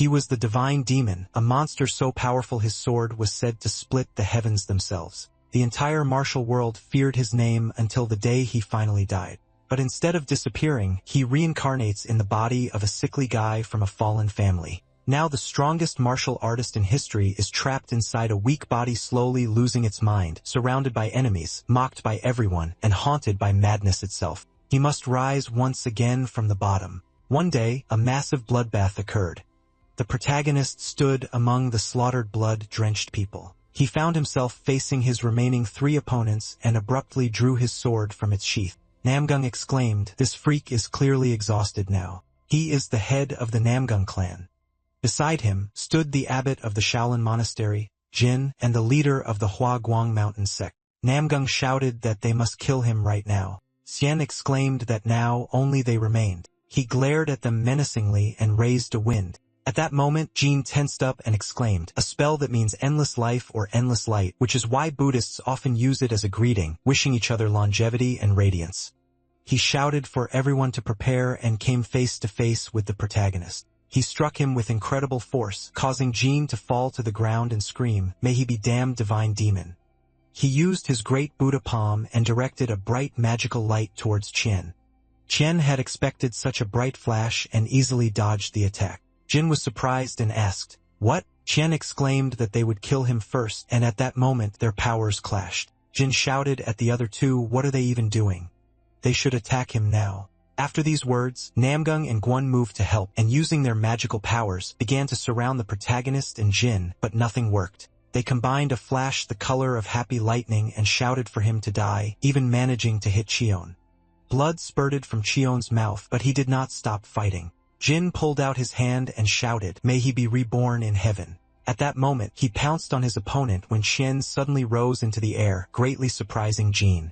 He was the divine demon, a monster so powerful his sword was said to split the heavens themselves. The entire martial world feared his name until the day he finally died. But instead of disappearing, he reincarnates in the body of a sickly guy from a fallen family. Now the strongest martial artist in history is trapped inside a weak body, slowly losing its mind, surrounded by enemies, mocked by everyone, and haunted by madness itself. He must rise once again from the bottom. One day, a massive bloodbath occurred. The protagonist stood among the slaughtered, blood-drenched people. He found himself facing his remaining 3 opponents and abruptly drew his sword from its sheath. Namgung exclaimed, "This freak is clearly exhausted now. He is the head of the Namgung clan." Beside him stood the abbot of the Shaolin Monastery, Jin, and the leader of the Hua Guang Mountain sect. Namgung shouted that they must kill him right now. Xian exclaimed that now only they remained. He glared at them menacingly and raised a wind. At that moment, Jin tensed up and exclaimed, "A spell that means endless life or endless light, which is why Buddhists often use it as a greeting, wishing each other longevity and radiance." He shouted for everyone to prepare and came face to face with the protagonist. He struck him with incredible force, causing Jin to fall to the ground and scream, "May he be damned, divine demon." He used his great Buddha palm and directed a bright magical light towards Qian. Qian had expected such a bright flash and easily dodged the attack. Jin was surprised and asked, "What?" Qian exclaimed that they would kill him first, and at that moment their powers clashed. Jin shouted at the other 2, "What are they even doing? They should attack him now." After these words, Namgung and Guan moved to help, and using their magical powers, began to surround the protagonist and Jin, but nothing worked. They combined a flash the color of happy lightning and shouted for him to die, even managing to hit Qion. Blood spurted from Qion's mouth, but he did not stop fighting. Jin pulled out his hand and shouted, "May he be reborn in heaven." At that moment, he pounced on his opponent when Qian suddenly rose into the air, greatly surprising Jin.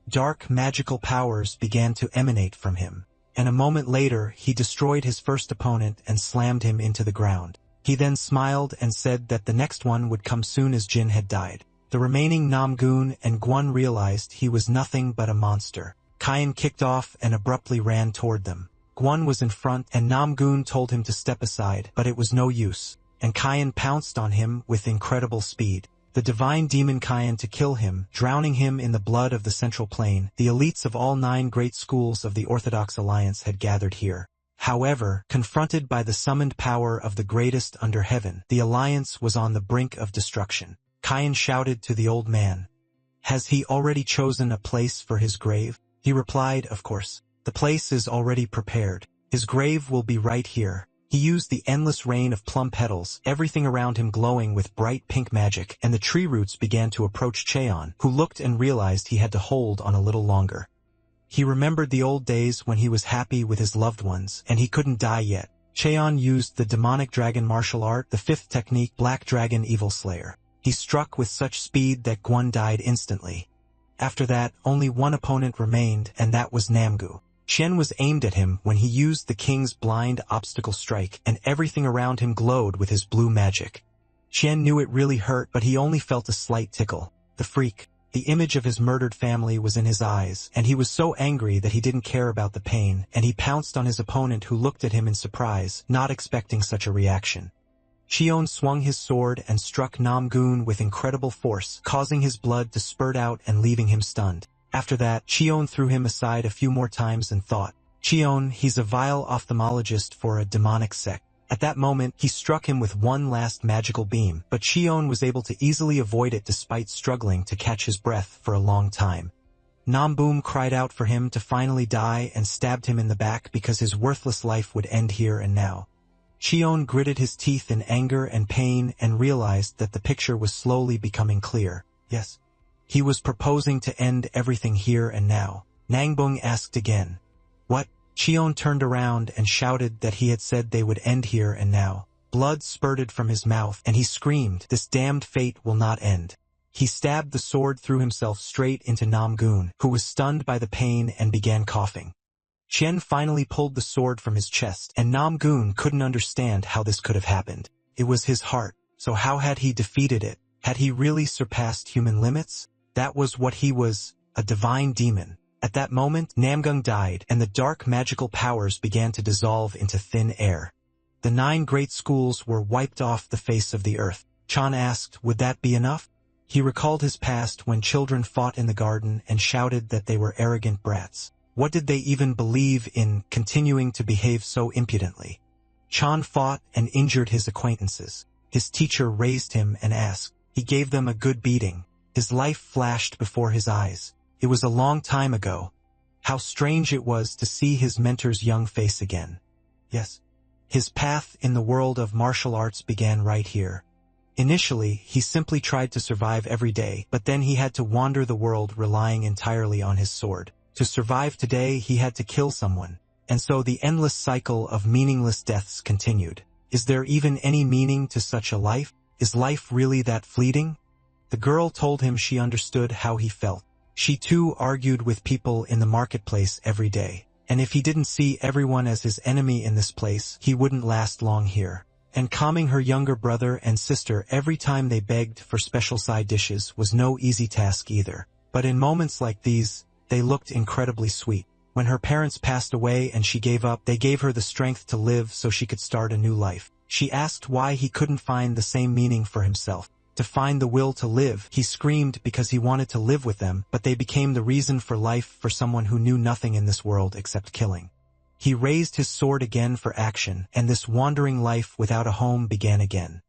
Dark magical powers began to emanate from him, and a moment later he destroyed his first opponent and slammed him into the ground. He then smiled and said that the next one would come soon as Jin had died. The remaining Namgun and Guan realized he was nothing but a monster. Qian kicked off and abruptly ran toward them. Guan was in front and Namgun told him to step aside, but it was no use, and Qian pounced on him with incredible speed. The divine demon Qian to kill him, drowning him in the blood of the Central Plain. The elites of all 9 great schools of the Orthodox Alliance had gathered here. However, confronted by the summoned power of the greatest under heaven, the Alliance was on the brink of destruction. Qian shouted to the old man, "Has he already chosen a place for his grave?" He replied, "Of course. The place is already prepared. His grave will be right here." He used the endless rain of plum petals, everything around him glowing with bright pink magic, and the tree roots began to approach Cheon, who looked and realized he had to hold on a little longer. He remembered the old days when he was happy with his loved ones, and he couldn't die yet. Cheon used the demonic dragon martial art, the 5th technique, Black Dragon Evil Slayer. He struck with such speed that Guan died instantly. After that, only one opponent remained, and that was Namgu. Qian was aimed at him when he used the king's blind obstacle strike, and everything around him glowed with his blue magic. Qian knew it really hurt, but he only felt a slight tickle. The freak, the image of his murdered family was in his eyes, and he was so angry that he didn't care about the pain, and he pounced on his opponent who looked at him in surprise, not expecting such a reaction. Qion swung his sword and struck Namgun with incredible force, causing his blood to spurt out and leaving him stunned. After that, Qion threw him aside a few more times and thought, "Qion, he's a vile ophthalmologist for a demonic sect." At that moment, he struck him with one last magical beam, but Qion was able to easily avoid it despite struggling to catch his breath for a long time. Namboom cried out for him to finally die and stabbed him in the back because his worthless life would end here and now. Qion gritted his teeth in anger and pain and realized that the picture was slowly becoming clear. Yes. He was proposing to end everything here and now. Nangbong asked again, "What?" Qion turned around and shouted that he had said they would end here and now. Blood spurted from his mouth, and he screamed, "This damned fate will not end." He stabbed the sword through himself straight into Namgun, who was stunned by the pain and began coughing. Qian finally pulled the sword from his chest, and Namgun couldn't understand how this could have happened. It was his heart, so how had he defeated it? Had he really surpassed human limits? That was what he was, a divine demon. At that moment, Namgung died, and the dark magical powers began to dissolve into thin air. The 9 great schools were wiped off the face of the earth. Chan asked, would that be enough? He recalled his past when children fought in the garden and shouted that they were arrogant brats. What did they even believe in, continuing to behave so impudently? Chan fought and injured his acquaintances. His teacher raised him and asked. He gave them a good beating. His life flashed before his eyes. It was a long time ago. How strange it was to see his mentor's young face again. Yes. His path in the world of martial arts began right here. Initially, he simply tried to survive every day, but then he had to wander the world relying entirely on his sword. To survive today, he had to kill someone. And so the endless cycle of meaningless deaths continued. Is there even any meaning to such a life? Is life really that fleeting? The girl told him she understood how he felt. She too argued with people in the marketplace every day. And if he didn't see everyone as his enemy in this place, he wouldn't last long here. And calming her younger brother and sister every time they begged for special side dishes was no easy task either. But in moments like these, they looked incredibly sweet. When her parents passed away and she gave up, they gave her the strength to live so she could start a new life. She asked why he couldn't find the same meaning for himself. To find the will to live, he screamed because he wanted to live with them, but they became the reason for life for someone who knew nothing in this world except killing. He raised his sword again for action, and this wandering life without a home began again.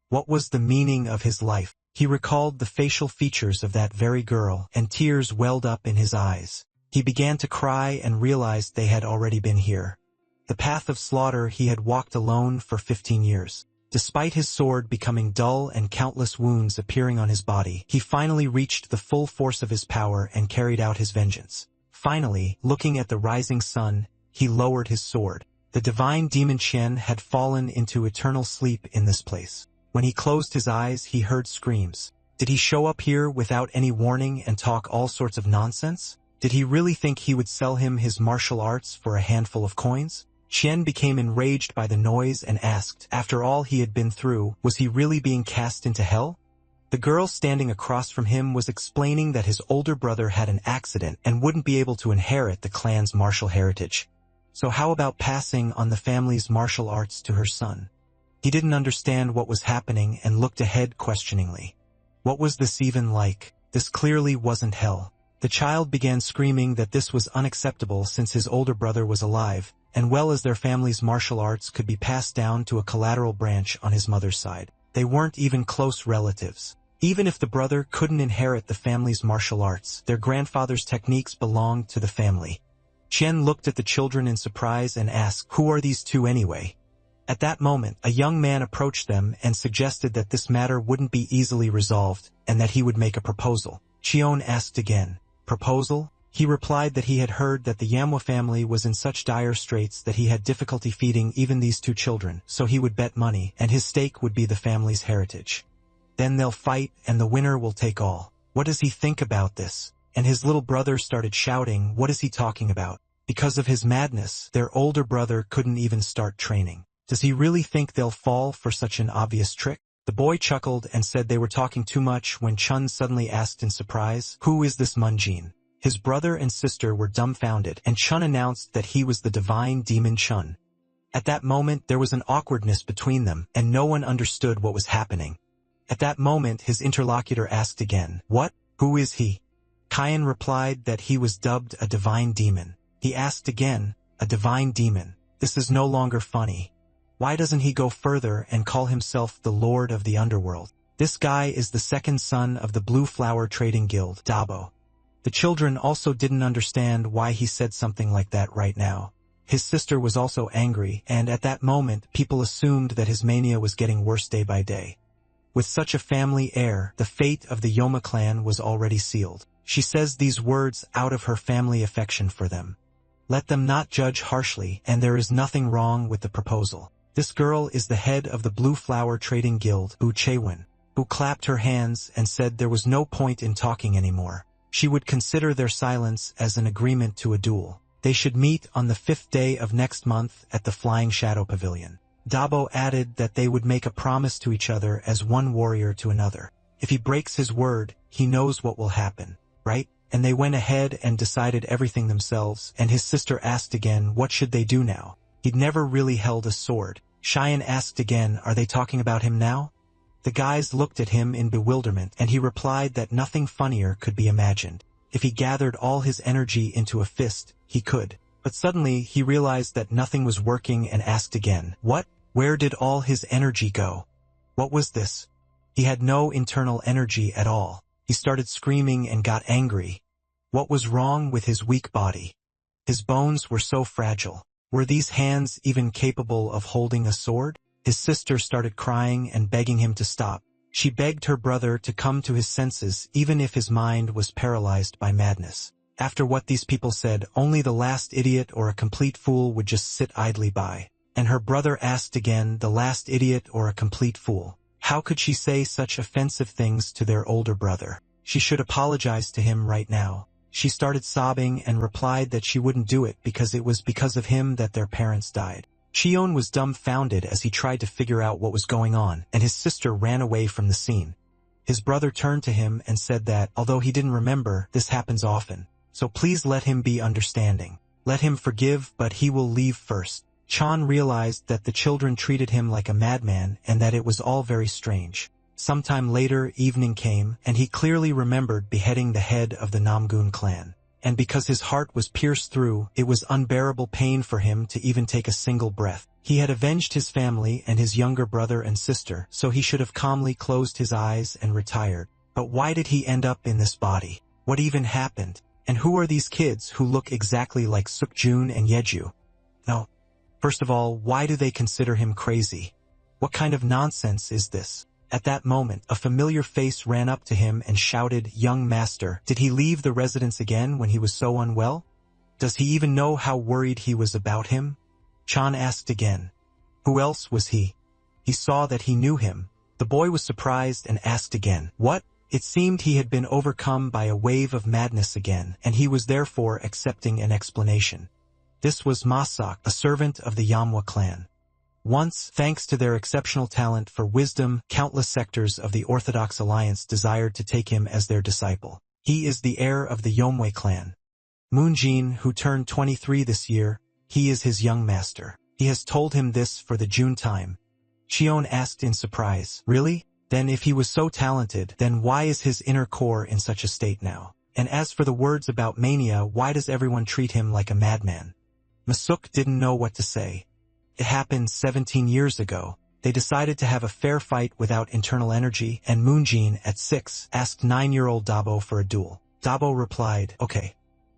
What was the meaning of his life? He recalled the facial features of that very girl, and tears welled up in his eyes. He began to cry and realized they had already been here. The path of slaughter he had walked alone for 15 years. Despite his sword becoming dull and countless wounds appearing on his body, he finally reached the full force of his power and carried out his vengeance. Finally, looking at the rising sun, he lowered his sword. The divine demon Qian had fallen into eternal sleep in this place. When he closed his eyes, he heard screams. Did he show up here without any warning and talk all sorts of nonsense? Did he really think he would sell him his martial arts for a handful of coins? Qian became enraged by the noise and asked, after all he had been through, was he really being cast into hell? The girl standing across from him was explaining that his older brother had an accident and wouldn't be able to inherit the clan's martial heritage. So how about passing on the family's martial arts to her son? He didn't understand what was happening and looked ahead questioningly. What was this even like? This clearly wasn't hell. The child began screaming that this was unacceptable since his older brother was alive, and well as their family's martial arts could be passed down to a collateral branch on his mother's side. They weren't even close relatives. Even if the brother couldn't inherit the family's martial arts, their grandfather's techniques belonged to the family. Qian looked at the children in surprise and asked, who are these two anyway? At that moment, a young man approached them and suggested that this matter wouldn't be easily resolved, and that he would make a proposal. Qian asked again, proposal? He replied that he had heard that the Manhwa family was in such dire straits that he had difficulty feeding even these two children, so he would bet money, and his stake would be the family's heritage. Then they'll fight, and the winner will take all. What does he think about this? And his little brother started shouting, what is he talking about? Because of his madness, their older brother couldn't even start training. Does he really think they'll fall for such an obvious trick? The boy chuckled and said they were talking too much when Chun suddenly asked in surprise, who is this Munjin? His brother and sister were dumbfounded, and Chun announced that he was the divine demon Chun. At that moment, there was an awkwardness between them, and no one understood what was happening. At that moment, his interlocutor asked again, what? Who is he? Kian replied that he was dubbed a divine demon. He asked again, a divine demon. This is no longer funny. Why doesn't he go further and call himself the Lord of the Underworld? This guy is the second son of the Blue Flower Trading Guild, Dabo. The children also didn't understand why he said something like that right now. His sister was also angry, and at that moment, people assumed that his mania was getting worse day by day. With such a family heir, the fate of the Yoma clan was already sealed. She says these words out of her family affection for them. Let them not judge harshly, and there is nothing wrong with the proposal. This girl is the head of the Blue Flower Trading Guild, Bu Chewin, who clapped her hands and said there was no point in talking anymore. She would consider their silence as an agreement to a duel. They should meet on the 5th day of next month at the Flying Shadow Pavilion. Dabo added that they would make a promise to each other as one warrior to another. If he breaks his word, he knows what will happen, right? And they went ahead and decided everything themselves, and his sister asked again what should they do now. He'd never really held a sword. Cheyenne asked again, "Are they talking about him now?" The guys looked at him in bewilderment, and he replied that nothing funnier could be imagined. If he gathered all his energy into a fist, he could. But suddenly he realized that nothing was working and asked again, "What? Where did all his energy go? What was this?" He had no internal energy at all. He started screaming and got angry. What was wrong with his weak body? His bones were so fragile. Were these hands even capable of holding a sword? His sister started crying and begging him to stop. She begged her brother to come to his senses even if his mind was paralyzed by madness. After what these people said, only the last idiot or a complete fool would just sit idly by. And her brother asked again, the last idiot or a complete fool. How could she say such offensive things to their older brother? She should apologize to him right now. She started sobbing and replied that she wouldn't do it because it was because of him that their parents died. Cheon was dumbfounded as he tried to figure out what was going on, and his sister ran away from the scene. His brother turned to him and said that, although he didn't remember, this happens often. So please let him be understanding. Let him forgive, but he will leave first. Chan realized that the children treated him like a madman and that it was all very strange. Sometime later, evening came, and he clearly remembered beheading the head of the Namgun clan. And because his heart was pierced through, it was unbearable pain for him to even take a single breath. He had avenged his family and his younger brother and sister, so he should have calmly closed his eyes and retired. But why did he end up in this body? What even happened? And who are these kids who look exactly like Sukjun and Yeju? No. First of all, why do they consider him crazy? What kind of nonsense is this? At that moment, a familiar face ran up to him and shouted, "Young master, did he leave the residence again when he was so unwell? Does he even know how worried he was about him?" Chan asked again. Who else was he? He saw that he knew him. The boy was surprised and asked again, "What?" It seemed he had been overcome by a wave of madness again, and he was therefore accepting an explanation. This was Masak, a servant of the Yamwa clan. Once, thanks to their exceptional talent for wisdom, countless sectors of the Orthodox Alliance desired to take him as their disciple. He is the heir of the Yomwe clan. Moonjin, who turned 23 this year, he is his young master. He has told him this for the June time. Cheon asked in surprise, "Really? Then if he was so talented, then why is his inner core in such a state now? And as for the words about mania, why does everyone treat him like a madman?" Masuk didn't know what to say. It happened 17 years ago. They decided to have a fair fight without internal energy, and Moonjin, at 6, asked 9-year-old Dabo for a duel. Dabo replied, "Okay."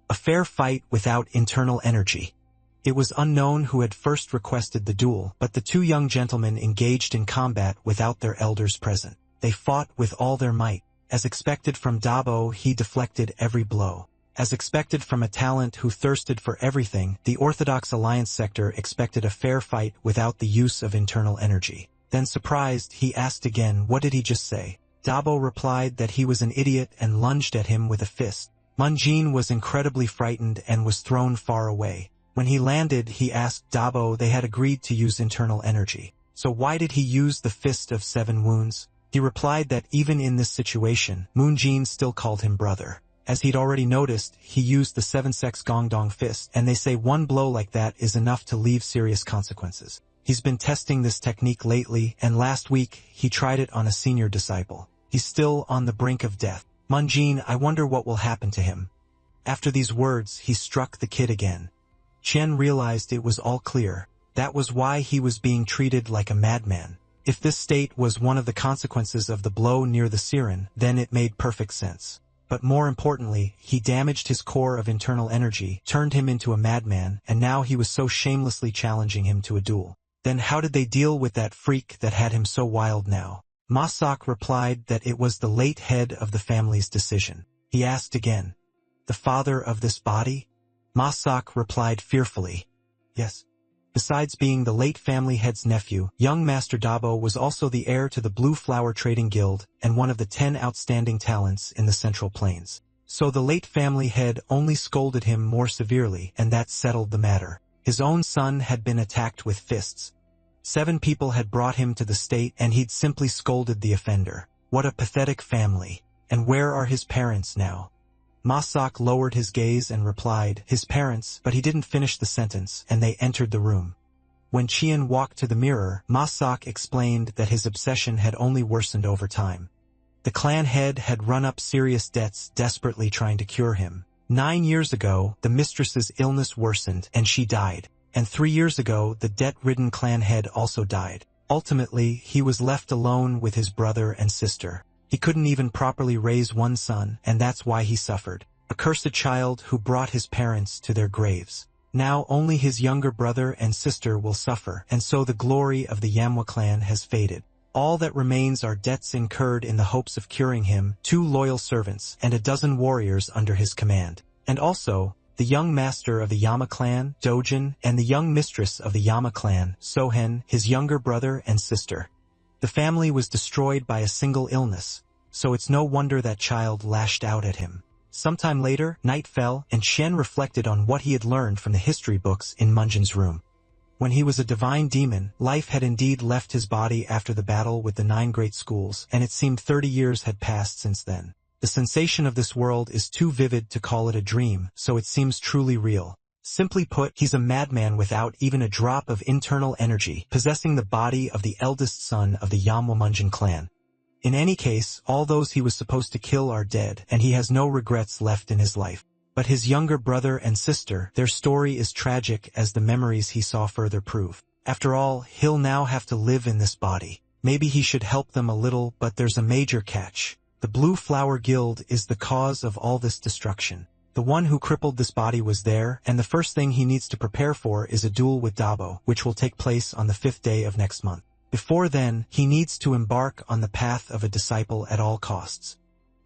A fair fight without internal energy. It was unknown who had first requested the duel, but the two young gentlemen engaged in combat without their elders present. They fought with all their might. As expected from Dabo, he deflected every blow. As expected from a talent who thirsted for everything, the Orthodox Alliance sector expected a fair fight without the use of internal energy. Then surprised, he asked again, "What did he just say?" Dabo replied that he was an idiot and lunged at him with a fist. Moonjin was incredibly frightened and was thrown far away. When he landed, he asked Dabo they had agreed to use internal energy. So why did he use the fist of 7 wounds? He replied that even in this situation, Moonjin still called him brother. As he'd already noticed, he used the 7-sex Gongdong fist, and they say one blow like that is enough to leave serious consequences. He's been testing this technique lately, and last week, he tried it on a senior disciple. He's still on the brink of death. Moonjin, I wonder what will happen to him. After these words, he struck the kid again. Chen realized it was all clear. That was why he was being treated like a madman. If this state was one of the consequences of the blow near the siren, then it made perfect sense. But more importantly, he damaged his core of internal energy, turned him into a madman, and now he was so shamelessly challenging him to a duel. Then how did they deal with that freak that had him so wild now? Masak replied that it was the late head of the family's decision. He asked again, "The father of this body?" Masak replied fearfully, "Yes." Besides being the late family head's nephew, young Master Dabo was also the heir to the Blue Flower Trading Guild and one of the 10 outstanding talents in the Central Plains. So the late family head only scolded him more severely, and that settled the matter. His own son had been attacked with fists. 7 people had brought him to the state, and he'd simply scolded the offender. What a pathetic family. And where are his parents now? Masak lowered his gaze and replied, "His parents," but he didn't finish the sentence, and they entered the room. When Qian walked to the mirror, Masak explained that his obsession had only worsened over time. The clan head had run up serious debts, desperately trying to cure him. 9 years ago, the mistress's illness worsened and she died. And 3 years ago, the debt-ridden clan head also died. Ultimately, he was left alone with his brother and sister. He couldn't even properly raise one son, and that's why he suffered. A cursed child who brought his parents to their graves. Now only his younger brother and sister will suffer, and so the glory of the Manhwa clan has faded. All that remains are debts incurred in the hopes of curing him, 2 loyal servants, and a dozen warriors under his command. And also, the young master of the Yama clan, Dojin, and the young mistress of the Yama clan, Sohen, his younger brother and sister. The family was destroyed by a single illness, so it's no wonder that child lashed out at him. Sometime later, night fell, and Shen reflected on what he had learned from the history books in Munjin's room. When he was a divine demon, life had indeed left his body after the battle with the 9 great schools, and it seemed 30 years had passed since then. The sensation of this world is too vivid to call it a dream, so it seems truly real. Simply put, he's a madman without even a drop of internal energy, possessing the body of the eldest son of the Manhwa clan. In any case, all those he was supposed to kill are dead, and he has no regrets left in his life. But his younger brother and sister, their story is tragic as the memories he saw further prove. After all, he'll now have to live in this body. Maybe he should help them a little, but there's a major catch. The Blue Flower Guild is the cause of all this destruction. The one who crippled this body was there, and the first thing he needs to prepare for is a duel with Dabo, which will take place on the 5th day of next month. Before then, he needs to embark on the path of a disciple at all costs.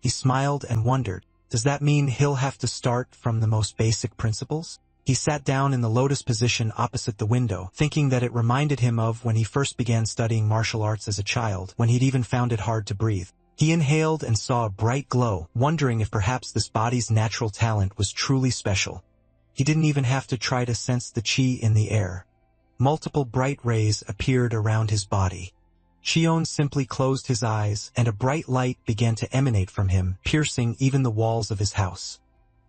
He smiled and wondered, does that mean he'll have to start from the most basic principles? He sat down in the lotus position opposite the window, thinking that it reminded him of when he first began studying martial arts as a child, when he'd even found it hard to breathe. He inhaled and saw a bright glow, wondering if perhaps this body's natural talent was truly special. He didn't even have to try to sense the chi in the air. Multiple bright rays appeared around his body. Qion simply closed his eyes, and a bright light began to emanate from him, piercing even the walls of his house.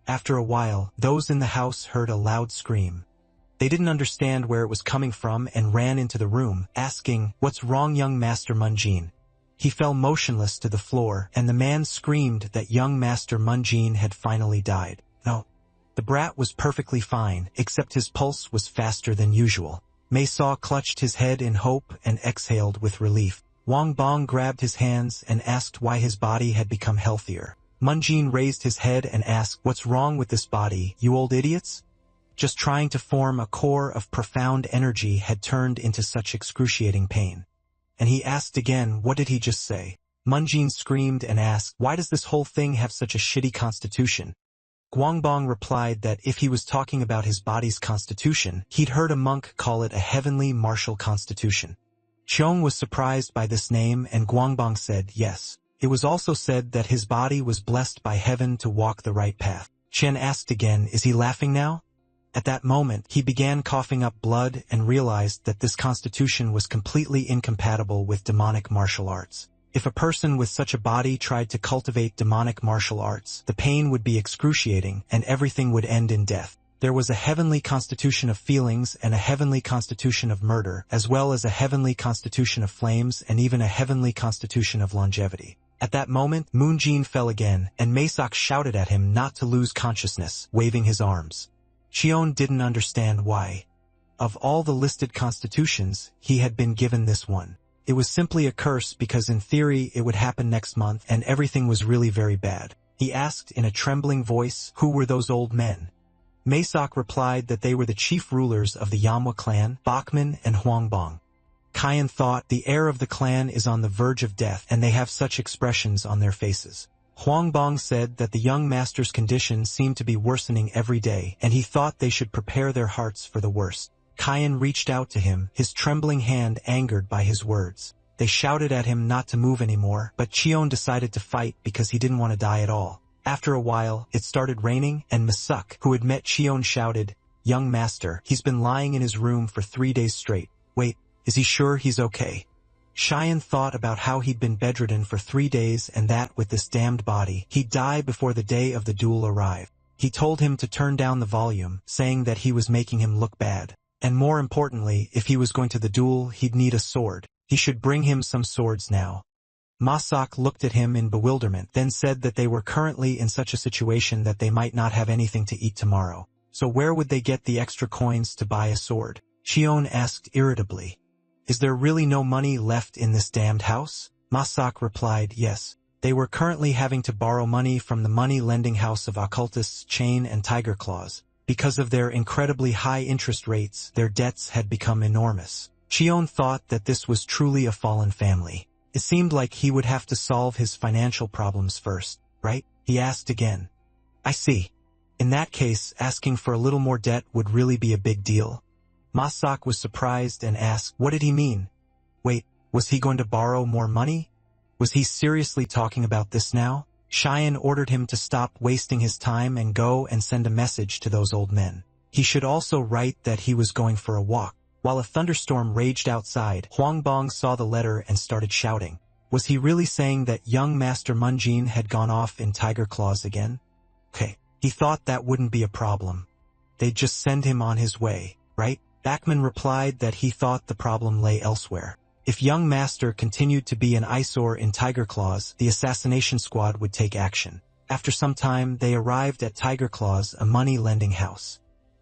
After a while, those in the house heard a loud scream. They didn't understand where it was coming from and ran into the room, asking, "What's wrong, young Master Munjin?" He fell motionless to the floor, and the man screamed that young Master Munjin had finally died. No. The brat was perfectly fine, except his pulse was faster than usual. Meisaw clutched his head in hope and exhaled with relief. Wang Bong grabbed his hands and asked why his body had become healthier. Munjin raised his head and asked, "What's wrong with this body, you old idiots?" Just trying to form a core of profound energy had turned into such excruciating pain. And he asked again, what did he just say? Munjin screamed and asked, "Why does this whole thing have such a shitty constitution?" Guangbong replied that if he was talking about his body's constitution, he'd heard a monk call it a heavenly martial constitution. Qiong was surprised by this name, and Guangbong said yes. It was also said that his body was blessed by heaven to walk the right path. Chen asked again, "Is he laughing now?" At that moment, he began coughing up blood and realized that this constitution was completely incompatible with demonic martial arts. If a person with such a body tried to cultivate demonic martial arts, the pain would be excruciating and everything would end in death. There was a heavenly constitution of feelings and a heavenly constitution of murder, as well as a heavenly constitution of flames and even a heavenly constitution of longevity. At that moment, Moonjin fell again, and Meisak shouted at him not to lose consciousness, waving his arms. Qion didn't understand why. Of all the listed constitutions, he had been given this one. It was simply a curse because in theory it would happen next month and everything was really very bad. He asked in a trembling voice, "Who were those old men?" Meisak replied that they were the chief rulers of the Manhwa clan, Bachman and Huangbong. Kian thought, the heir of the clan is on the verge of death and they have such expressions on their faces. Huangbong said that the young master's condition seemed to be worsening every day, and he thought they should prepare their hearts for the worst. Kian reached out to him, his trembling hand angered by his words. They shouted at him not to move anymore, but Qion decided to fight because he didn't want to die at all. After a while, it started raining, and Masuk, who had met Qion, shouted, "Young master, he's been lying in his room for 3 days straight. Wait, is he sure he's okay?" Qian thought about how he'd been bedridden for 3 days and that, with this damned body, he'd die before the day of the duel arrived. He told him to turn down the volume, saying that he was making him look bad. And more importantly, if he was going to the duel, he'd need a sword. He should bring him some swords now. Masak looked at him in bewilderment, then said that they were currently in such a situation that they might not have anything to eat tomorrow. So where would they get the extra coins to buy a sword? Shion asked irritably. Is there really no money left in this damned house? Masak replied, yes. They were currently having to borrow money from the money-lending house of occultists Chain and Tiger Claws. Because of their incredibly high interest rates, their debts had become enormous. Shion thought that this was truly a fallen family. It seemed like he would have to solve his financial problems first, right? He asked again. I see. In that case, asking for a little more debt would really be a big deal. Masak was surprised and asked, what did he mean? Wait, was he going to borrow more money? Was he seriously talking about this now? Shion ordered him to stop wasting his time and go and send a message to those old men. He should also write that he was going for a walk. While a thunderstorm raged outside, Huangbong saw the letter and started shouting. Was he really saying that young Master Munjin had gone off in Tiger Claws again? Okay, he thought that wouldn't be a problem. They'd just send him on his way, right? Bachman replied that he thought the problem lay elsewhere. If young Master continued to be an eyesore in Tiger Claws, the assassination squad would take action. After some time, they arrived at Tiger Claws, a money-lending house.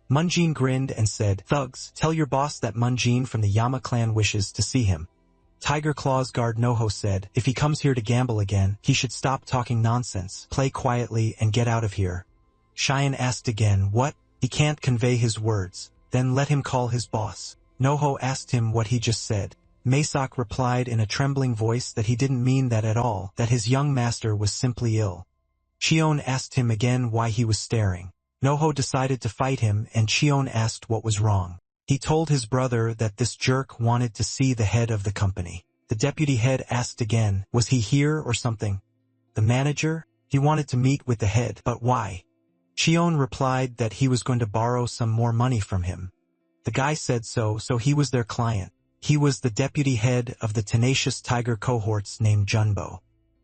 Munjin grinned and said, Thugs, tell your boss that Munjin from the Yama clan wishes to see him. Tiger Claws guard Noho said, if he comes here to gamble again, he should stop talking nonsense, play quietly, and get out of here. Shion asked again, what? He can't convey his words. Then let him call his boss. Noho asked him what he just said. Masak replied in a trembling voice that he didn't mean that at all, that his young master was simply ill. Shion asked him again why he was staring. Noho decided to fight him, and Shion asked what was wrong. He told his brother that this jerk wanted to see the head of the company. The deputy head asked again, was he here or something? The manager? He wanted to meet with the head, but why? Shion replied that he was going to borrow some more money from him. The guy said so he was their client. He was the deputy head of the tenacious tiger cohorts named Junbo.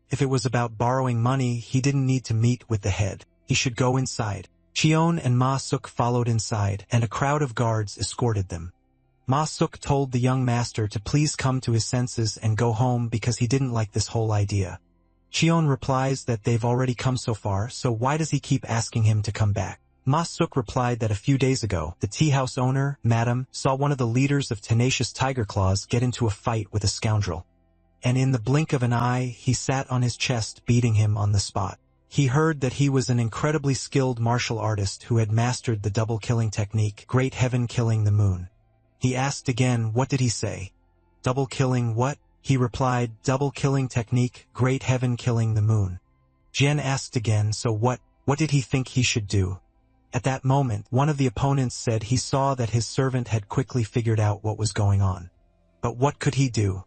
If it was about borrowing money, he didn't need to meet with the head. He should go inside. Shion and Ma Suk followed inside, and a crowd of guards escorted them. Ma Suk told the young master to please come to his senses and go home because he didn't like this whole idea. Shion replies that they've already come so far, so why does he keep asking him to come back? Ma Suk replied that a few days ago, the tea house owner, Madam, saw one of the leaders of tenacious Tiger Claws get into a fight with a scoundrel. And in the blink of an eye, he sat on his chest, beating him on the spot. He heard that he was an incredibly skilled martial artist who had mastered the double-killing technique, Great Heaven Killing the Moon. He asked again, what did he say? Double-killing what? He replied, double-killing technique, Great Heaven Killing the Moon. Jian asked again, so what did he think he should do? At that moment, one of the opponents said he saw that his servant had quickly figured out what was going on. But what could he do?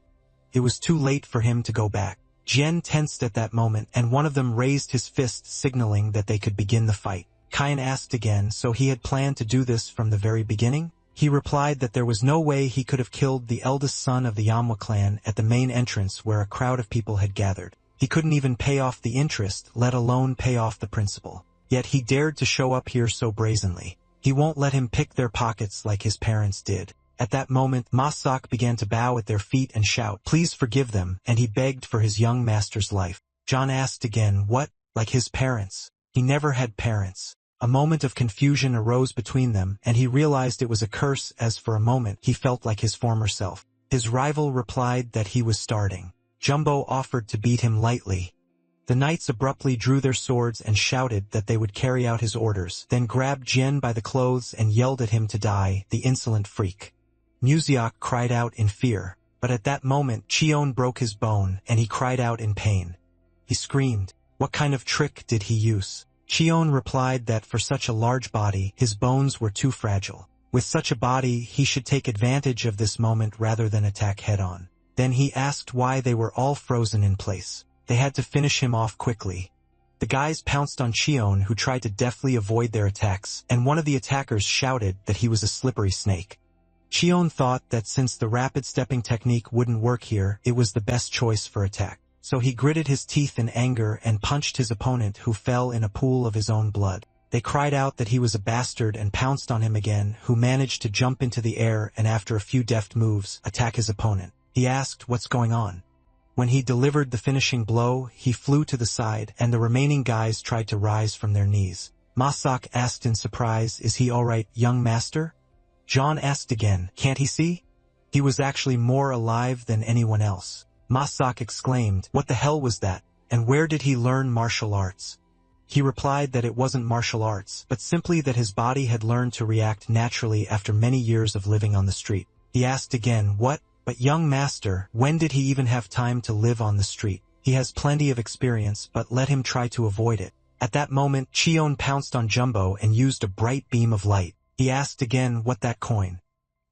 It was too late for him to go back. Jian tensed at that moment, and one of them raised his fist, signaling that they could begin the fight. Kain asked again, so he had planned to do this from the very beginning? He replied that there was no way he could have killed the eldest son of the Yamwa clan at the main entrance where a crowd of people had gathered. He couldn't even pay off the interest, let alone pay off the principal. Yet he dared to show up here so brazenly. He won't let him pick their pockets like his parents did. At that moment, Masak began to bow at their feet and shout, please forgive them, and he begged for his young master's life. John asked again, what? Like his parents? He never had parents. A moment of confusion arose between them, and he realized it was a curse as for a moment he felt like his former self. His rival replied that he was starting. Jumbo offered to beat him lightly. The knights abruptly drew their swords and shouted that they would carry out his orders, then grabbed Jian by the clothes and yelled at him to die, the insolent freak. Muziak cried out in fear, but at that moment Cheon broke his bone and he cried out in pain. He screamed. What kind of trick did he use? Cheon replied that for such a large body, his bones were too fragile. With such a body, he should take advantage of this moment rather than attack head-on. Then he asked why they were all frozen in place. They had to finish him off quickly. The guys pounced on Cheon, who tried to deftly avoid their attacks, and one of the attackers shouted that he was a slippery snake. Cheon thought that since the rapid stepping technique wouldn't work here, it was the best choice for attack. So he gritted his teeth in anger and punched his opponent, who fell in a pool of his own blood. They cried out that he was a bastard and pounced on him again, who managed to jump into the air and after a few deft moves, attack his opponent. He asked what's going on. When he delivered the finishing blow, he flew to the side, and the remaining guys tried to rise from their knees. Masak asked in surprise, "Is he alright, young master?" John asked again, "Can't he see?" He was actually more alive than anyone else. Masak exclaimed, "What the hell was that? And where did he learn martial arts?" He replied that it wasn't martial arts, but simply that his body had learned to react naturally after many years of living on the street. He asked again, "What? But young master, when did he even have time to live on the street? He has plenty of experience, but let him try to avoid it." At that moment, Cheon pounced on Jumbo and used a bright beam of light. He asked again, "What that coin?"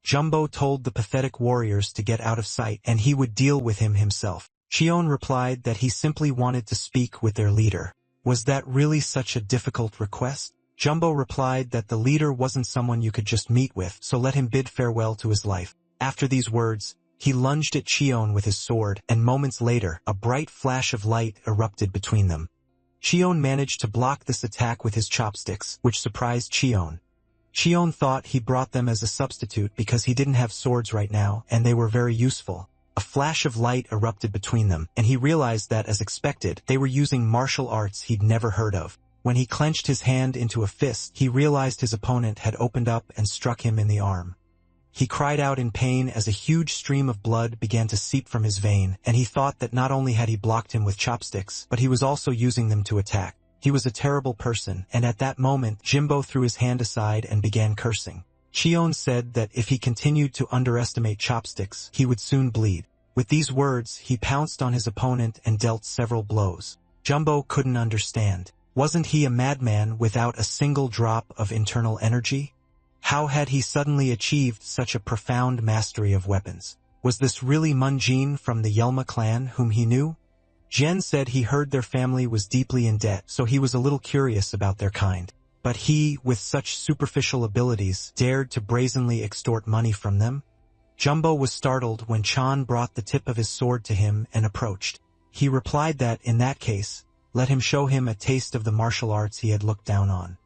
Jumbo told the pathetic warriors to get out of sight, and he would deal with him himself. Cheon replied that he simply wanted to speak with their leader. Was that really such a difficult request? Jumbo replied that the leader wasn't someone you could just meet with, so let him bid farewell to his life. After these words, he lunged at Cheon with his sword, and moments later, a bright flash of light erupted between them. Cheon managed to block this attack with his chopsticks, which surprised Cheon. Cheon thought he brought them as a substitute because he didn't have swords right now, and they were very useful. A flash of light erupted between them, and he realized that, as expected, they were using martial arts he'd never heard of. When he clenched his hand into a fist, he realized his opponent had opened up and struck him in the arm. He cried out in pain as a huge stream of blood began to seep from his vein, and he thought that not only had he blocked him with chopsticks, but he was also using them to attack. He was a terrible person, and at that moment, Jimbo threw his hand aside and began cursing. Cheon said that if he continued to underestimate chopsticks, he would soon bleed. With these words, he pounced on his opponent and dealt several blows. Jumbo couldn't understand. Wasn't he a madman without a single drop of internal energy? How had he suddenly achieved such a profound mastery of weapons? Was this really Munjin from the Yelma clan whom he knew? Jen said he heard their family was deeply in debt, so he was a little curious about their kind. But he, with such superficial abilities, dared to brazenly extort money from them? Jumbo was startled when Chan brought the tip of his sword to him and approached. He replied that, in that case, let him show him a taste of the martial arts he had looked down on.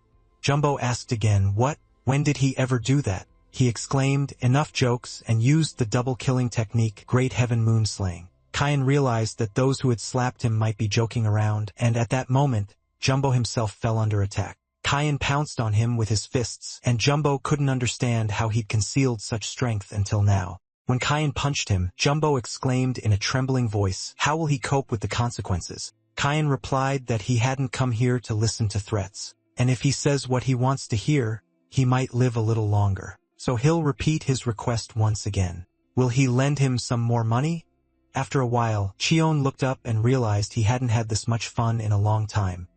Jumbo asked again, "What? When did he ever do that?" He exclaimed, "Enough jokes," and used the double-killing technique, Great Heaven Moonslaying. Kyan realized that those who had slapped him might be joking around, and at that moment, Jumbo himself fell under attack. Kyan pounced on him with his fists, and Jumbo couldn't understand how he'd concealed such strength until now. When Kyan punched him, Jumbo exclaimed in a trembling voice, "How will he cope with the consequences?" Kyan replied that he hadn't come here to listen to threats, and if he says what he wants to hear, he might live a little longer. So he'll repeat his request once again. Will he lend him some more money? After a while, Cheon looked up and realized he hadn't had this much fun in a long time.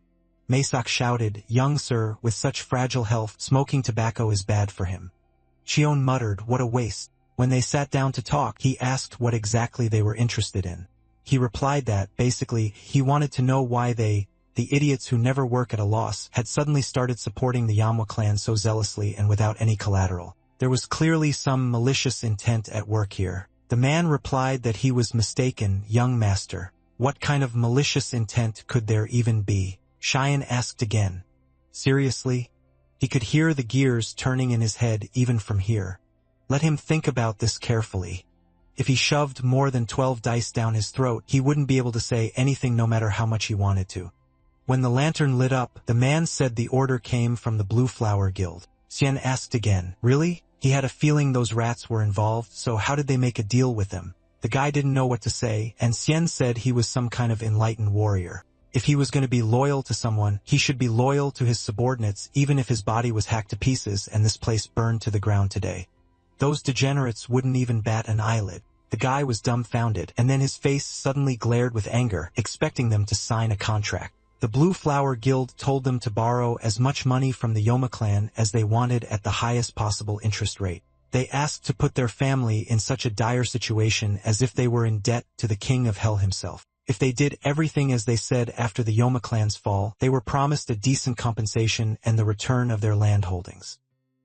Masak shouted, "Young sir, with such fragile health, smoking tobacco is bad for him." Cheon muttered, "What a waste." When they sat down to talk, he asked what exactly they were interested in. He replied that, basically, he wanted to know why they, the idiots who never work at a loss, had suddenly started supporting the Yamwa clan so zealously and without any collateral. There was clearly some malicious intent at work here. The man replied that he was mistaken, young master. What kind of malicious intent could there even be? Cheyenne asked again. Seriously? He could hear the gears turning in his head even from here. Let him think about this carefully. If he shoved more than 12 dice down his throat, he wouldn't be able to say anything no matter how much he wanted to. When the lantern lit up, the man said the order came from the Blue Flower Guild. Xian asked again, "Really?" He had a feeling those rats were involved, so how did they make a deal with them? The guy didn't know what to say, and Xian said he was some kind of enlightened warrior. If he was going to be loyal to someone, he should be loyal to his subordinates even if his body was hacked to pieces and this place burned to the ground today. Those degenerates wouldn't even bat an eyelid. The guy was dumbfounded, and then his face suddenly glared with anger, expecting them to sign a contract. The Blue Flower Guild told them to borrow as much money from the Yoma clan as they wanted at the highest possible interest rate. They asked to put their family in such a dire situation as if they were in debt to the King of Hell himself. If they did everything as they said after the Yoma clan's fall, they were promised a decent compensation and the return of their land holdings.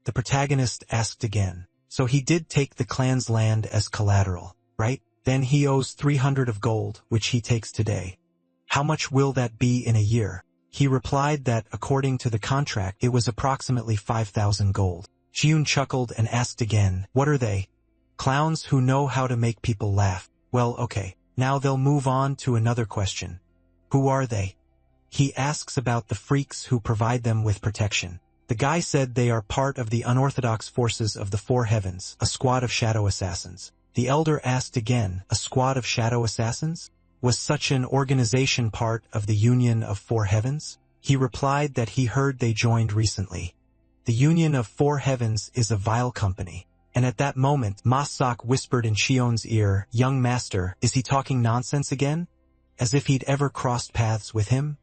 The protagonist asked again. So he did take the clan's land as collateral, right? Then he owes 300 of gold, which he takes today. How much will that be in a year? He replied that, according to the contract, it was approximately 5,000 gold. Xion chuckled and asked again, "What are they?" "Clowns who know how to make people laugh." "Well, okay. Now they'll move on to another question. Who are they?" He asks about the freaks who provide them with protection. The guy said they are part of the unorthodox forces of the Four Heavens, a squad of shadow assassins. The elder asked again, "A squad of shadow assassins? Was such an organization part of the Union of Four Heavens?" He replied that he heard they joined recently. The Union of Four Heavens is a vile company. And at that moment, Masak whispered in Xion's ear, "Young master, is he talking nonsense again?" As if he'd ever crossed paths with him.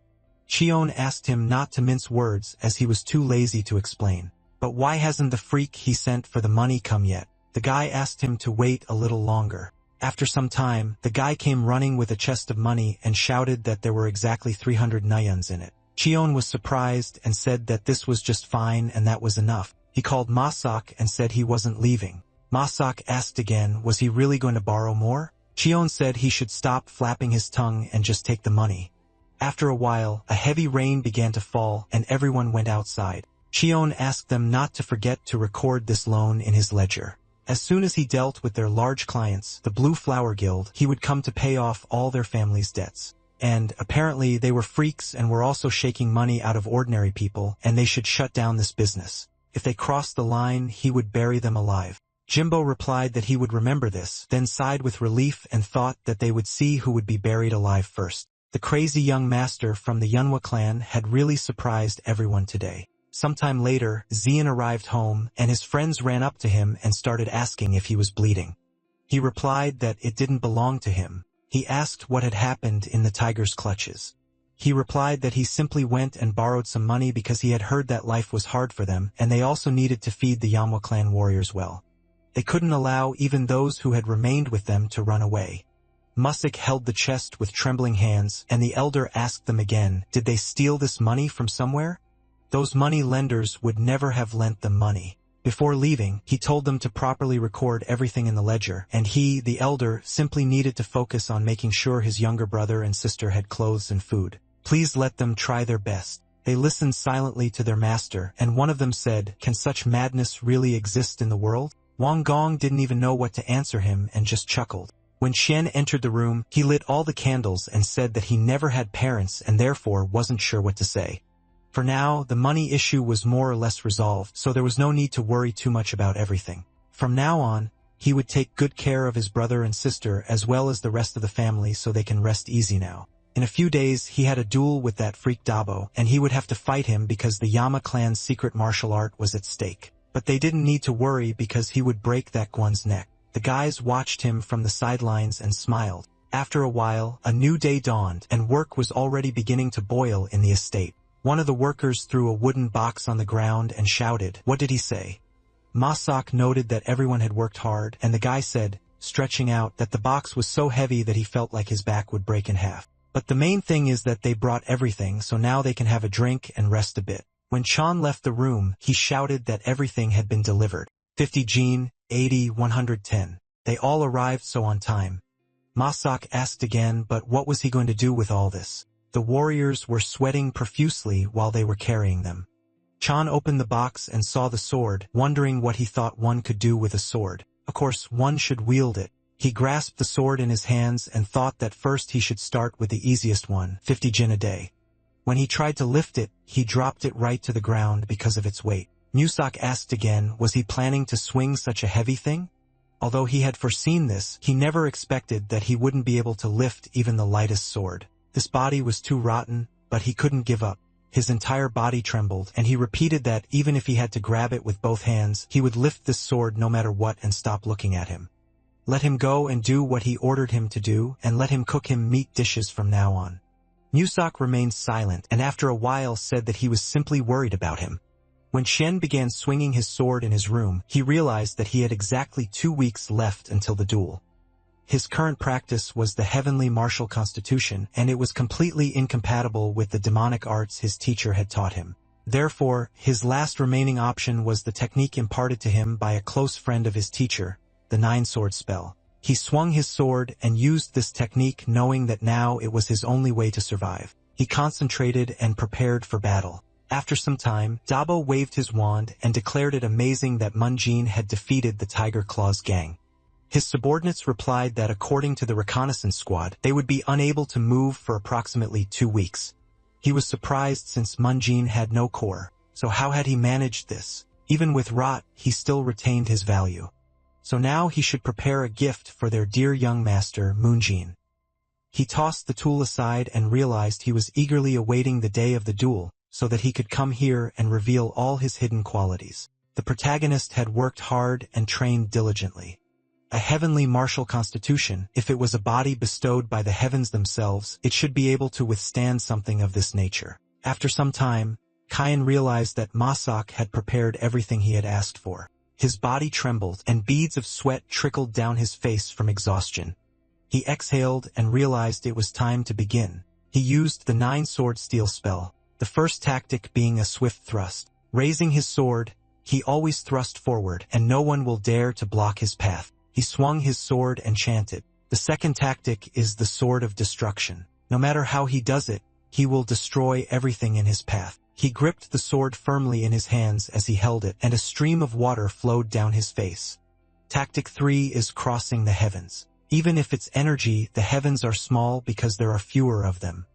Xion asked him not to mince words as he was too lazy to explain. "But why hasn't the freak he sent for the money come yet?" The guy asked him to wait a little longer. After some time, the guy came running with a chest of money and shouted that there were exactly 300 nayans in it. Xion was surprised and said that this was just fine and that was enough. He called Masak and said he wasn't leaving. Masak asked again, was he really going to borrow more? Xion said he should stop flapping his tongue and just take the money. After a while, a heavy rain began to fall and everyone went outside. Xion asked them not to forget to record this loan in his ledger. As soon as he dealt with their large clients, the Blue Flower Guild, he would come to pay off all their family's debts. And, apparently, they were freaks and were also shaking money out of ordinary people, and they should shut down this business. If they crossed the line, he would bury them alive. Jimbo replied that he would remember this, then sighed with relief and thought that they would see who would be buried alive first. The crazy young master from the Manhwa clan had really surprised everyone today. Sometime later, Xian arrived home, and his friends ran up to him and started asking if he was bleeding. He replied that it didn't belong to him. He asked what had happened in the tiger's clutches. He replied that he simply went and borrowed some money because he had heard that life was hard for them, and they also needed to feed the Manhwa clan warriors well. They couldn't allow even those who had remained with them to run away. Musik held the chest with trembling hands, and the elder asked them again, did they steal this money from somewhere? Those money lenders would never have lent them money. Before leaving, he told them to properly record everything in the ledger, and he, the elder, simply needed to focus on making sure his younger brother and sister had clothes and food. Please let them try their best. They listened silently to their master, and one of them said, can such madness really exist in the world? Wang Gong didn't even know what to answer him and just chuckled. When Shen entered the room, he lit all the candles and said that he never had parents and therefore wasn't sure what to say. For now, the money issue was more or less resolved, so there was no need to worry too much about everything. From now on, he would take good care of his brother and sister as well as the rest of the family so they can rest easy now. In a few days, he had a duel with that freak Dabo, and he would have to fight him because the Yama clan's secret martial art was at stake. But they didn't need to worry because he would break that Guan's neck. The guys watched him from the sidelines and smiled. After a while, a new day dawned, and work was already beginning to boil in the estate. One of the workers threw a wooden box on the ground and shouted, what did he say? Masak noted that everyone had worked hard, and the guy said, stretching out, that the box was so heavy that he felt like his back would break in half. But the main thing is that they brought everything, so now they can have a drink and rest a bit. When Chan left the room, he shouted that everything had been delivered. 50 Jin, 80, 110. They all arrived so on time. Masak asked again, but what was he going to do with all this? The warriors were sweating profusely while they were carrying them. Chan opened the box and saw the sword, wondering what he thought one could do with a sword. Of course, one should wield it. He grasped the sword in his hands and thought that first he should start with the easiest one, 50 Jin a day. When he tried to lift it, he dropped it right to the ground because of its weight. Musak asked again, was he planning to swing such a heavy thing? Although he had foreseen this, he never expected that he wouldn't be able to lift even the lightest sword. This body was too rotten, but he couldn't give up. His entire body trembled, and he repeated that even if he had to grab it with both hands, he would lift this sword no matter what and stop looking at him. Let him go and do what he ordered him to do, and let him cook him meat dishes from now on. Musak remained silent, and after a while said that he was simply worried about him. When Shen began swinging his sword in his room, he realized that he had exactly 2 weeks left until the duel. His current practice was the heavenly martial constitution, and it was completely incompatible with the demonic arts his teacher had taught him. Therefore, his last remaining option was the technique imparted to him by a close friend of his teacher, the 9-sword spell. He swung his sword and used this technique knowing that now it was his only way to survive. He concentrated and prepared for battle. After some time, Dabo waved his wand and declared it amazing that Munjin had defeated the Tiger Claws gang. His subordinates replied that according to the reconnaissance squad, they would be unable to move for approximately 2 weeks. He was surprised since Munjin had no core, so how had he managed this? Even with rot, he still retained his value. So now he should prepare a gift for their dear young master, Munjin. He tossed the tool aside and realized he was eagerly awaiting the day of the duel, so that he could come here and reveal all his hidden qualities. The protagonist had worked hard and trained diligently. A heavenly martial constitution, if it was a body bestowed by the heavens themselves, it should be able to withstand something of this nature. After some time, Kyan realized that Masak had prepared everything he had asked for. His body trembled, and beads of sweat trickled down his face from exhaustion. He exhaled and realized it was time to begin. He used the 9-sword steel spell, the first tactic being a swift thrust. Raising his sword, he always thrust forward, and no one will dare to block his path. He swung his sword and chanted. The second tactic is the sword of destruction. No matter how he does it, he will destroy everything in his path. He gripped the sword firmly in his hands as he held it, and a stream of water flowed down his face. Tactic 3 is crossing the heavens. Even if it's energy, the heavens are small because there are fewer of them.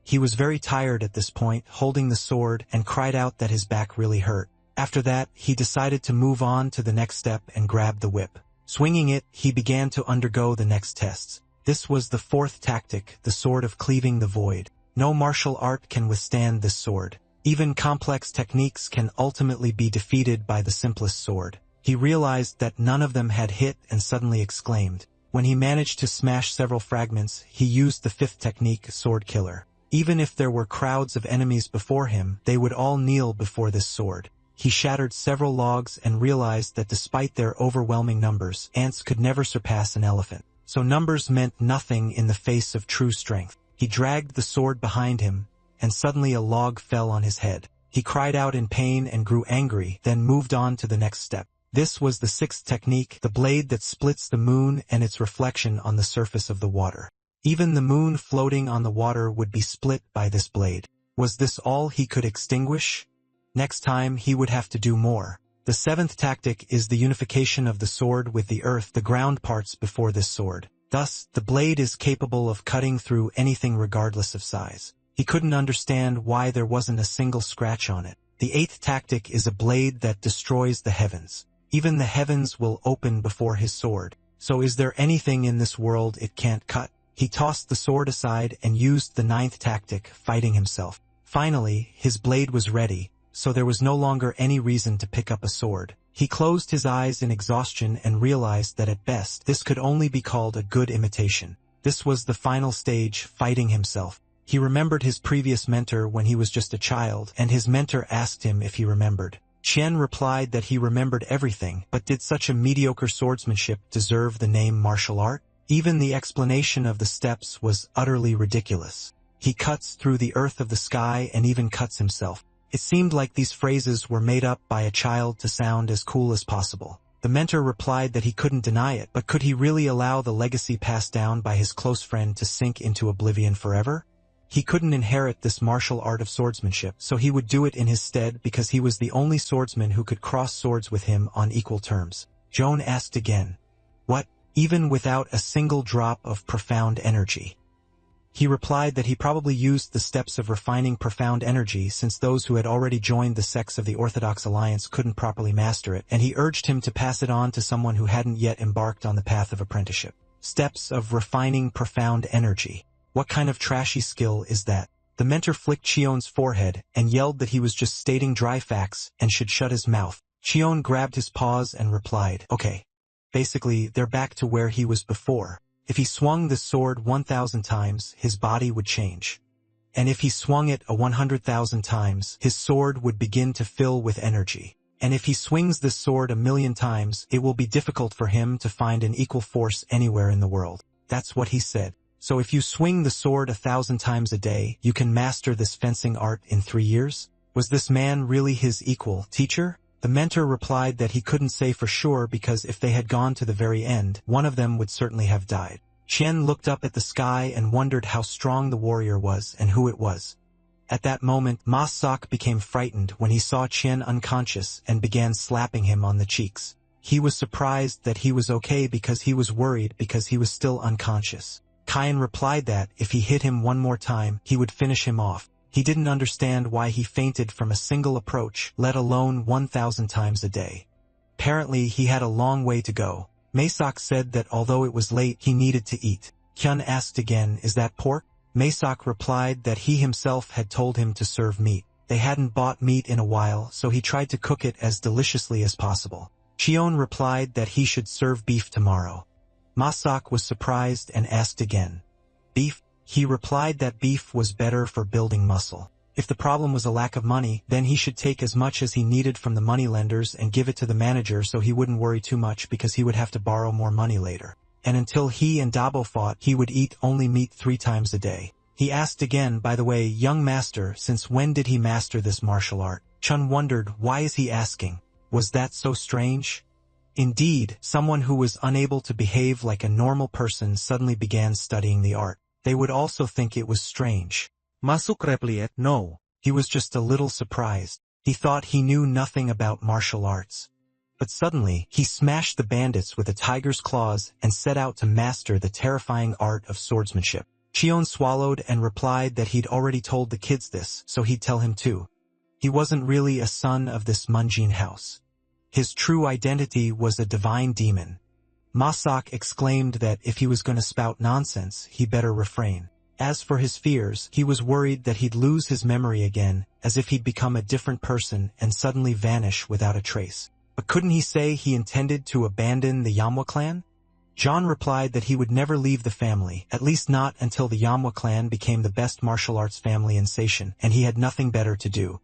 He was very tired at this point, holding the sword, and cried out that his back really hurt. After that, he decided to move on to the next step and grab the whip. Swinging it, he began to undergo the next tests. This was the 4th tactic, the sword of cleaving the void. No martial art can withstand this sword. Even complex techniques can ultimately be defeated by the simplest sword. He realized that none of them had hit and suddenly exclaimed. When he managed to smash several fragments, he used the 5th technique, sword killer. Even if there were crowds of enemies before him, they would all kneel before this sword. He shattered several logs and realized that despite their overwhelming numbers, ants could never surpass an elephant. So numbers meant nothing in the face of true strength. He dragged the sword behind him, and suddenly a log fell on his head. He cried out in pain and grew angry, then moved on to the next step. This was the 6th technique, the blade that splits the moon and its reflection on the surface of the water. Even the moon floating on the water would be split by this blade. Was this all he could extinguish? Next time he would have to do more. The 7th tactic is the unification of the sword with the earth, the ground parts before this sword. Thus, the blade is capable of cutting through anything regardless of size. He couldn't understand why there wasn't a single scratch on it. The 8th tactic is a blade that destroys the heavens. Even the heavens will open before his sword. So is there anything in this world it can't cut? He tossed the sword aside and used the 9th tactic, fighting himself. Finally, his blade was ready, so there was no longer any reason to pick up a sword. He closed his eyes in exhaustion and realized that at best this could only be called a good imitation. This was the final stage, fighting himself. He remembered his previous mentor when he was just a child, and his mentor asked him if he remembered. Chen replied that he remembered everything, but did such a mediocre swordsmanship deserve the name martial art? Even the explanation of the steps was utterly ridiculous. He cuts through the earth of the sky and even cuts himself. It seemed like these phrases were made up by a child to sound as cool as possible. The mentor replied that he couldn't deny it, but could he really allow the legacy passed down by his close friend to sink into oblivion forever? He couldn't inherit this martial art of swordsmanship, so he would do it in his stead because he was the only swordsman who could cross swords with him on equal terms. Joan asked again. What? Even without a single drop of profound energy? He replied that he probably used the steps of refining profound energy since those who had already joined the sects of the Orthodox Alliance couldn't properly master it, and he urged him to pass it on to someone who hadn't yet embarked on the path of apprenticeship. Steps of refining profound energy. What kind of trashy skill is that? The mentor flicked Chion's forehead and yelled that he was just stating dry facts and should shut his mouth. Chion grabbed his paws and replied, okay. Basically, they're back to where he was before. If he swung the sword 1,000 times, his body would change. And if he swung it 100,000 times, his sword would begin to fill with energy. And if he swings this sword 1,000,000 times, it will be difficult for him to find an equal force anywhere in the world. That's what he said. So if you swing the sword 1,000 times a day, you can master this fencing art in 3 years? Was this man really his equal, teacher? The mentor replied that he couldn't say for sure because if they had gone to the very end, one of them would certainly have died. Qian looked up at the sky and wondered how strong the warrior was and who it was. At that moment, Ma Sok became frightened when he saw Qian unconscious and began slapping him on the cheeks. He was surprised that he was okay because he was worried because he was still unconscious. Qian replied that if he hit him one more time, he would finish him off. He didn't understand why he fainted from a single approach, let alone 1,000 times a day. Apparently, he had a long way to go. Maesok said that although it was late, he needed to eat. Kyun asked again, "Is that pork?" Maesok replied that he himself had told him to serve meat. They hadn't bought meat in a while, so he tried to cook it as deliciously as possible. Cheon replied that he should serve beef tomorrow. Maesok was surprised and asked again, "Beef?" He replied that beef was better for building muscle. If the problem was a lack of money, then he should take as much as he needed from the moneylenders and give it to the manager so he wouldn't worry too much because he would have to borrow more money later. And until he and Dabo fought, he would eat only meat 3 times a day. He asked again, "By the way, young master, since when did he master this martial art?" Chun wondered, why is he asking? Was that so strange? Indeed, someone who was unable to behave like a normal person suddenly began studying the art. They would also think it was strange. Masuk repliat, no. He was just a little surprised. He thought he knew nothing about martial arts. But suddenly, he smashed the bandits with a tiger's claws and set out to master the terrifying art of swordsmanship. Cheon swallowed and replied that he'd already told the kids this, so he'd tell him too. He wasn't really a son of this Munjin house. His true identity was a divine demon. Maesok exclaimed that if he was going to spout nonsense, he better refrain. As for his fears, he was worried that he'd lose his memory again, as if he'd become a different person and suddenly vanish without a trace. But couldn't he say he intended to abandon the Yamwa clan? John replied that he would never leave the family, at least not until the Yamwa clan became the best martial arts family in Seishan, and he had nothing better to do.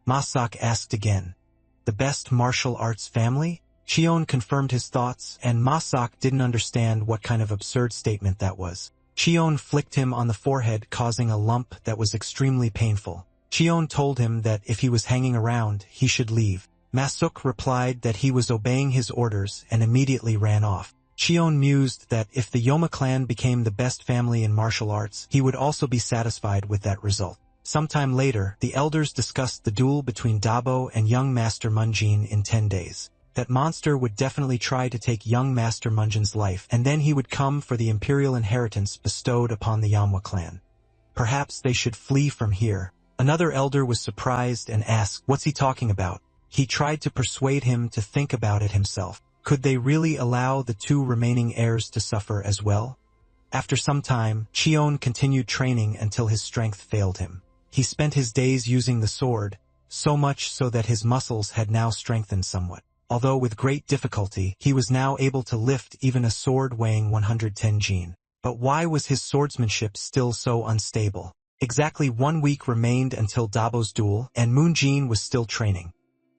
Maesok asked again, "The best martial arts family?" Cheon confirmed his thoughts, and Maesok didn't understand what kind of absurd statement that was. Cheon flicked him on the forehead, causing a lump that was extremely painful. Cheon told him that if he was hanging around, he should leave. Maesok replied that he was obeying his orders and immediately ran off. Cheon mused that if the Yoma clan became the best family in martial arts, he would also be satisfied with that result. Sometime later, the elders discussed the duel between Dabo and young Master Munjin in 10 days. That monster would definitely try to take young Master Munjin's life, and then he would come for the imperial inheritance bestowed upon the Yamwa clan. Perhaps they should flee from here. Another elder was surprised and asked, "What's he talking about?" He tried to persuade him to think about it himself. Could they really allow the 2 remaining heirs to suffer as well? After some time, Cheon continued training until his strength failed him. He spent his days using the sword, so much so that his muscles had now strengthened somewhat. Although with great difficulty, he was now able to lift even a sword weighing 110 jin. But why was his swordsmanship still so unstable? Exactly 1 week remained until Dabo's duel, and Moonjin was still training.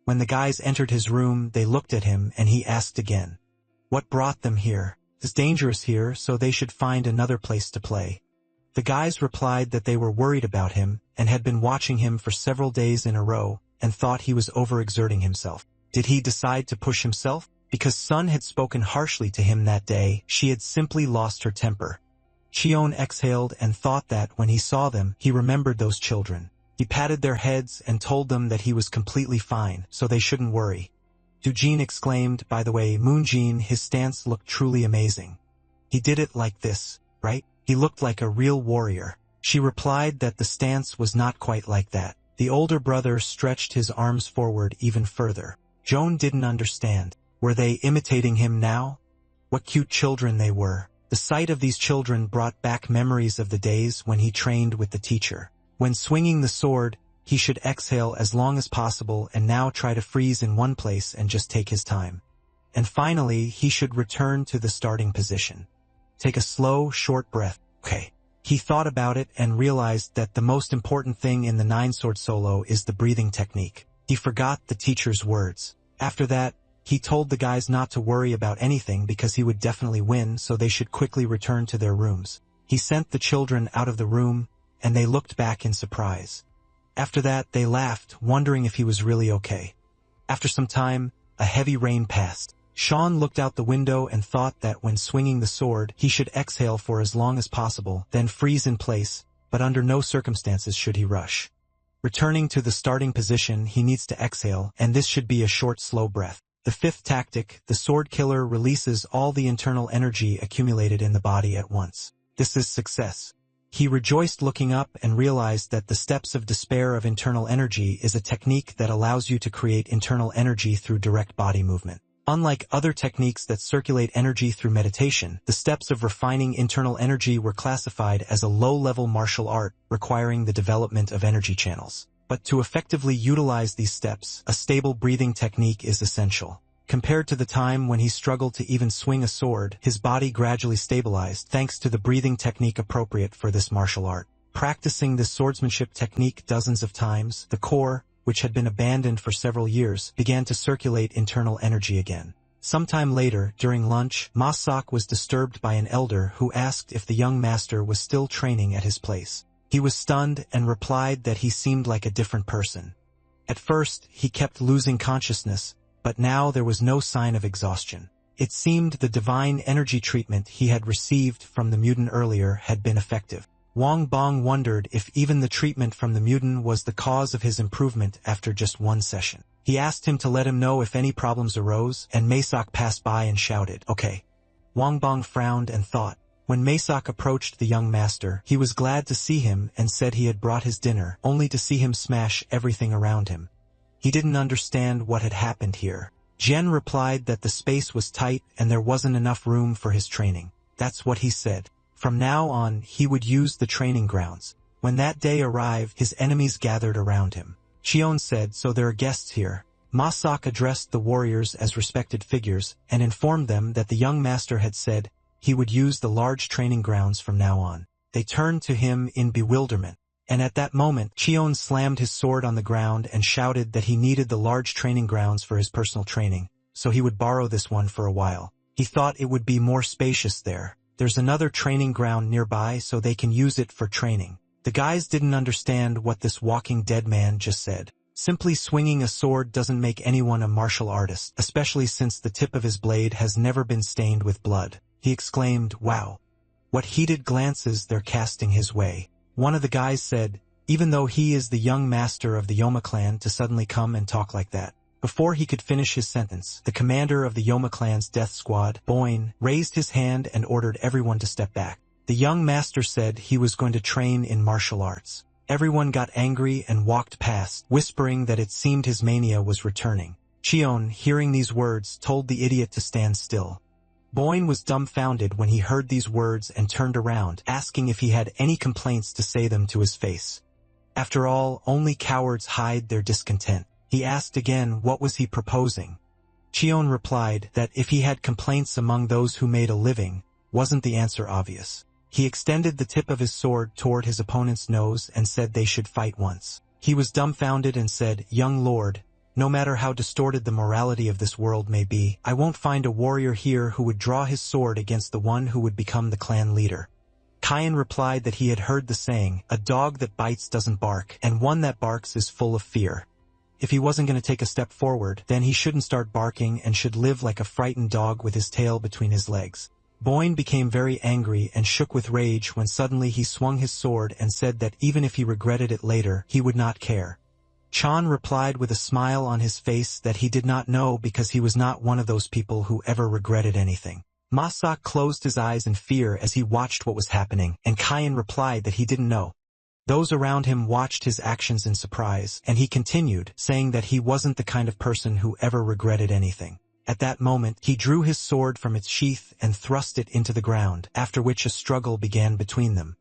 When the guys entered his room, they looked at him and he asked again, "What brought them here? It's dangerous here, so they should find another place to play." The guys replied that they were worried about him and had been watching him for several days in a row and thought he was overexerting himself. Did he decide to push himself? Because Sun had spoken harshly to him that day, she had simply lost her temper. Cheon exhaled and thought that when he saw them, he remembered those children. He patted their heads and told them that he was completely fine, so they shouldn't worry. Dujin exclaimed, "By the way, Moonjin, his stance looked truly amazing. He did it like this, right? He looked like a real warrior." She replied that the stance was not quite like that. The older brother stretched his arms forward even further. Joan didn't understand. Were they imitating him now? What cute children they were. The sight of these children brought back memories of the days when he trained with the teacher. When swinging the sword, he should exhale as long as possible and now try to freeze in one place and just take his time. And finally, he should return to the starting position. Take a slow, short breath. Okay. He thought about it and realized that the most important thing in the 9-sword solo is the breathing technique. He forgot the teacher's words. After that, he told the guys not to worry about anything because he would definitely win, so they should quickly return to their rooms. He sent the children out of the room, and they looked back in surprise. After that, they laughed, wondering if he was really okay. After some time, a heavy rain passed. Sean looked out the window and thought that when swinging the sword, he should exhale for as long as possible, then freeze in place, but under no circumstances should he rush. Returning to the starting position, he needs to exhale, and this should be a short, slow breath. The fifth tactic, the sword killer releases all the internal energy accumulated in the body at once. This is success. He rejoiced looking up and realized that the steps of despair of internal energy is a technique that allows you to create internal energy through direct body movement. Unlike other techniques that circulate energy through meditation, the steps of refining internal energy were classified as a low-level martial art requiring the development of energy channels. But to effectively utilize these steps, a stable breathing technique is essential. Compared to the time when he struggled to even swing a sword, his body gradually stabilized thanks to the breathing technique appropriate for this martial art. Practicing this swordsmanship technique dozens of times, the core, which had been abandoned for several years, began to circulate internal energy again. Sometime later, during lunch, Masak was disturbed by an elder who asked if the young master was still training at his place. He was stunned and replied that he seemed like a different person. At first, he kept losing consciousness, but now there was no sign of exhaustion. It seemed the divine energy treatment he had received from the mutant earlier had been effective. Wang Bong wondered if even the treatment from the mutant was the cause of his improvement after just one session. He asked him to let him know if any problems arose, and Masak passed by and shouted, "Okay." Wang Bong frowned and thought. When Masak approached the young master, he was glad to see him and said he had brought his dinner, only to see him smash everything around him. He didn't understand what had happened here. Jian replied that the space was tight and there wasn't enough room for his training. That's what he said. From now on, he would use the training grounds. When that day arrived, his enemies gathered around him. Cheon said, "So there are guests here." Masak addressed the warriors as respected figures and informed them that the young master had said he would use the large training grounds from now on. They turned to him in bewilderment. And at that moment, Cheon slammed his sword on the ground and shouted that he needed the large training grounds for his personal training, so he would borrow this one for a while. He thought it would be more spacious there. There's another training ground nearby so they can use it for training. The guys didn't understand what this walking dead man just said. Simply swinging a sword doesn't make anyone a martial artist, especially since the tip of his blade has never been stained with blood. He exclaimed, "Wow. What heated glances they're casting his way." One of the guys said, "Even though he is the young master of the Yoma clan to suddenly come and talk like that." Before he could finish his sentence, the commander of the Yoma clan's death squad, Boyne, raised his hand and ordered everyone to step back. The young master said he was going to train in martial arts. Everyone got angry and walked past, whispering that it seemed his mania was returning. Cheon, hearing these words, told the idiot to stand still. Boyne was dumbfounded when he heard these words and turned around, asking if he had any complaints to say them to his face. After all, only cowards hide their discontent. He asked again what was he proposing. Cheon replied that if he had complaints among those who made a living, wasn't the answer obvious. He extended the tip of his sword toward his opponent's nose and said they should fight once. He was dumbfounded and said, "Young lord, no matter how distorted the morality of this world may be, I won't find a warrior here who would draw his sword against the one who would become the clan leader." Kyan replied that he had heard the saying, "A dog that bites doesn't bark, and one that barks is full of fear." If he wasn't going to take a step forward, then he shouldn't start barking and should live like a frightened dog with his tail between his legs. Boyne became very angry and shook with rage when suddenly he swung his sword and said that even if he regretted it later, he would not care. Chan replied with a smile on his face that he did not know because he was not one of those people who ever regretted anything. Masak closed his eyes in fear as he watched what was happening, and Kyan replied that he didn't know. Those around him watched his actions in surprise, and he continued, saying that he wasn't the kind of person who ever regretted anything. At that moment, he drew his sword from its sheath and thrust it into the ground, after which a struggle began between them.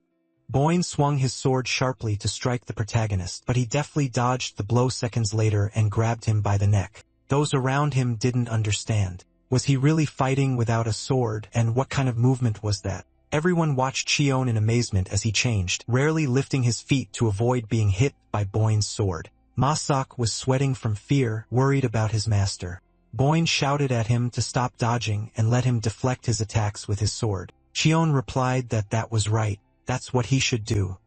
Boyne swung his sword sharply to strike the protagonist, but he deftly dodged the blow seconds later and grabbed him by the neck. Those around him didn't understand. Was he really fighting without a sword, and what kind of movement was that? Everyone watched Cheon in amazement as he changed, rarely lifting his feet to avoid being hit by Boyne's sword. Masak was sweating from fear, worried about his master. Boyne shouted at him to stop dodging and let him deflect his attacks with his sword. Cheon replied that that was right, that's what he should do.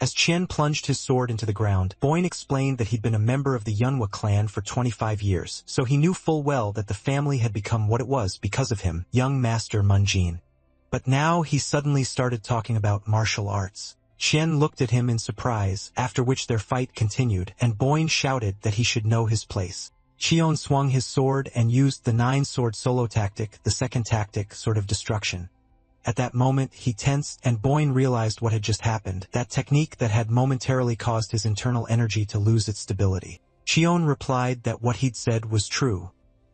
As Qian plunged his sword into the ground, Boyne explained that he'd been a member of the Yunhua clan for 25 years, so he knew full well that the family had become what it was because of him, young Master Munjin. But now he suddenly started talking about martial arts. Qian looked at him in surprise, after which their fight continued, and Boyne shouted that he should know his place. Qion swung his sword and used the 9-sword solo tactic, the second tactic, Sword of Destruction. At that moment, he tensed, and Boyne realized what had just happened, that technique that had momentarily caused his internal energy to lose its stability. Qion replied that what he'd said was true.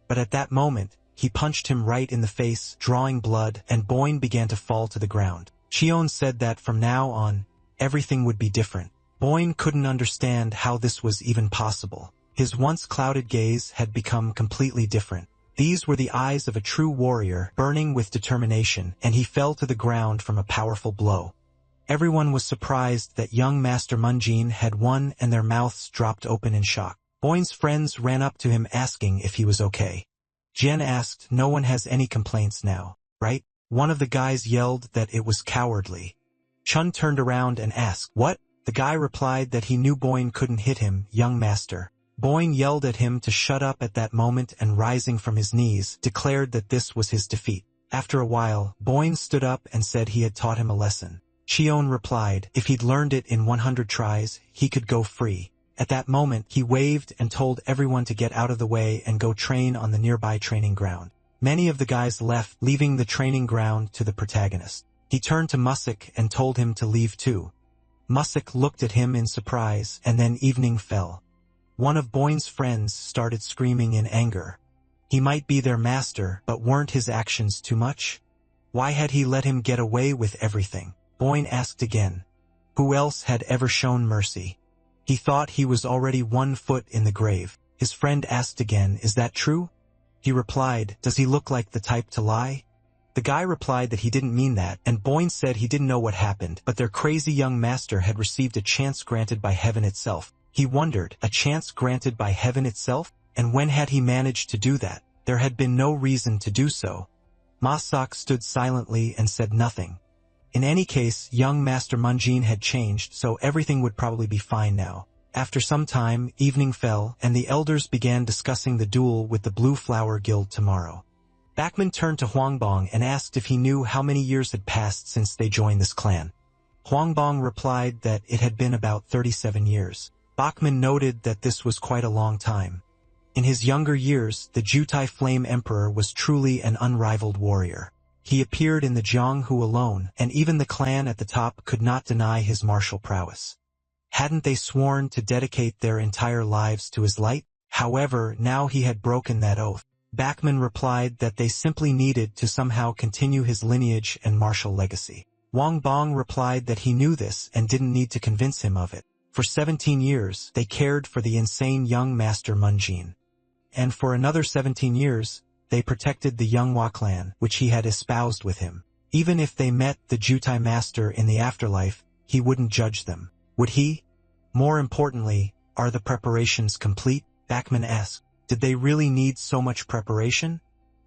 But at that moment, he punched him right in the face, drawing blood, and Boyne began to fall to the ground. Qion said that from now on, everything would be different. Boyne couldn't understand how this was even possible. His once clouded gaze had become completely different. These were the eyes of a true warrior, burning with determination, and he fell to the ground from a powerful blow. Everyone was surprised that young Master Munjin had won, and their mouths dropped open in shock. Boyne's friends ran up to him asking if he was okay. Jian asked, "No one has any complaints now, right?" One of the guys yelled that it was cowardly. Chun turned around and asked, "What?" The guy replied that he knew Boyne couldn't hit him, young master. Boyne yelled at him to shut up at that moment and rising from his knees, declared that this was his defeat. After a while, Boyne stood up and said he had taught him a lesson. Qion replied, if he'd learned it in 100 tries, he could go free. At that moment, he waved and told everyone to get out of the way and go train on the nearby training ground. Many of the guys left, leaving the training ground to the protagonist. He turned to Musik and told him to leave too. Musik looked at him in surprise, and then evening fell. One of Boyne's friends started screaming in anger. He might be their master, but weren't his actions too much? Why had he let him get away with everything? Boyne asked again. Who else had ever shown mercy? He thought he was already 1 foot in the grave. His friend asked again, is that true? He replied, does he look like the type to lie? The guy replied that he didn't mean that, and Boyne said he didn't know what happened, but their crazy young master had received a chance granted by heaven itself. He wondered, a chance granted by heaven itself? And when had he managed to do that? There had been no reason to do so. Masak stood silently and said nothing. In any case, young Master Munjin had changed, so everything would probably be fine now. After some time, evening fell, and the elders began discussing the duel with the Blue Flower Guild tomorrow. Bachman turned to Huangbong and asked if he knew how many years had passed since they joined this clan. Huangbong replied that it had been about 37 years. Bachman noted that this was quite a long time. In his younger years, the Jutai Flame Emperor was truly an unrivaled warrior. He appeared in the Jianghu alone, and even the clan at the top could not deny his martial prowess. Hadn't they sworn to dedicate their entire lives to his light? However, now he had broken that oath. Bachman replied that they simply needed to somehow continue his lineage and martial legacy. Wang Bong replied that he knew this and didn't need to convince him of it. For 17 years, they cared for the insane young Master Munjin. And for another 17 years, they protected the Yunhua clan, which he had espoused with him. Even if they met the Jutai Master in the afterlife, he wouldn't judge them. Would he? More importantly, are the preparations complete? Bachman asked. Did they really need so much preparation?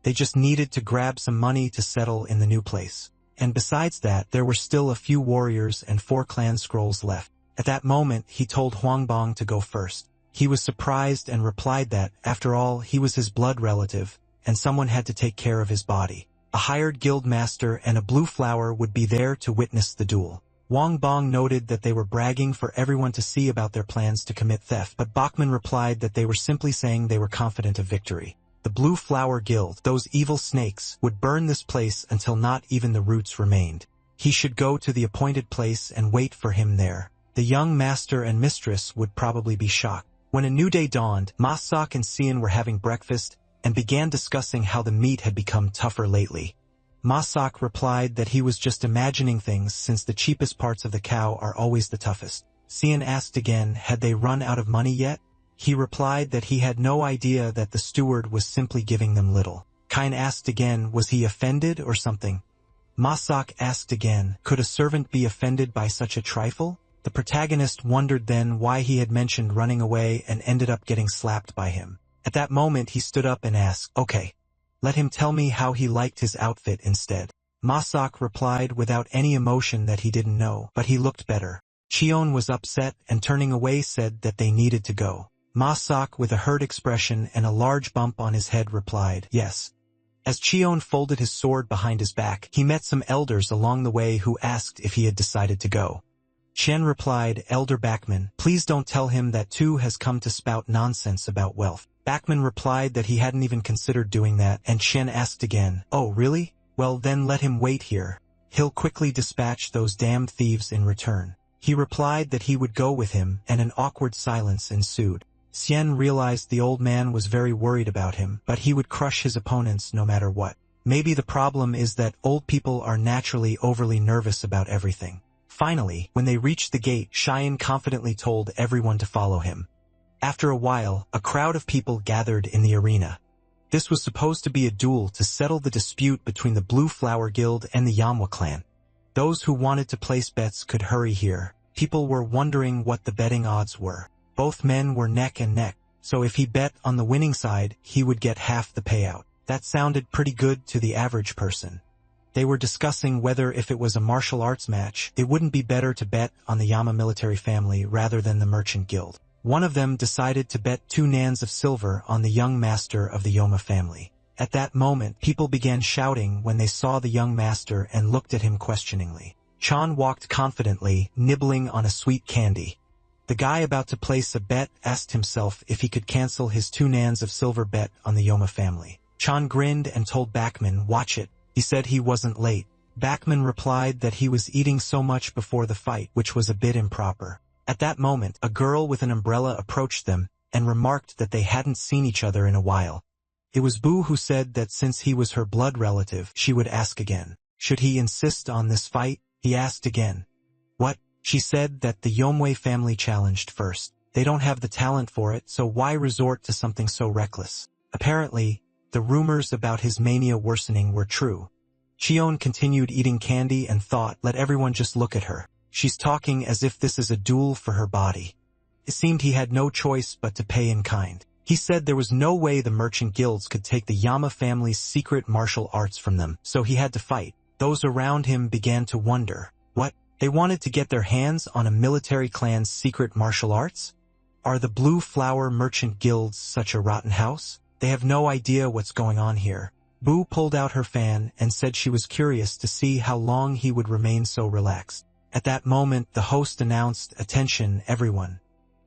They just needed to grab some money to settle in the new place. And besides that, there were still a few warriors and 4 clan scrolls left. At that moment, he told Huangbong to go first. He was surprised and replied that, after all, he was his blood relative, and someone had to take care of his body. A hired guild master and a blue flower would be there to witness the duel. Wang Bong noted that they were bragging for everyone to see about their plans to commit theft, but Bachman replied that they were simply saying they were confident of victory. The Blue Flower Guild, those evil snakes, would burn this place until not even the roots remained. He should go to the appointed place and wait for him there. The young master and mistress would probably be shocked. When a new day dawned, Masak and Cian were having breakfast and began discussing how the meat had become tougher lately. Masak replied that he was just imagining things since the cheapest parts of the cow are always the toughest. Cian asked again, had they run out of money yet? He replied that he had no idea that the steward was simply giving them little. Kine asked again, was he offended or something? Masak asked again, could a servant be offended by such a trifle? The protagonist wondered then why he had mentioned running away and ended up getting slapped by him. At that moment he stood up and asked, okay, let him tell me how he liked his outfit instead. Masak replied without any emotion that he didn't know, but he looked better. Cheon was upset and turning away said that they needed to go. Ma Sok with a hurt expression and a large bump on his head replied, yes. As Cheon folded his sword behind his back, he met some elders along the way who asked if he had decided to go. Chen replied, Elder Backman, please don't tell him that Tu has come to spout nonsense about wealth. Backman replied that he hadn't even considered doing that, and Chen asked again, oh really? Well then let him wait here. He'll quickly dispatch those damned thieves in return. He replied that he would go with him, and an awkward silence ensued. Xian realized the old man was very worried about him, but he would crush his opponents no matter what. Maybe the problem is that old people are naturally overly nervous about everything. Finally, when they reached the gate, Xian confidently told everyone to follow him. After a while, a crowd of people gathered in the arena. This was supposed to be a duel to settle the dispute between the Blue Flower Guild and the Manhwa clan. Those who wanted to place bets could hurry here. People were wondering what the betting odds were. Both men were neck and neck, so if he bet on the winning side, he would get half the payout. That sounded pretty good to the average person. They were discussing whether if it was a martial arts match, it wouldn't be better to bet on the Yama military family rather than the merchant guild. One of them decided to bet 2 nans of silver on the young master of the Yoma family. At that moment, people began shouting when they saw the young master and looked at him questioningly. Chan walked confidently, nibbling on a sweet candy. The guy about to place a bet asked himself if he could cancel his 2 nans of silver bet on the Yoma family. Chan grinned and told Backman, watch it. He said he wasn't late. Backman replied that he was eating so much before the fight, which was a bit improper. At that moment, a girl with an umbrella approached them and remarked that they hadn't seen each other in a while. It was Bu who said that since he was her blood relative, she would ask again. Should he insist on this fight? He asked again. What? She said that the Yomwei family challenged first. They don't have the talent for it, so why resort to something so reckless? Apparently, the rumors about his mania worsening were true. Cheon continued eating candy and thought, let everyone just look at her. She's talking as if this is a duel for her body. It seemed he had no choice but to pay in kind. He said there was no way the merchant guilds could take the Yama family's secret martial arts from them, so he had to fight. Those around him began to wonder. What? They wanted to get their hands on a military clan's secret martial arts? Are the Blue Flower merchant guilds such a rotten house? They have no idea what's going on here. Bu pulled out her fan and said she was curious to see how long he would remain so relaxed. At that moment, the host announced, attention, everyone.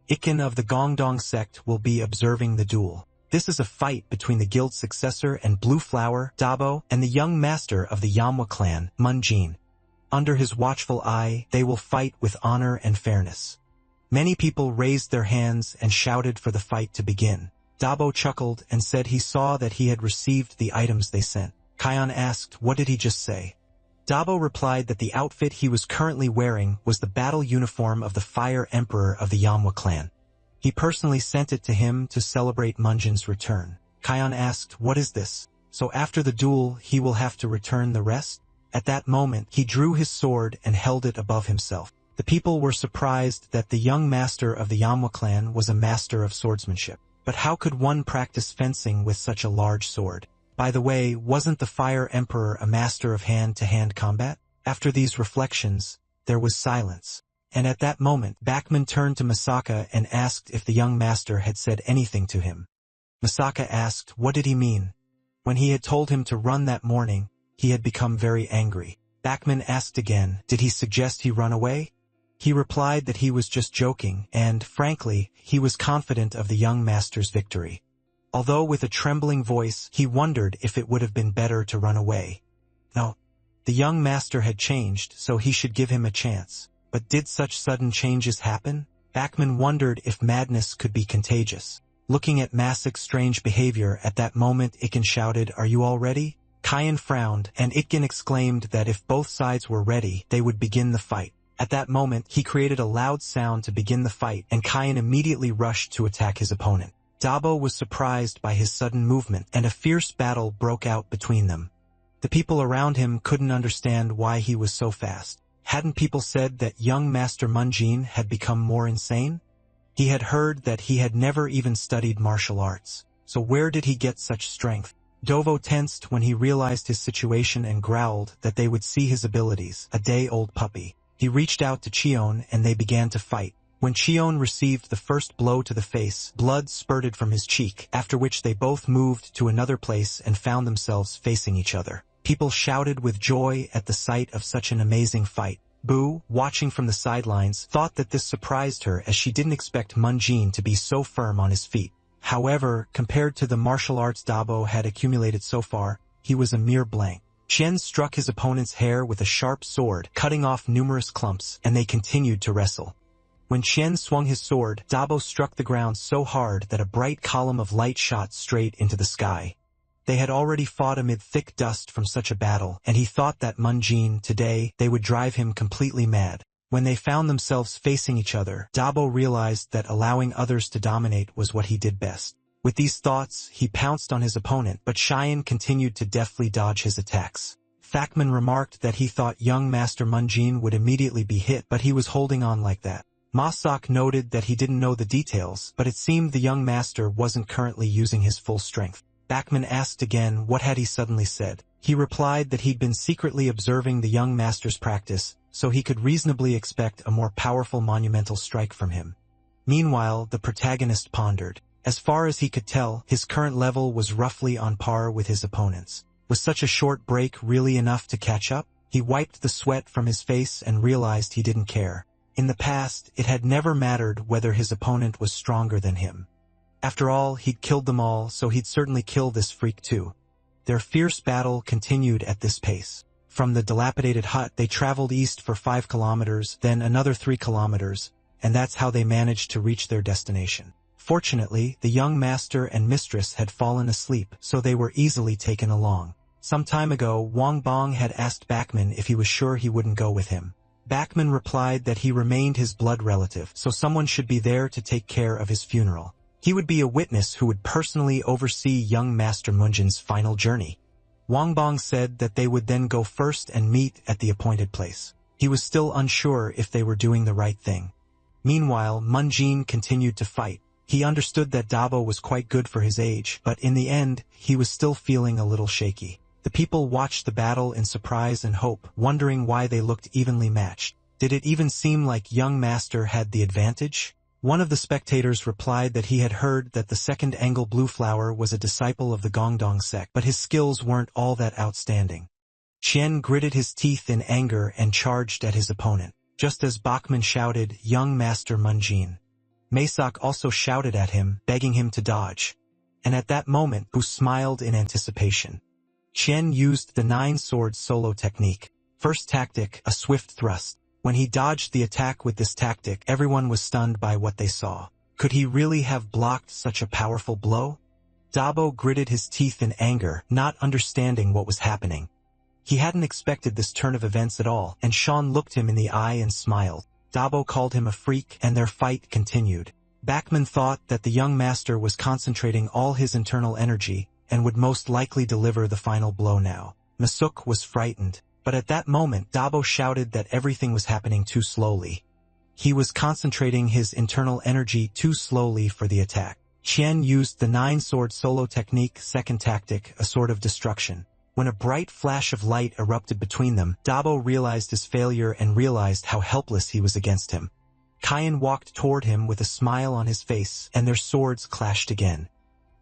Ikin of the Gongdong sect will be observing the duel. This is a fight between the guild successor and Blue Flower, Dabo, and the young master of the Manhwa clan, Munjin. Under his watchful eye, they will fight with honor and fairness. Many people raised their hands and shouted for the fight to begin. Dabo chuckled and said he saw that he had received the items they sent. Kion asked, what did he just say? Dabo replied that the outfit he was currently wearing was the battle uniform of the Fire Emperor of the Manhwa clan. He personally sent it to him to celebrate Munjin's return. Kion asked, what is this? So after the duel, he will have to return the rest? At that moment, he drew his sword and held it above himself. The people were surprised that the young master of the Manhwa clan was a master of swordsmanship. But how could one practice fencing with such a large sword? By the way, wasn't the Fire Emperor a master of hand-to-hand combat? After these reflections, there was silence. And at that moment, Backman turned to Masaka and asked if the young master had said anything to him. Masaka asked, what did he mean? When he had told him to run that morning, he had become very angry. Backman asked again, did he suggest he run away? He replied that he was just joking, and, frankly, he was confident of the young master's victory. Although with a trembling voice, he wondered if it would have been better to run away. No. The young master had changed, so he should give him a chance. But did such sudden changes happen? Backman wondered if madness could be contagious. Looking at Masik's strange behavior at that moment, Ikin shouted, are you all ready? Kion frowned, and Itkin exclaimed that if both sides were ready, they would begin the fight. At that moment, he created a loud sound to begin the fight, and Kion immediately rushed to attack his opponent. Dabo was surprised by his sudden movement, and a fierce battle broke out between them. The people around him couldn't understand why he was so fast. Hadn't people said that young Master Munjin had become more insane? He had heard that he had never even studied martial arts. So where did he get such strength? Dovo tensed when he realized his situation and growled that they would see his abilities, a day-old puppy. He reached out to Cheon and they began to fight. When Cheon received the first blow to the face, blood spurted from his cheek, after which they both moved to another place and found themselves facing each other. People shouted with joy at the sight of such an amazing fight. Boo, watching from the sidelines, thought that this surprised her as she didn't expect Munjin to be so firm on his feet. However, compared to the martial arts Dabo had accumulated so far, he was a mere blank. Chen struck his opponent's hair with a sharp sword, cutting off numerous clumps, and they continued to wrestle. When Chen swung his sword, Dabo struck the ground so hard that a bright column of light shot straight into the sky. They had already fought amid thick dust from such a battle, and he thought that Munjin, today, they would drive him completely mad. When they found themselves facing each other, Dabo realized that allowing others to dominate was what he did best. With these thoughts, he pounced on his opponent, but Cheyenne continued to deftly dodge his attacks. Thakman remarked that he thought young Master Munjin would immediately be hit, but he was holding on like that. Masak noted that he didn't know the details, but it seemed the young master wasn't currently using his full strength. Bachman asked again what had he suddenly said. He replied that he'd been secretly observing the young master's practice, so he could reasonably expect a more powerful monumental strike from him. Meanwhile, the protagonist pondered. As far as he could tell, his current level was roughly on par with his opponent's. Was such a short break really enough to catch up? He wiped the sweat from his face and realized he didn't care. In the past, it had never mattered whether his opponent was stronger than him. After all, he'd killed them all, so he'd certainly kill this freak too. Their fierce battle continued at this pace. From the dilapidated hut, they traveled east for 5 kilometers, then another 3 kilometers, and that's how they managed to reach their destination. Fortunately, the young master and mistress had fallen asleep, so they were easily taken along. Some time ago, Wang Bong had asked Bachman if he was sure he wouldn't go with him. Bachman replied that he remained his blood relative, so someone should be there to take care of his funeral. He would be a witness who would personally oversee young Master Munjin's final journey. Wang Bong said that they would then go first and meet at the appointed place. He was still unsure if they were doing the right thing. Meanwhile, Munjin continued to fight. He understood that Dabo was quite good for his age, but in the end, he was still feeling a little shaky. The people watched the battle in surprise and hope, wondering why they looked evenly matched. Did it even seem like young Master had the advantage? One of the spectators replied that he had heard that the second Angle Blue Flower was a disciple of the Gongdong sect, but his skills weren't all that outstanding. Chen gritted his teeth in anger and charged at his opponent. Just as Bachman shouted, "Young Master Munjin." Masak also shouted at him, begging him to dodge. And at that moment, Bu smiled in anticipation. Chen used the 9-sword solo technique. First tactic, a swift thrust. When he dodged the attack with this tactic, everyone was stunned by what they saw. Could he really have blocked such a powerful blow? Dabo gritted his teeth in anger, not understanding what was happening. He hadn't expected this turn of events at all, and Sean looked him in the eye and smiled. Dabo called him a freak, and their fight continued. Bachman thought that the young master was concentrating all his internal energy, and would most likely deliver the final blow now. Masuk was frightened. But at that moment, Dabo shouted that everything was happening too slowly. He was concentrating his internal energy too slowly for the attack. Chen used the 9-sword solo technique, second tactic, a sword of destruction. When a bright flash of light erupted between them, Dabo realized his failure and realized how helpless he was against him. Kyan walked toward him with a smile on his face, and their swords clashed again.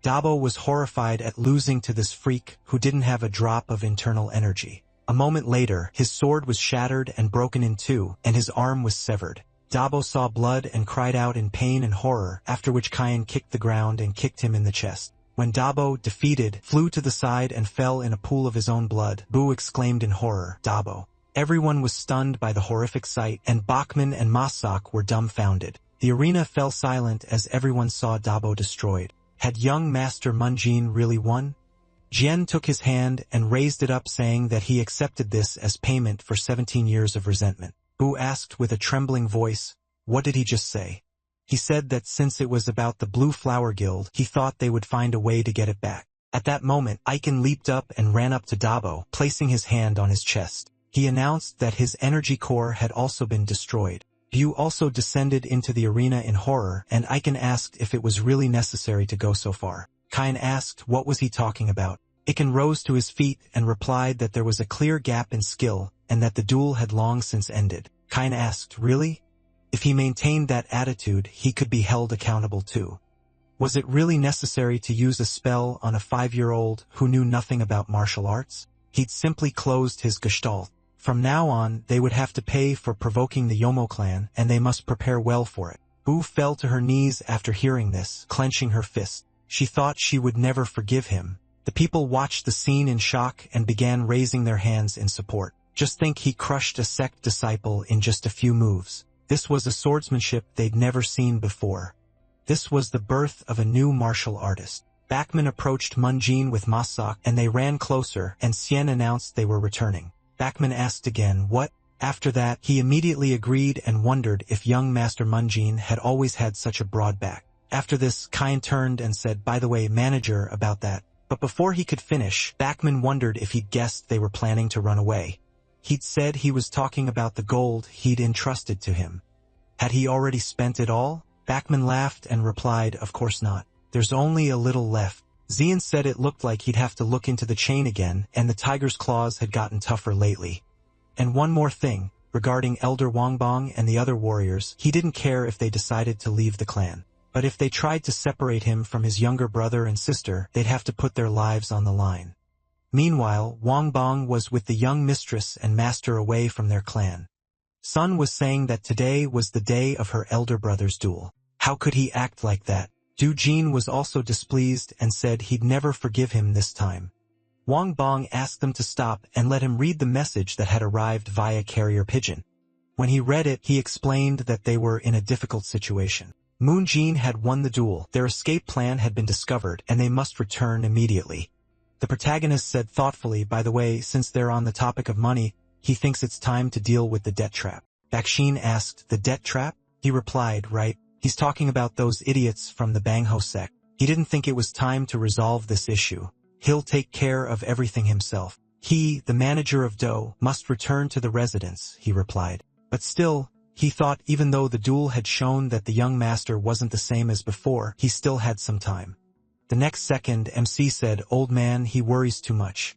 Dabo was horrified at losing to this freak who didn't have a drop of internal energy. A moment later, his sword was shattered and broken in two, and his arm was severed. Dabo saw blood and cried out in pain and horror, after which Kyan kicked the ground and kicked him in the chest. When Dabo, defeated, flew to the side and fell in a pool of his own blood, Bu exclaimed in horror, "Dabo." Everyone was stunned by the horrific sight, and Bachman and Masak were dumbfounded. The arena fell silent as everyone saw Dabo destroyed. Had young Master Munjin really won? Jian took his hand and raised it up, saying that he accepted this as payment for 17 years of resentment. Bu asked with a trembling voice, "What did he just say?" He said that since it was about the Blue Flower Guild, he thought they would find a way to get it back. At that moment, Aiken leaped up and ran up to Dabo, placing his hand on his chest. He announced that his energy core had also been destroyed. Bu also descended into the arena in horror, and Aiken asked if it was really necessary to go so far. Kyan asked what was he talking about. Aiken rose to his feet and replied that there was a clear gap in skill, and that the duel had long since ended. Kine asked, really? If he maintained that attitude, he could be held accountable too. Was it really necessary to use a spell on a 5-year-old who knew nothing about martial arts? He'd simply closed his gestalt. From now on, they would have to pay for provoking the Yomo clan, and they must prepare well for it. Bu fell to her knees after hearing this, clenching her fist. She thought she would never forgive him. The people watched the scene in shock and began raising their hands in support. Just think, he crushed a sect disciple in just a few moves. This was a swordsmanship they'd never seen before. This was the birth of a new martial artist. Bachman approached Munjin with Masak, and they ran closer, and Xian announced they were returning. Bachman asked again, what? After that, he immediately agreed and wondered if young Master Munjin had always had such a broad back. After this, Kine turned and said, by the way, manager, about that. But before he could finish, Bachman wondered if he'd guessed they were planning to run away. He'd said he was talking about the gold he'd entrusted to him. Had he already spent it all? Bachman laughed and replied, of course not. There's only a little left. Xian said it looked like he'd have to look into the chain again, and the tiger's claws had gotten tougher lately. And one more thing, regarding Elder Wangbong and the other warriors, he didn't care if they decided to leave the clan. But if they tried to separate him from his younger brother and sister, they'd have to put their lives on the line. Meanwhile, Wangbong was with the young mistress and master away from their clan. Sun was saying that today was the day of her elder brother's duel. How could he act like that? Du Jin was also displeased and said he'd never forgive him this time. Wangbong asked them to stop and let him read the message that had arrived via carrier pigeon. When he read it, he explained that they were in a difficult situation. Moon Jin had won the duel, their escape plan had been discovered, and they must return immediately. The protagonist said thoughtfully, by the way, since they're on the topic of money, he thinks it's time to deal with the debt trap. Bakshin asked, the debt trap? He replied, right. He's talking about those idiots from the Bangho sect. He didn't think it was time to resolve this issue. He'll take care of everything himself. He, the manager of Do, must return to the residence, he replied. But still, he thought even though the duel had shown that the young master wasn't the same as before, he still had some time. The next second, MC said, old man, he worries too much.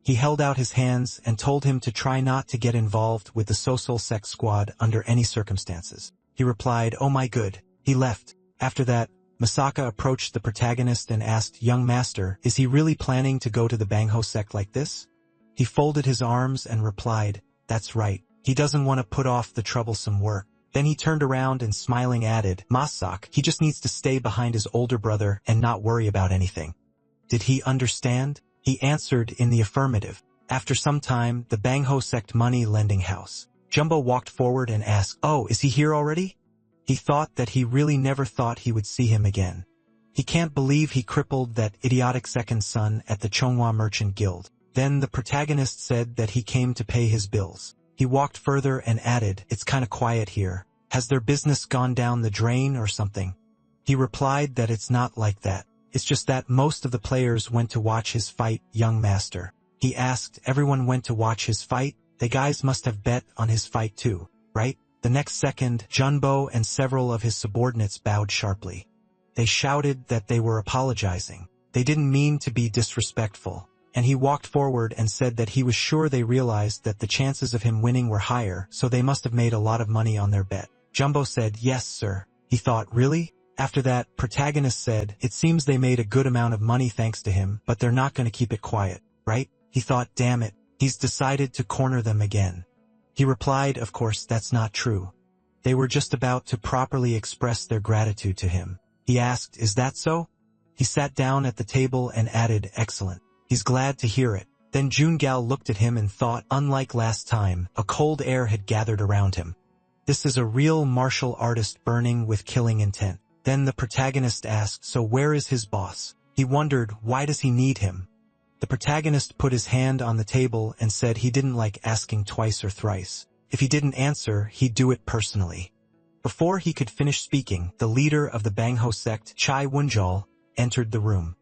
He held out his hands and told him to try not to get involved with the Sosol sect squad under any circumstances. He replied, oh my good. He left. After that, Masaka approached the protagonist and asked, young master, is he really planning to go to the Bangho sect like this? He folded his arms and replied, that's right. He doesn't want to put off the troublesome work. Then he turned around and smiling added, Masak, he just needs to stay behind his older brother and not worry about anything. Did he understand? He answered in the affirmative. After some time, the Bangho sect money lending house. Jumbo walked forward and asked, oh, is he here already? He thought that he really never thought he would see him again. He can't believe he crippled that idiotic second son at the Chonghua Merchant Guild. Then the protagonist said that he came to pay his bills. He walked further and added, it's kinda quiet here. Has their business gone down the drain or something? He replied that it's not like that. It's just that most of the players went to watch his fight, young master. He asked, everyone went to watch his fight? They guys must have bet on his fight too, right? The next second, Junbo and several of his subordinates bowed sharply. They shouted that they were apologizing. They didn't mean to be disrespectful. And he walked forward and said that he was sure they realized that the chances of him winning were higher, so they must have made a lot of money on their bet. Jumbo said, yes, sir. He thought, really? After that, protagonist said, it seems they made a good amount of money thanks to him, but they're not going to keep it quiet, right? He thought, damn it, he's decided to corner them again. He replied, of course, that's not true. They were just about to properly express their gratitude to him. He asked, is that so? He sat down at the table and added, excellent. He's glad to hear it. Then Jungal looked at him and thought, unlike last time, a cold air had gathered around him. This is a real martial artist burning with killing intent. Then the protagonist asked, so where is his boss? He wondered, why does he need him? The protagonist put his hand on the table and said he didn't like asking twice or thrice. If he didn't answer, he'd do it personally. Before he could finish speaking, the leader of the Bangho sect, Chai Wunjal, entered the room.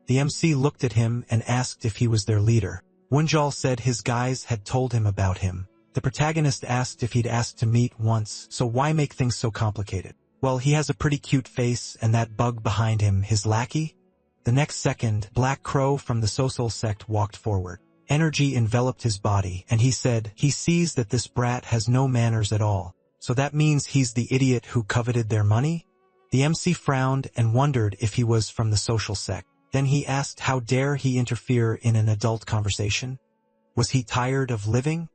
The MC looked at him and asked if he was their leader. Wunjal said his guys had told him about him. The protagonist asked if he'd asked to meet once, so why make things so complicated? Well, he has a pretty cute face and that bug behind him, his lackey? The next second, Black Crow from the Sosol sect walked forward. Energy enveloped his body, and he said, he sees that this brat has no manners at all. So that means he's the idiot who coveted their money? The MC frowned and wondered if he was from the social sect. Then he asked how dare he interfere in an adult conversation? Was he tired of living?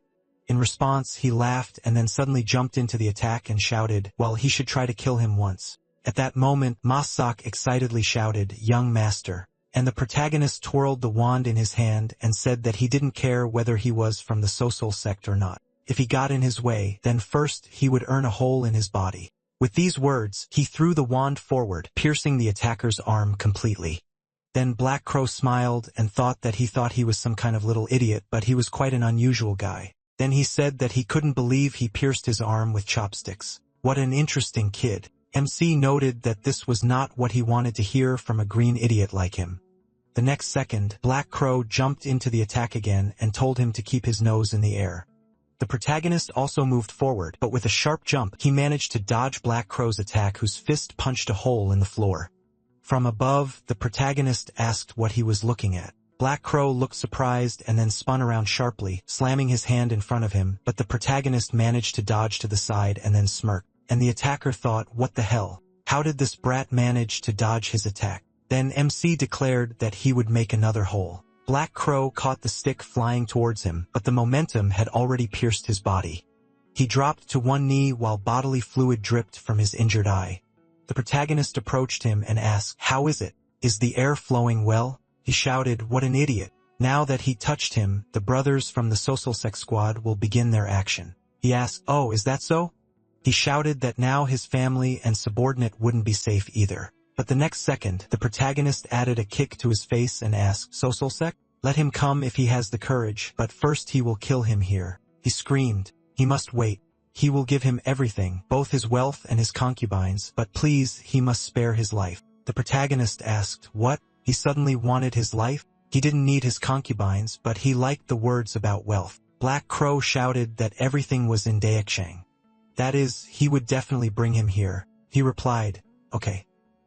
In response, he laughed and then suddenly jumped into the attack and shouted, well, he should try to kill him once. At that moment, Masak excitedly shouted, young master. And the protagonist twirled the wand in his hand and said that he didn't care whether he was from the social sect or not. If he got in his way, then first he would earn a hole in his body. With these words, he threw the wand forward, piercing the attacker's arm completely. Then Black Crow smiled and thought he was some kind of little idiot, but he was quite an unusual guy. Then he said that he couldn't believe he pierced his arm with chopsticks. What an interesting kid. MC noted that this was not what he wanted to hear from a green idiot like him. The next second, Black Crow jumped into the attack again and told him to keep his nose in the air. The protagonist also moved forward, but with a sharp jump, he managed to dodge Black Crow's attack, whose fist punched a hole in the floor. From above, the protagonist asked what he was looking at. Black Crow looked surprised and then spun around sharply, slamming his hand in front of him, but the protagonist managed to dodge to the side and then smirked. And the attacker thought, what the hell? How did this brat manage to dodge his attack? Then MC declared that he would make another hole. Black Crow caught the stick flying towards him, but the momentum had already pierced his body. He dropped to one knee while bodily fluid dripped from his injured eye. The protagonist approached him and asked, how is it? Is the air flowing well? He shouted, what an idiot. Now that he touched him, the brothers from the social sect squad will begin their action. He asked, oh, is that so? He shouted that now his family and subordinate wouldn't be safe either. But the next second, the protagonist added a kick to his face and asked, social sect? Let him come if he has the courage, but first he will kill him here. He screamed, he must wait. He will give him everything, both his wealth and his concubines, but please, he must spare his life. The protagonist asked, what? He suddenly wanted his life? He didn't need his concubines, but he liked the words about wealth. Black Crow shouted that everything was in Daekshang. That is, he would definitely bring him here. He replied, okay.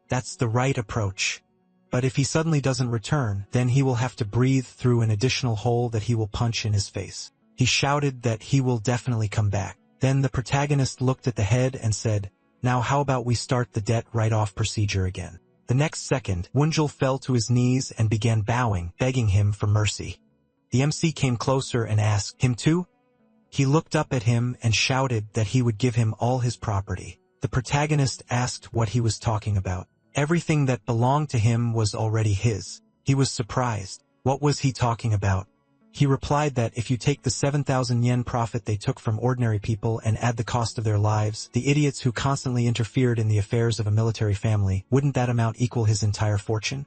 That's the right approach. But if he suddenly doesn't return, then he will have to breathe through an additional hole that he will punch in his face. He shouted that he will definitely come back. Then the protagonist looked at the head and said, now how about we start the debt write-off procedure again? The next second, Wunjul fell to his knees and began bowing, begging him for mercy. The MC came closer and asked, him too? He looked up at him and shouted that he would give him all his property. The protagonist asked what he was talking about. Everything that belonged to him was already his. He was surprised. What was he talking about? He replied that if you take the 7,000 yen profit they took from ordinary people and add the cost of their lives, the idiots who constantly interfered in the affairs of a military family, wouldn't that amount equal his entire fortune?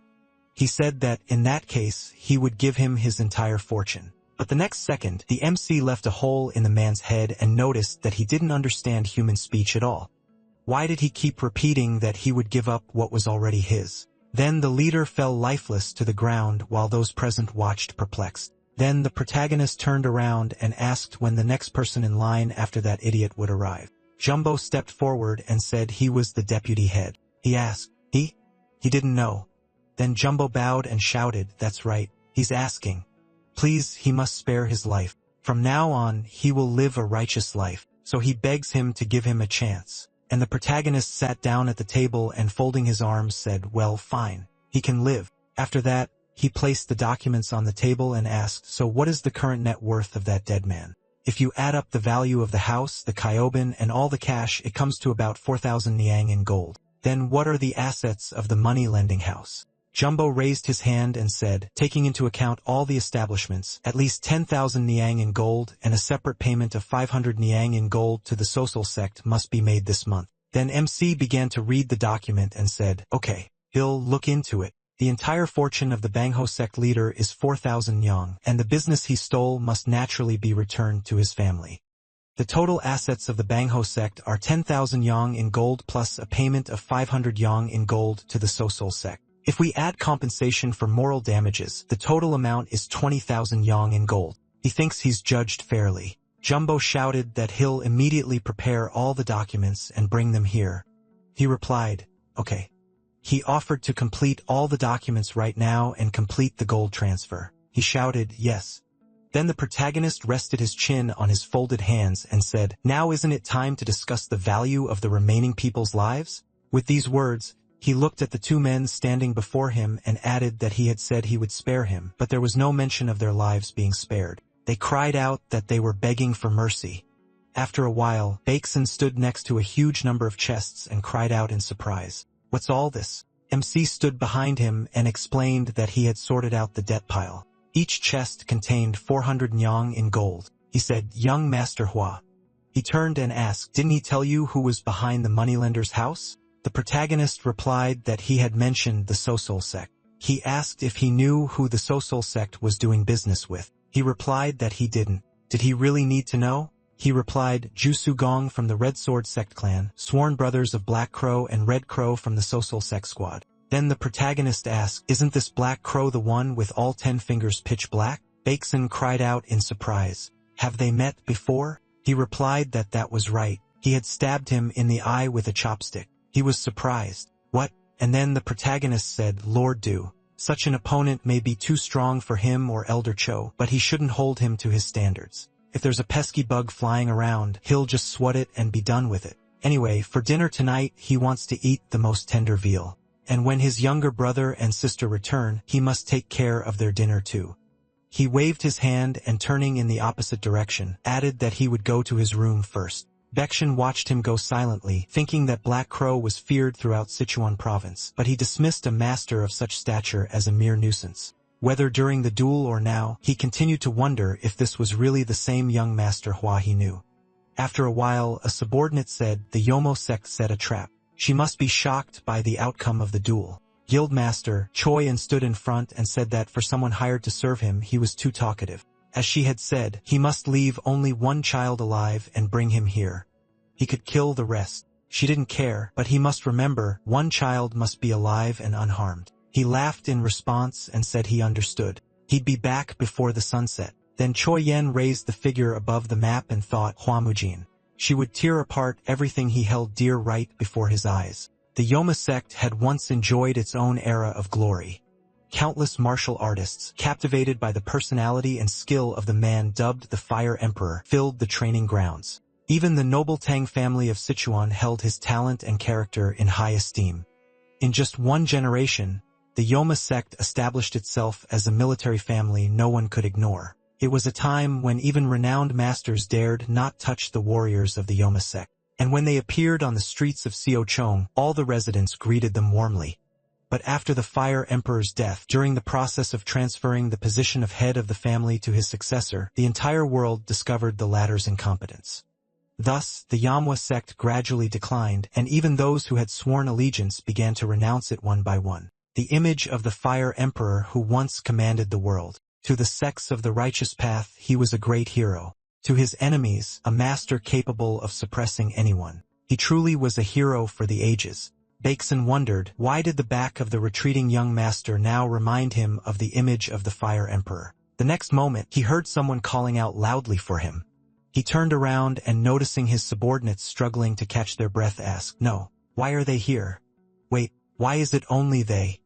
He said that, in that case, he would give him his entire fortune. But the next second, the MC left a hole in the man's head and noticed that he didn't understand human speech at all. Why did he keep repeating that he would give up what was already his? Then the leader fell lifeless to the ground while those present watched perplexed. Then the protagonist turned around and asked when the next person in line after that idiot would arrive. Jumbo stepped forward and said he was the deputy head. He asked, He didn't know. Then Jumbo bowed and shouted, that's right, he's asking. Please, he must spare his life. From now on, he will live a righteous life, so he begs him to give him a chance. And the protagonist sat down at the table and folding his arms said, well, fine, he can live. After that, he placed the documents on the table and asked, so what is the current net worth of that dead man? If you add up the value of the house, the kyobin, and all the cash, it comes to about 4,000 niang in gold. Then what are the assets of the money-lending house? Jumbo raised his hand and said, taking into account all the establishments, at least 10,000 niang in gold and a separate payment of 500 niang in gold to the social sect must be made this month. Then MC began to read the document and said, okay, he'll look into it. The entire fortune of the Bangho sect leader is 4,000 yang, and the business he stole must naturally be returned to his family. The total assets of the Bangho sect are 10,000 yang in gold plus a payment of 500 yang in gold to the social sect. If we add compensation for moral damages, the total amount is 20,000 yang in gold. He thinks he's judged fairly. Jumbo shouted that he'll immediately prepare all the documents and bring them here. He replied, okay. He offered to complete all the documents right now and complete the gold transfer. He shouted, yes. Then the protagonist rested his chin on his folded hands and said, "Now isn't it time to discuss the value of the remaining people's lives?" With these words, he looked at the two men standing before him and added that he had said he would spare him, but there was no mention of their lives being spared. They cried out that they were begging for mercy. After a while, Baeksun stood next to a huge number of chests and cried out in surprise, "What's all this?" MC stood behind him and explained that he had sorted out the debt pile. Each chest contained 400 nyang in gold. He said, "Young Master Hua." He turned and asked, "Didn't he tell you who was behind the moneylender's house?" The protagonist replied that he had mentioned the Sosol sect. He asked if he knew who the Sosol sect was doing business with. He replied that he didn't. Did he really need to know? He replied, "Jusu Gong from the Red Sword sect clan, sworn brothers of Black Crow and Red Crow from the Sosol sect squad." Then the protagonist asked, "Isn't this Black Crow the one with all 10 fingers pitch black?" Baeksun cried out in surprise, "Have they met before?" He replied that that was right. He had stabbed him in the eye with a chopstick. He was surprised. "What?" And then the protagonist said, "Lord Du. Such an opponent may be too strong for him or Elder Cho, but he shouldn't hold him to his standards. If there's a pesky bug flying around, he'll just swat it and be done with it. Anyway, for dinner tonight, he wants to eat the most tender veal. And when his younger brother and sister return, he must take care of their dinner too." He waved his hand and turning in the opposite direction, added that he would go to his room first. Baeksun watched him go silently, thinking that Black Crow was feared throughout Sichuan province, but he dismissed a master of such stature as a mere nuisance. Whether during the duel or now, he continued to wonder if this was really the same young Master Hua he knew. After a while, a subordinate said, "The Yomo sect set a trap. She must be shocked by the outcome of the duel." Guildmaster Choi stood in front and said that for someone hired to serve him, he was too talkative. As she had said, he must leave only one child alive and bring him here. He could kill the rest. She didn't care, but he must remember, one child must be alive and unharmed. He laughed in response and said he understood. He'd be back before the sunset. Then Choi Yen raised the figure above the map and thought, Huamujin. She would tear apart everything he held dear right before his eyes. The Yoma sect had once enjoyed its own era of glory. Countless martial artists, captivated by the personality and skill of the man dubbed the Fire Emperor, filled the training grounds. Even the noble Tang family of Sichuan held his talent and character in high esteem. In just one generation, the Yoma sect established itself as a military family no one could ignore. It was a time when even renowned masters dared not touch the warriors of the Yoma sect. And when they appeared on the streets of Siochong, all the residents greeted them warmly. But after the Fire Emperor's death, during the process of transferring the position of head of the family to his successor, the entire world discovered the latter's incompetence. Thus, the Yamwa sect gradually declined, and even those who had sworn allegiance began to renounce it one by one. The image of the Fire Emperor who once commanded the world. To the sects of the righteous path, he was a great hero. To his enemies, a master capable of suppressing anyone. He truly was a hero for the ages. Baeksun wondered, why did the back of the retreating young master now remind him of the image of the Fire Emperor? The next moment, he heard someone calling out loudly for him. He turned around and noticing his subordinates struggling to catch their breath asked, "No, why are they here? Wait, why is it only they?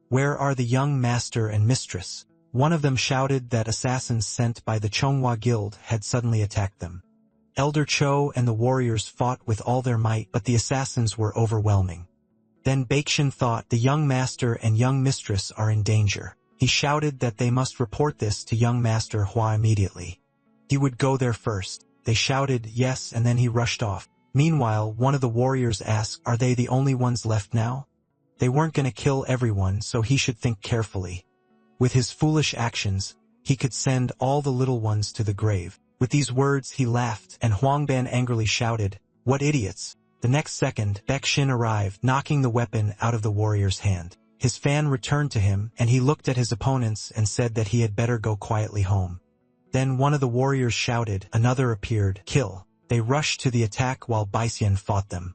Where are the young master and mistress?" One of them shouted that assassins sent by the Chonghua Guild had suddenly attacked them. Elder Cho and the warriors fought with all their might, but the assassins were overwhelming. Then Baeksun thought, the young master and young mistress are in danger. He shouted that they must report this to young Master Hua immediately. He would go there first. They shouted yes, and then he rushed off. Meanwhile, one of the warriors asked, "Are they the only ones left now?" They weren't going to kill everyone, so he should think carefully. With his foolish actions, he could send all the little ones to the grave. With these words he laughed, and Huangban angrily shouted, "What idiots!" The next second, Baeksun arrived, knocking the weapon out of the warrior's hand. His fan returned to him, and he looked at his opponents and said that he had better go quietly home. Then one of the warriors shouted, another appeared, "Kill!" They rushed to the attack while Baisian fought them.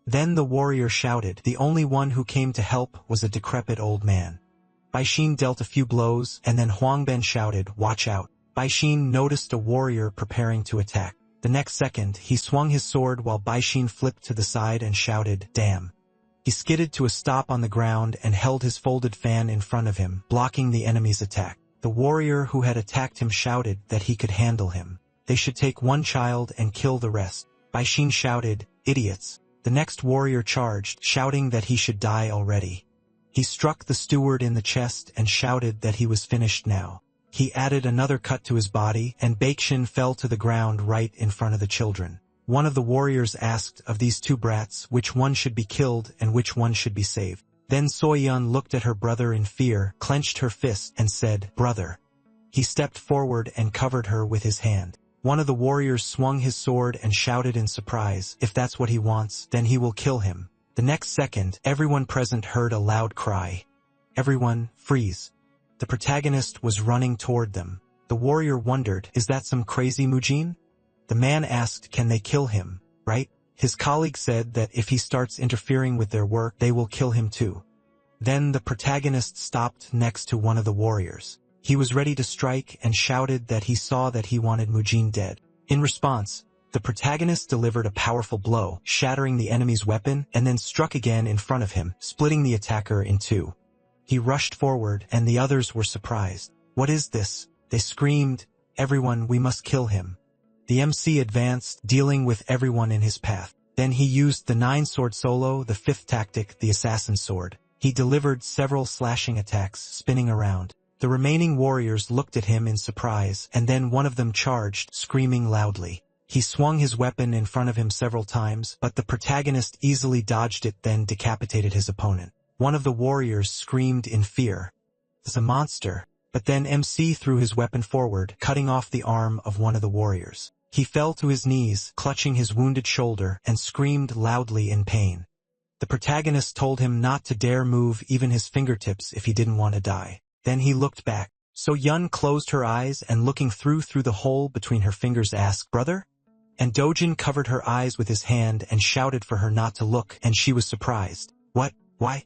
Then the warrior shouted, the only one who came to help was a decrepit old man. Baishin dealt a few blows, and then Huangban shouted, "Watch out!" Baishin noticed a warrior preparing to attack. The next second, he swung his sword while Baishin flipped to the side and shouted, "Damn!" He skidded to a stop on the ground and held his folded fan in front of him, blocking the enemy's attack. The warrior who had attacked him shouted that he could handle him. They should take one child and kill the rest. Baishin shouted, idiots. The next warrior charged, shouting that he should die already. He struck the steward in the chest and shouted that he was finished now. He added another cut to his body, and Baishin fell to the ground right in front of the children. One of the warriors asked of these two brats which one should be killed and which one should be saved. Then Soyeon looked at her brother in fear, clenched her fist, and said, "Brother." He stepped forward and covered her with his hand. One of the warriors swung his sword and shouted in surprise, "If that's what he wants, then he will kill him." The next second, everyone present heard a loud cry. "Everyone, freeze." The protagonist was running toward them. The warrior wondered, "Is that some crazy Mujin?" The man asked, "Can they kill him, right?" His colleague said that if he starts interfering with their work, they will kill him too. Then the protagonist stopped next to one of the warriors. He was ready to strike and shouted that he saw that he wanted Mujin dead. In response, the protagonist delivered a powerful blow, shattering the enemy's weapon, and then struck again in front of him, splitting the attacker in two. He rushed forward, and the others were surprised. "What is this?" They screamed, "Everyone, we must kill him." The MC advanced, dealing with everyone in his path. Then he used the 9-sword solo, the 5th tactic, the assassin sword. He delivered several slashing attacks, spinning around. The remaining warriors looked at him in surprise, and then one of them charged, screaming loudly. He swung his weapon in front of him several times, but the protagonist easily dodged it, then decapitated his opponent. One of the warriors screamed in fear. "It's a monster." But then MC threw his weapon forward, cutting off the arm of one of the warriors. He fell to his knees, clutching his wounded shoulder, and screamed loudly in pain. The protagonist told him not to dare move even his fingertips if he didn't want to die. Then he looked back. So Yun closed her eyes and looking through the hole between her fingers asked, "Brother?" And Dojin covered her eyes with his hand and shouted for her not to look, and she was surprised. "What? Why?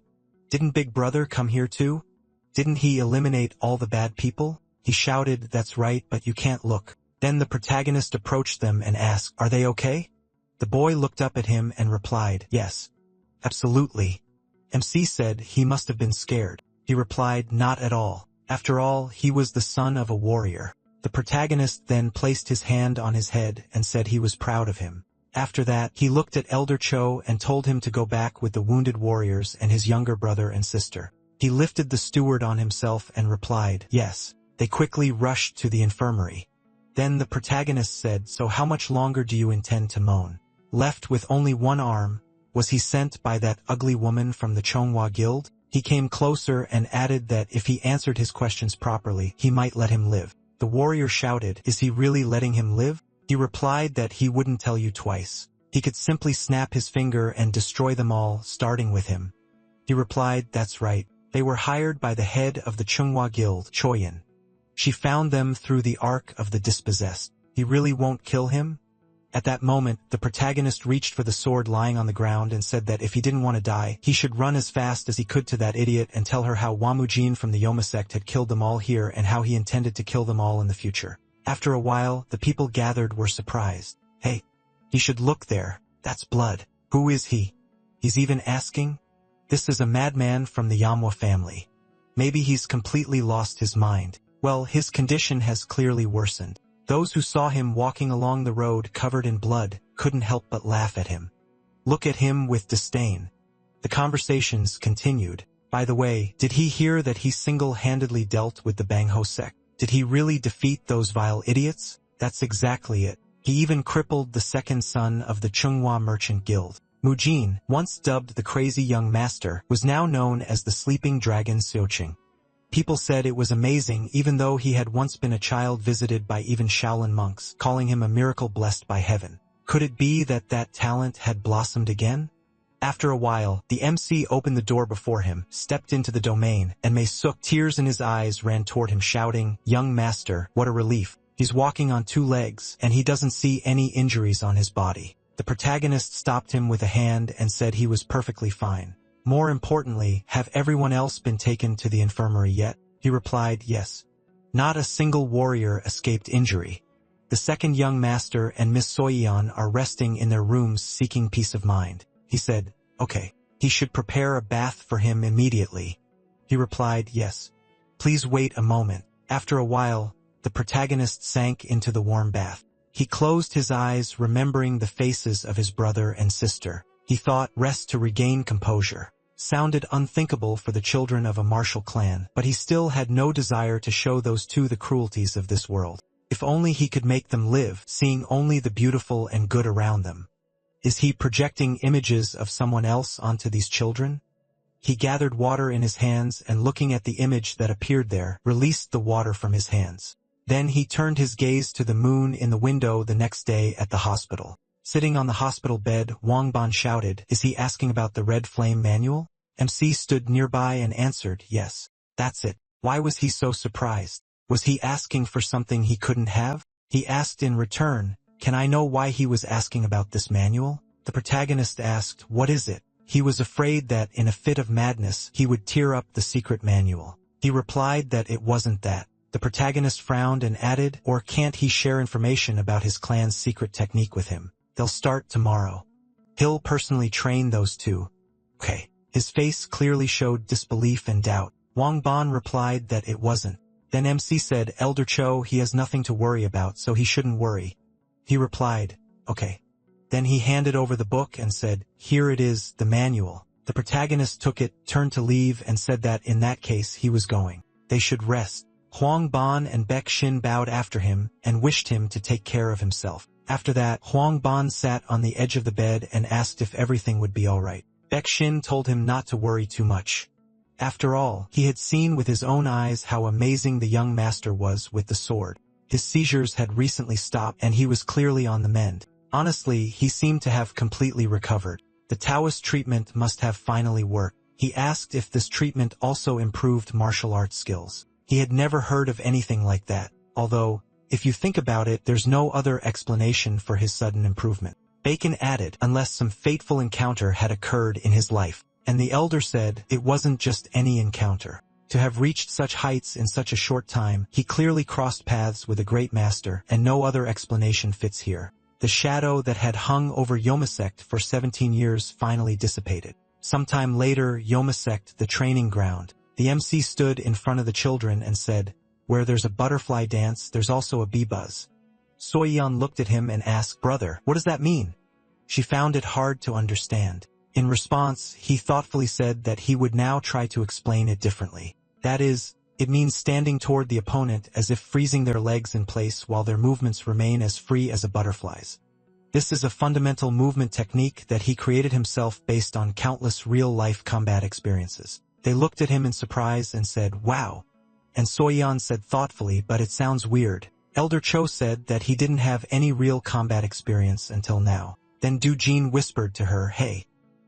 Didn't Big Brother come here too? Didn't he eliminate all the bad people?" He shouted, "That's right, but you can't look." Then the protagonist approached them and asked, "Are they okay?" The boy looked up at him and replied, "Yes. Absolutely." MC said he must have been scared. He replied, "Not at all. After all, he was the son of a warrior." The protagonist then placed his hand on his head and said he was proud of him. After that, he looked at Elder Cho and told him to go back with the wounded warriors and his younger brother and sister. He lifted the steward on himself and replied, "Yes." They quickly rushed to the infirmary. Then the protagonist said, "So how much longer do you intend to moan?" Left with only one arm, was he sent by that ugly woman from the Chonghua Guild? He came closer and added that if he answered his questions properly, he might let him live. The warrior shouted, "Is he really letting him live?" He replied that he wouldn't tell you twice. He could simply snap his finger and destroy them all, starting with him. He replied, "That's right. They were hired by the head of the Chonghua Guild, Choyin. She found them through the Ark of the Dispossessed. He really won't kill him?" At that moment, the protagonist reached for the sword lying on the ground and said that if he didn't want to die, he should run as fast as he could to that idiot and tell her how Wamujin from the Yoma sect had killed them all here and how he intended to kill them all in the future. After a while, the people gathered were surprised. "Hey, he should look there. That's blood. Who is he? He's even asking? This is a madman from the Yamwa family. Maybe he's completely lost his mind. Well, his condition has clearly worsened." Those who saw him walking along the road covered in blood couldn't help but laugh at him. Look at him with disdain. The conversations continued. By the way, did he hear that he single-handedly dealt with the Bangho sect? Did he really defeat those vile idiots? That's exactly it. He even crippled the second son of the Chonghua Merchant Guild. Mujin, once dubbed the crazy young master, was now known as the sleeping dragon Sioqing. People said it was amazing even though he had once been a child visited by even Shaolin monks, calling him a miracle blessed by heaven. Could it be that that talent had blossomed again? After a while, the MC opened the door before him, stepped into the domain, and Mei-suk, tears in his eyes, ran toward him shouting, "Young master, what a relief. He's walking on 2 legs, and he doesn't see any injuries on his body." The protagonist stopped him with a hand and said he was perfectly fine. More importantly, have everyone else been taken to the infirmary yet? He replied, "Yes." Not a single warrior escaped injury. The second young master and Miss Soyeon are resting in their rooms seeking peace of mind. He said, "Okay. He should prepare a bath for him immediately." He replied, "Yes." "Please wait a moment." After a while, the protagonist sank into the warm bath. He closed his eyes, remembering the faces of his brother and sister. He thought rest to regain composure. Sounded unthinkable for the children of a martial clan, but he still had no desire to show those two the cruelties of this world. If only he could make them live, seeing only the beautiful and good around them. Is he projecting images of someone else onto these children? He gathered water in his hands and, looking at the image that appeared there, released the water from his hands. Then he turned his gaze to the moon in the window the next day at the hospital. Sitting on the hospital bed, Ban shouted, "Is he asking about the Red Flame manual?" MC stood nearby and answered, "Yes. That's it." Why was he so surprised? Was he asking for something he couldn't have? He asked in return, "Can I know why he was asking about this manual?" The protagonist asked, "What is it?" He was afraid that, in a fit of madness, he would tear up the secret manual. He replied that it wasn't that. The protagonist frowned and added, "Or can't he share information about his clan's secret technique with him? They'll start tomorrow. He'll personally train those two." Okay. His face clearly showed disbelief and doubt. Ban replied that it wasn't. Then MC said, "Elder Cho, he has nothing to worry about, so he shouldn't worry." He replied, "Okay." Then he handed over the book and said, "Here it is, the manual." The protagonist took it, turned to leave, and said that in that case he was going. They should rest. Ban and Baek Shin bowed after him and wished him to take care of himself. After that, Ban sat on the edge of the bed and asked if everything would be all right. Baek Shin told him not to worry too much. After all, he had seen with his own eyes how amazing the young master was with the sword. His seizures had recently stopped and he was clearly on the mend. Honestly, he seemed to have completely recovered. The Taoist treatment must have finally worked. He asked if this treatment also improved martial arts skills. He had never heard of anything like that, although, if you think about it, there's no other explanation for his sudden improvement. Bacon added, unless some fateful encounter had occurred in his life. And the elder said, it wasn't just any encounter. To have reached such heights in such a short time, he clearly crossed paths with a great master, and no other explanation fits here. The shadow that had hung over Yomasect for 17 years finally dissipated. Sometime later, Yomasect, the training ground. The MC stood in front of the children and said, "Where there's a butterfly dance, there's also a bee buzz." Soyeon looked at him and asked, "Brother, what does that mean?" She found it hard to understand. In response, he thoughtfully said that he would now try to explain it differently. That is, it means standing toward the opponent as if freezing their legs in place while their movements remain as free as a butterfly's. This is a fundamental movement technique that he created himself based on countless real-life combat experiences. They looked at him in surprise and said, "Wow." And Soyeon said thoughtfully, "But it sounds weird." Elder Cho said that he didn't have any real combat experience until now. Then Doo-jin whispered to her, "Hey,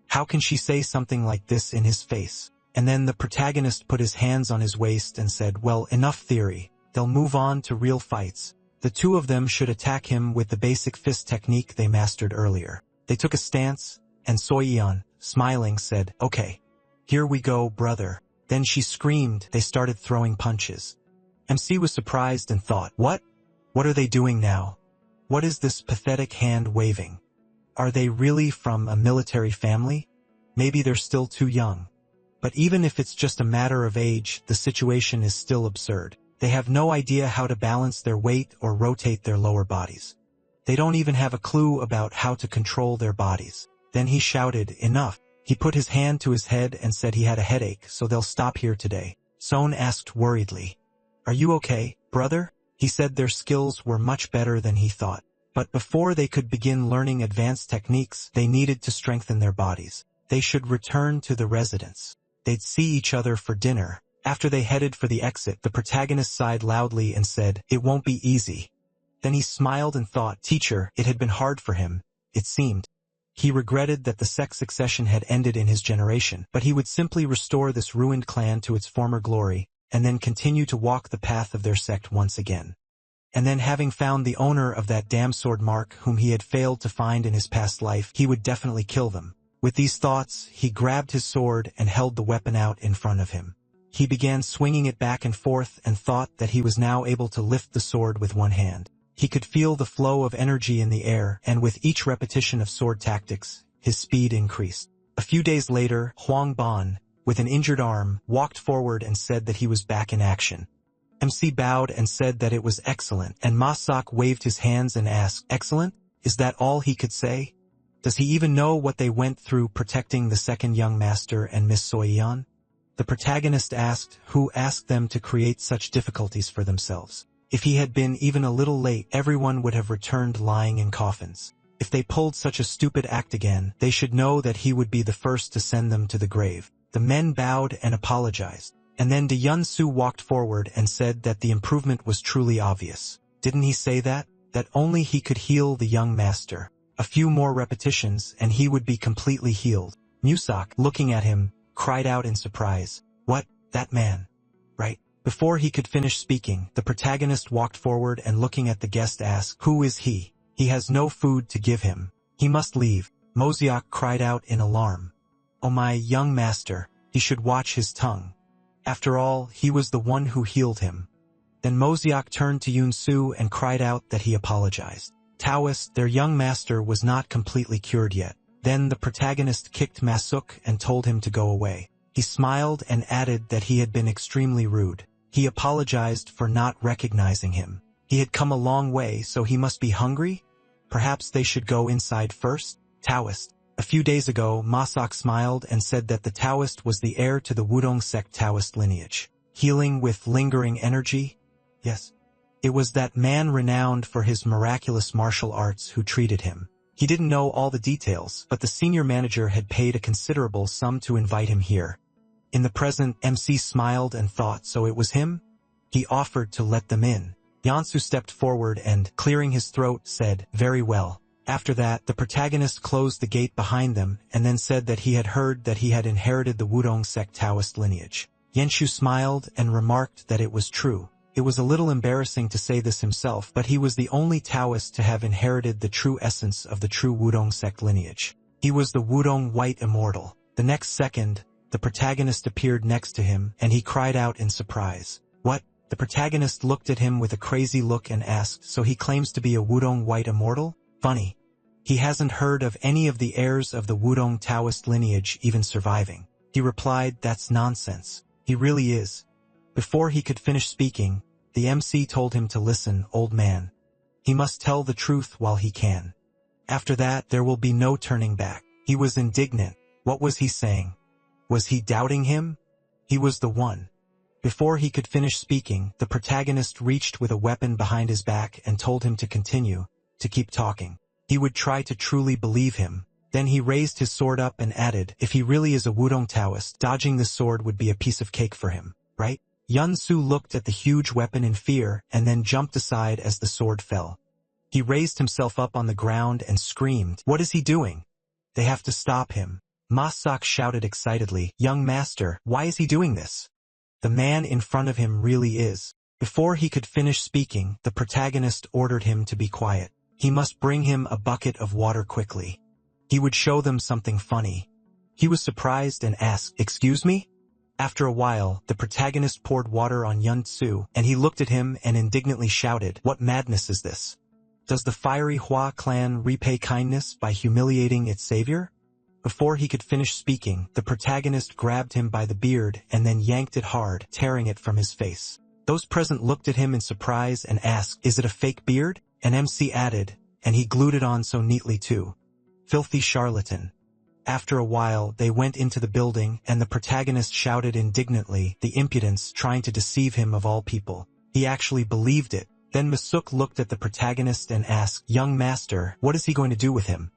how can she say something like this in his face?" And then the protagonist put his hands on his waist and said, "Well, enough theory. They'll move on to real fights. The two of them should attack him with the basic fist technique they mastered earlier." They took a stance, and Soyeon, smiling, said, "Okay. Here we go, brother." Then she screamed. They started throwing punches. MC was surprised and thought, "What? What are they doing now? What is this pathetic hand waving? Are they really from a military family? Maybe they're still too young." But even if it's just a matter of age, the situation is still absurd. They have no idea how to balance their weight or rotate their lower bodies. They don't even have a clue about how to control their bodies. Then he shouted, "Enough." He put his hand to his head and said he had a headache, so they'll stop here today. Son asked worriedly, "Are you okay, brother?" He said their skills were much better than he thought. But before they could begin learning advanced techniques, they needed to strengthen their bodies. They should return to the residence. They'd see each other for dinner. After they headed for the exit, the protagonist sighed loudly and said, "It won't be easy." Then he smiled and thought, "Teacher, it had been hard for him, it seemed." He regretted that the sex succession had ended in his generation, but he would simply restore this ruined clan to its former glory, and then continue to walk the path of their sect once again. And then, having found the owner of that damn sword mark whom he had failed to find in his past life, he would definitely kill them. With these thoughts, he grabbed his sword and held the weapon out in front of him. He began swinging it back and forth and thought that he was now able to lift the sword with one hand. He could feel the flow of energy in the air, and with each repetition of sword tactics, his speed increased. A few days later, Ban, with an injured arm, walked forward and said that he was back in action. MC bowed and said that it was excellent, and Masak waved his hands and asked, "Excellent? Is that all he could say? Does he even know what they went through protecting the second young master and Miss Soyeon?" The protagonist asked, who asked them to create such difficulties for themselves. If he had been even a little late, everyone would have returned lying in coffins. If they pulled such a stupid act again, they should know that he would be the first to send them to the grave. The men bowed and apologized. And then De Yun-soo walked forward and said that the improvement was truly obvious. Didn't he say that? That only he could heal the young master. A few more repetitions and he would be completely healed. Musak, looking at him, cried out in surprise. "What? That man?" "Right." Before he could finish speaking, the protagonist walked forward and looking at the guest asked, "Who is he? He has no food to give him. He must leave." Moziak cried out in alarm. "Oh, my young master, he should watch his tongue. After all, he was the one who healed him." Then Moziak turned to Yoon-soo and cried out that he apologized. Taoist, their young master, was not completely cured yet. Then the protagonist kicked Masuk and told him to go away. He smiled and added that he had been extremely rude. He apologized for not recognizing him. He had come a long way, so he must be hungry? Perhaps they should go inside first? Taoist. A few days ago, Masak smiled and said that the Taoist was the heir to the Wudong sect Taoist lineage. Healing with lingering energy? Yes. It was that man renowned for his miraculous martial arts who treated him. He didn't know all the details, but the senior manager had paid a considerable sum to invite him here. In the present, MC smiled and thought, so it was him? He offered to let them in. Yansu stepped forward and, clearing his throat, said, "Very well." After that, the protagonist closed the gate behind them and then said that he had heard that he had inherited the Wudong sect Taoist lineage. Yenshu smiled and remarked that it was true. It was a little embarrassing to say this himself, but he was the only Taoist to have inherited the true essence of the true Wudong sect lineage. He was the Wudong White Immortal. The next second, the protagonist appeared next to him, and he cried out in surprise. "What?" The protagonist looked at him with a crazy look and asked, "So he claims to be a Wudong White Immortal? Funny. He hasn't heard of any of the heirs of the Wudong Taoist lineage even surviving." He replied, "That's nonsense. He really is." Before he could finish speaking, the MC told him to listen, "Old man. He must tell the truth while he can. After that, there will be no turning back." He was indignant. What was he saying? Was he doubting him? He was the one. Before he could finish speaking, the protagonist reached with a weapon behind his back and told him to continue, to keep talking. He would try to truly believe him. Then he raised his sword up and added, "If he really is a Wudong Taoist, dodging this sword would be a piece of cake for him, right?" Yun-soo looked at the huge weapon in fear and then jumped aside as the sword fell. He raised himself up on the ground and screamed, "What is he doing? They have to stop him." Masak shouted excitedly, "Young master, why is he doing this? The man in front of him really is." Before he could finish speaking, the protagonist ordered him to be quiet. He must bring him a bucket of water quickly. He would show them something funny. He was surprised and asked, "Excuse me?" After a while, the protagonist poured water on Yun-soo, and he looked at him and indignantly shouted, "What madness is this? Does the fiery Hua clan repay kindness by humiliating its savior?" Before he could finish speaking, the protagonist grabbed him by the beard and then yanked it hard, tearing it from his face. Those present looked at him in surprise and asked, "Is it a fake beard?" And MC added, "And he glued it on so neatly too. Filthy charlatan." After a while, they went into the building, and the protagonist shouted indignantly, "The impudence, trying to deceive him of all people. He actually believed it." Then Masuk looked at the protagonist and asked, "Young master, what is he going to do with him?"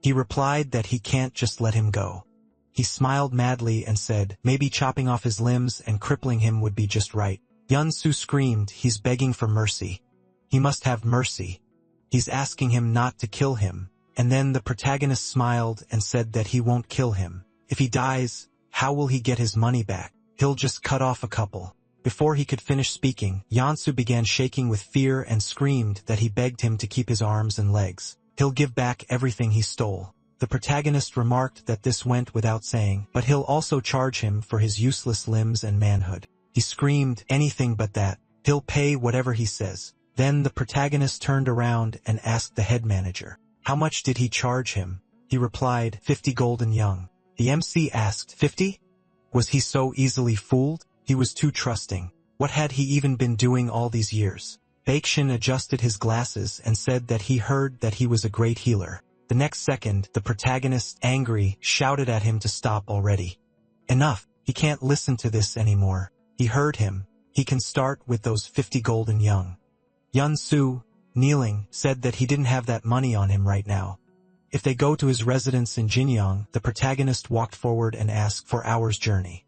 He replied that he can't just let him go. He smiled madly and said, "Maybe chopping off his limbs and crippling him would be just right." Yun-soo screamed, "He's begging for mercy. He must have mercy. He's asking him not to kill him." And then the protagonist smiled and said that he won't kill him. If he dies, how will he get his money back? He'll just cut off a couple. Before he could finish speaking, Yun-soo began shaking with fear and screamed that he begged him to keep his arms and legs. He'll give back everything he stole. The protagonist remarked that this went without saying, but he'll also charge him for his useless limbs and manhood. He screamed, "Anything but that. He'll pay whatever he says." Then the protagonist turned around and asked the head manager, "How much did he charge him?" He replied, 50 golden young. The MC asked, 50? Was he so easily fooled? He was too trusting. What had he even been doing all these years? Baeksin adjusted his glasses and said that he heard that he was a great healer. The next second, the protagonist, angry, shouted at him to stop already. Enough, he can't listen to this anymore. He heard him. He can start with those 50 golden young. Yun-Su, kneeling, said that he didn't have that money on him right now. If they go to his residence in Jinyang, the protagonist walked forward and asked for hours journey.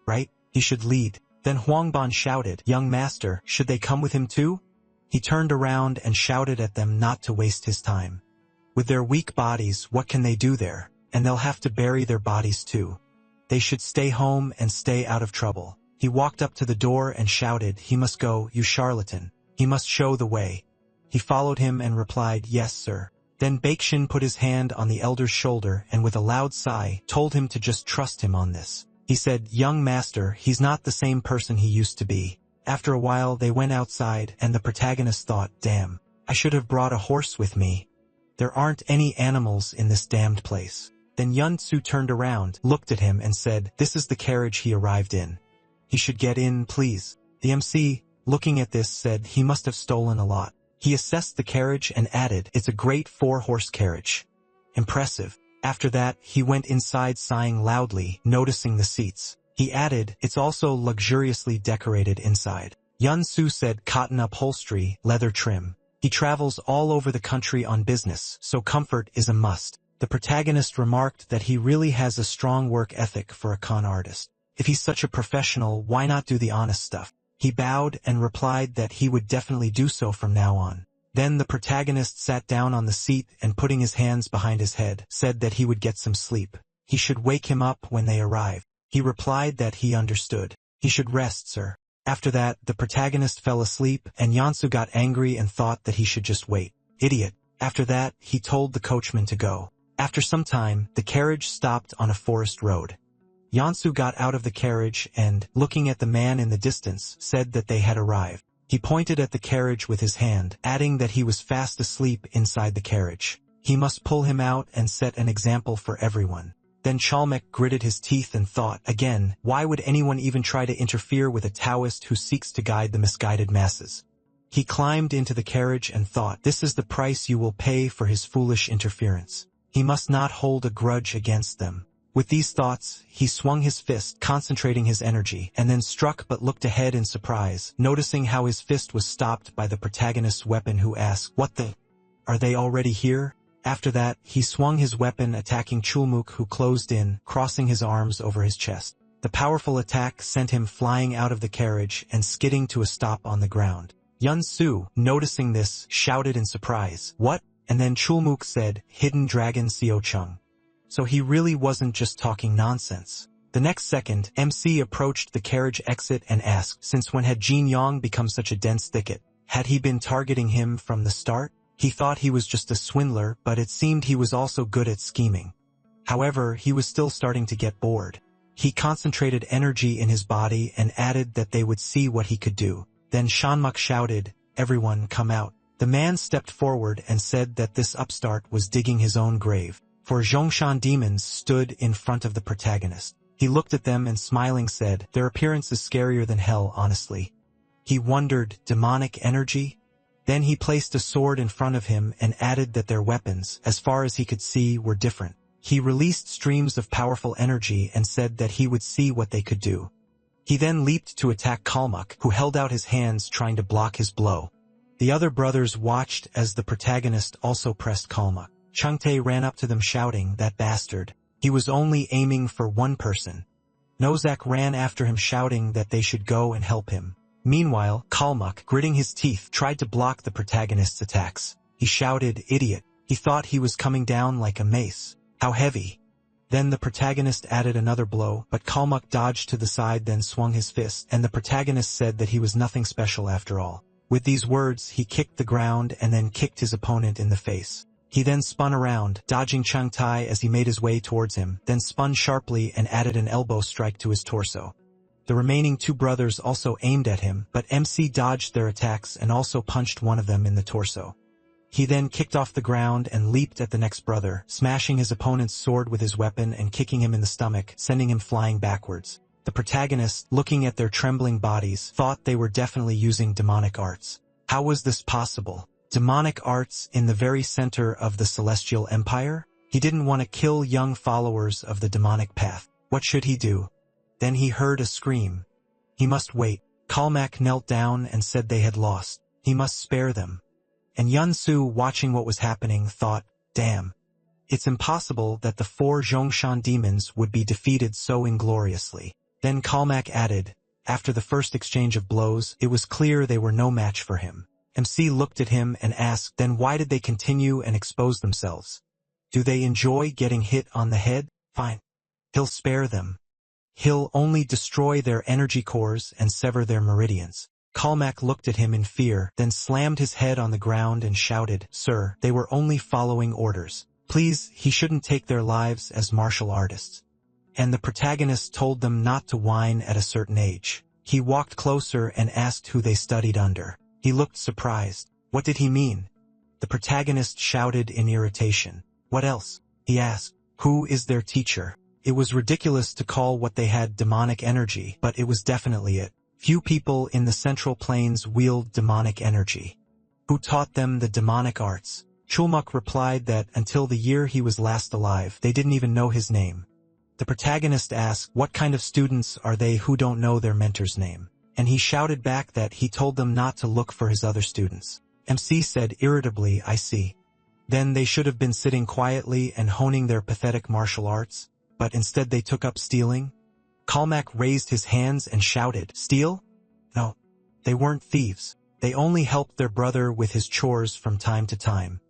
Right? He should lead. Then Huangban shouted, young master, should they come with him too? He turned around and shouted at them not to waste his time. With their weak bodies, what can they do there? And they'll have to bury their bodies too. They should stay home and stay out of trouble. He walked up to the door and shouted, he must go, you charlatan. He must show the way. He followed him and replied, yes, sir. Then Baeksin put his hand on the elder's shoulder and with a loud sigh, told him to just trust him on this. He said, young master, he's not the same person he used to be. After a while they went outside and the protagonist thought, damn, I should have brought a horse with me. There aren't any animals in this damned place. Then Yun-Su turned around, looked at him and said, this is the carriage he arrived in. He should get in, please. The MC, looking at this, said he must have stolen a lot. He assessed the carriage and added, it's a great 4-horse carriage. Impressive. After that, he went inside sighing loudly, noticing the seats. He added, it's also luxuriously decorated inside. Yun-Su said cotton upholstery, leather trim. He travels all over the country on business, so comfort is a must. The protagonist remarked that he really has a strong work ethic for a con artist. If he's such a professional, why not do the honest stuff? He bowed and replied that he would definitely do so from now on. Then the protagonist sat down on the seat and putting his hands behind his head, said that he would get some sleep. He should wake him up when they arrive. He replied that he understood. He should rest, sir. After that, the protagonist fell asleep and Yun-Su got angry and thought that he should just wait. Idiot. After that, he told the coachman to go. After some time, the carriage stopped on a forest road. Yun-Su got out of the carriage and, looking at the man in the distance, said that they had arrived. He pointed at the carriage with his hand, adding that he was fast asleep inside the carriage. He must pull him out and set an example for everyone. Then Chalmec gritted his teeth and thought, again, why would anyone even try to interfere with a Taoist who seeks to guide the misguided masses? He climbed into the carriage and thought, this is the price you will pay for his foolish interference. He must not hold a grudge against them. With these thoughts, he swung his fist, concentrating his energy, and then struck but looked ahead in surprise, noticing how his fist was stopped by the protagonist's weapon who asked, what the? Are they already here? After that, he swung his weapon attacking Chulmuk who closed in, crossing his arms over his chest. The powerful attack sent him flying out of the carriage and skidding to a stop on the ground. Yun-Su, noticing this, shouted in surprise, what? And then Chulmuk said, hidden dragon Seo Chung. So he really wasn't just talking nonsense. The next second, MC approached the carriage exit and asked, since when had Jin Yong become such a dense thicket? Had he been targeting him from the start? He thought he was just a swindler, but it seemed he was also good at scheming. However, he was still starting to get bored. He concentrated energy in his body and added that they would see what he could do. Then Shanmuk shouted, everyone come out. The man stepped forward and said that this upstart was digging his own grave. For Zhongshan demons stood in front of the protagonist. He looked at them and smiling said, their appearance is scarier than hell, honestly. He wondered, demonic energy? Then he placed a sword in front of him and added that their weapons, as far as he could see, were different. He released streams of powerful energy and said that he would see what they could do. He then leaped to attack Kalmuk, who held out his hands trying to block his blow. The other brothers watched as the protagonist also pressed Kalmuk. Changtae ran up to them shouting, that bastard. He was only aiming for one person. Nozak ran after him shouting that they should go and help him. Meanwhile, Kalmuk, gritting his teeth, tried to block the protagonist's attacks. He shouted, idiot. He thought he was coming down like a mace. How heavy. Then the protagonist added another blow, but Kalmuk dodged to the side then swung his fist, and the protagonist said that he was nothing special after all. With these words, he kicked the ground and then kicked his opponent in the face. He then spun around, dodging Changtae as he made his way towards him, then spun sharply and added an elbow strike to his torso. The remaining two brothers also aimed at him, but MC dodged their attacks and also punched one of them in the torso. He then kicked off the ground and leaped at the next brother, smashing his opponent's sword with his weapon and kicking him in the stomach, sending him flying backwards. The protagonists, looking at their trembling bodies, thought they were definitely using demonic arts. How was this possible? Demonic arts in the very center of the Celestial Empire? He didn't want to kill young followers of the demonic path. What should he do? Then he heard a scream. He must wait. Kalmak knelt down and said they had lost. He must spare them. And Yunsu, watching what was happening, thought, damn. It's impossible that the 4 Zhongshan demons would be defeated so ingloriously. Then Kalmak added, after the first exchange of blows, it was clear they were no match for him. MC looked at him and asked, then why did they continue and expose themselves? Do they enjoy getting hit on the head? Fine. He'll spare them. He'll only destroy their energy cores and sever their meridians. Kalmak looked at him in fear, then slammed his head on the ground and shouted, Sir, they were only following orders. Please, he shouldn't take their lives as martial artists. And the protagonist told them not to whine at a certain age. He walked closer and asked who they studied under. He looked surprised. What did he mean? The protagonist shouted in irritation. What else? He asked. Who is their teacher? It was ridiculous to call what they had demonic energy, but it was definitely it. Few people in the Central Plains wield demonic energy. Who taught them the demonic arts? Chulmuk replied that until the year he was last alive, they didn't even know his name. The protagonist asked, what kind of students are they who don't know their mentor's name? And he shouted back that he told them not to look for his other students. MC said irritably, I see. Then they should have been sitting quietly and honing their pathetic martial arts, but instead they took up stealing? Kalmak raised his hands and shouted, Steal? No, they weren't thieves. They only helped their brother with his chores from time to time.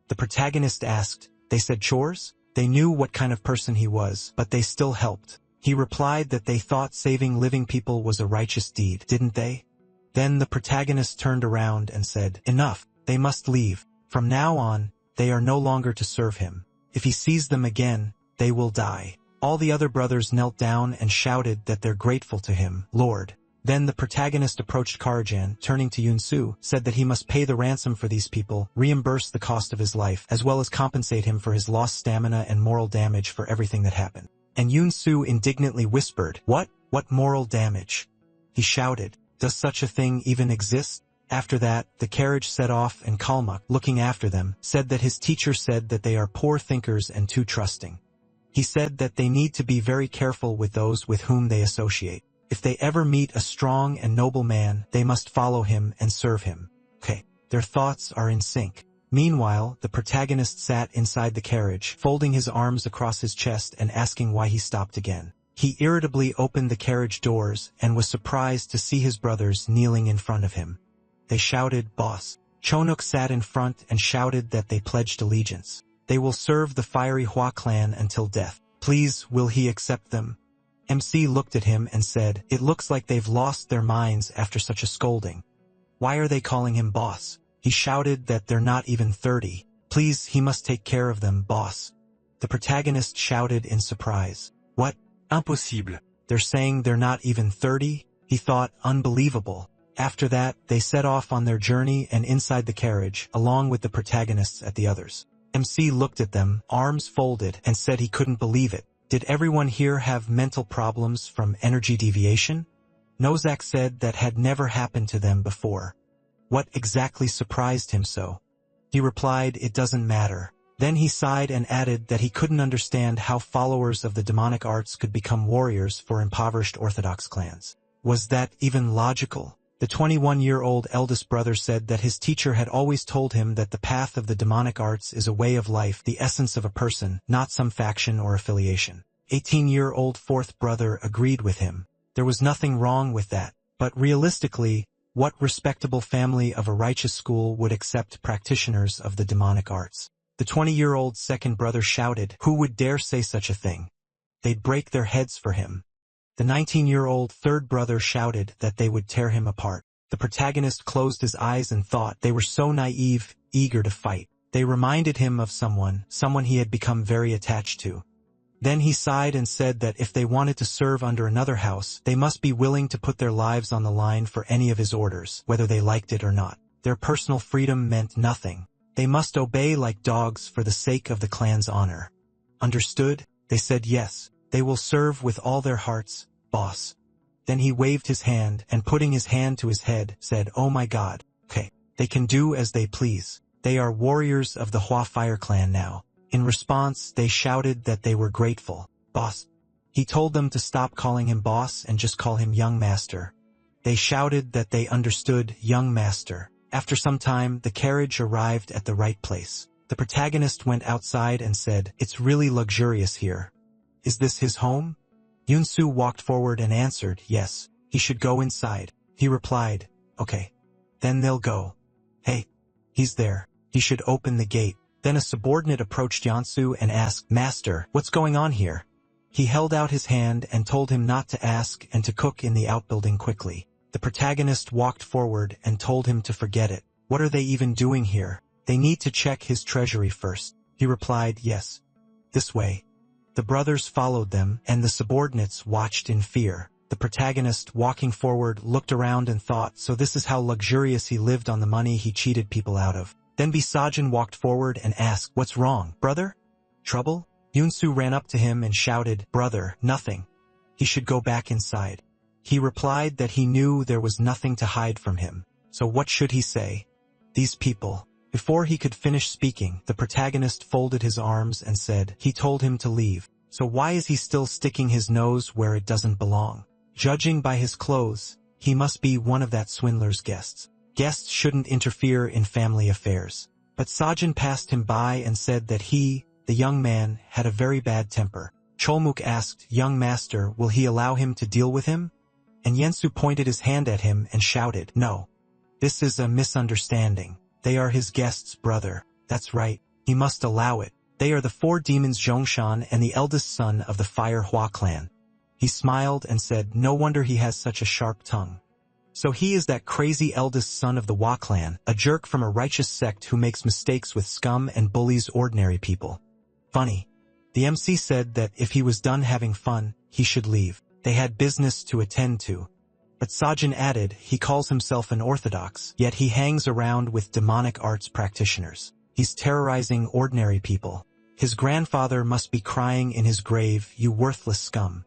The protagonist asked, they said chores? They knew what kind of person he was, but they still helped. He replied that they thought saving living people was a righteous deed, didn't they? Then the protagonist turned around and said, Enough, they must leave. From now on, they are no longer to serve him. If he sees them again, they will die. All the other brothers knelt down and shouted that they're grateful to him, Lord. Then the protagonist approached Karajan, turning to Yunsu, said that he must pay the ransom for these people, reimburse the cost of his life, as well as compensate him for his lost stamina and moral damage for everything that happened. And Yunsu indignantly whispered, What? What moral damage? He shouted, Does such a thing even exist? After that, the carriage set off and Kalmak, looking after them, said that his teacher said that they are poor thinkers and too trusting. He said that they need to be very careful with those with whom they associate. If they ever meet a strong and noble man, they must follow him and serve him. Okay, their thoughts are in sync. Meanwhile, the protagonist sat inside the carriage, folding his arms across his chest and asking why he stopped again. He irritably opened the carriage doors and was surprised to see his brothers kneeling in front of him. They shouted, Boss. Chonuk sat in front and shouted that they pledged allegiance. They will serve the fiery Hua clan until death. Please, will he accept them? MC looked at him and said, It looks like they've lost their minds after such a scolding. Why are they calling him boss? He shouted that they're not even 30. Please, he must take care of them, boss. The protagonist shouted in surprise. What? Impossible. They're saying they're not even 30? He thought, unbelievable. After that, they set off on their journey and inside the carriage, along with the protagonists at the others. MC looked at them, arms folded, and said he couldn't believe it. Did everyone here have mental problems from energy deviation? Nozak said that had never happened to them before. What exactly surprised him so? He replied, it doesn't matter. Then he sighed and added that he couldn't understand how followers of the demonic arts could become warriors for impoverished Orthodox clans. Was that even logical? The 21-year-old eldest brother said that his teacher had always told him that the path of the demonic arts is a way of life, the essence of a person, not some faction or affiliation. 18-year-old fourth brother agreed with him. There was nothing wrong with that. But realistically, what respectable family of a righteous school would accept practitioners of the demonic arts? The 20-year-old second brother shouted, Who would dare say such a thing? They'd break their heads for him. The 19-year-old third brother shouted that they would tear him apart. The protagonist closed his eyes and thought they were so naive, eager to fight. They reminded him of someone he had become very attached to. Then he sighed and said that if they wanted to serve under another house, they must be willing to put their lives on the line for any of his orders, whether they liked it or not. Their personal freedom meant nothing. They must obey like dogs for the sake of the clan's honor. Understood? They said yes. They will serve with all their hearts, boss. Then he waved his hand and putting his hand to his head, said, "Oh my god. Okay. They can do as they please. They are warriors of the Hua Fire Clan now." In response, they shouted that they were grateful. "Boss." He told them to stop calling him boss and just call him young master. They shouted that they understood young master. After some time, the carriage arrived at the right place. The protagonist went outside and said, "It's really luxurious here. Is this his home?" Yunsu walked forward and answered, "Yes, he should go inside." He replied, "Okay. Then they'll go." "Hey, he's there. He should open the gate." Then a subordinate approached Yunsu and asked, "Master, what's going on here?" He held out his hand and told him not to ask and to cook in the outbuilding quickly. The protagonist walked forward and told him to forget it. "What are they even doing here? They need to check his treasury first." He replied, "Yes. This way." The brothers followed them, and the subordinates watched in fear. The protagonist, walking forward, looked around and thought, so this is how luxurious he lived on the money he cheated people out of. Then Bisajin walked forward and asked, "What's wrong, brother? Trouble?" Yunsu ran up to him and shouted, "Brother, nothing. He should go back inside." He replied that he knew there was nothing to hide from him. So what should he say? These people. Before he could finish speaking, the protagonist folded his arms and said, "He told him to leave. So why is he still sticking his nose where it doesn't belong? Judging by his clothes, he must be one of that swindler's guests. Guests shouldn't interfere in family affairs." But Sajin passed him by and said that he, the young man, had a very bad temper. Cholmuk asked, "Young master, will he allow him to deal with him?" And Yensu pointed his hand at him and shouted, "No. This is a misunderstanding. They are his guests, brother. That's right. He must allow it. They are the 4 demons Zhongshan and the eldest son of the Fire Hua clan." He smiled and said, "No wonder he has such a sharp tongue. So he is that crazy eldest son of the Hua clan, a jerk from a righteous sect who makes mistakes with scum and bullies ordinary people." Funny. The MC said that if he was done having fun, he should leave. They had business to attend to. But Sajin added, he calls himself an orthodox, yet he hangs around with demonic arts practitioners. He's terrorizing ordinary people. His grandfather must be crying in his grave, "You worthless scum."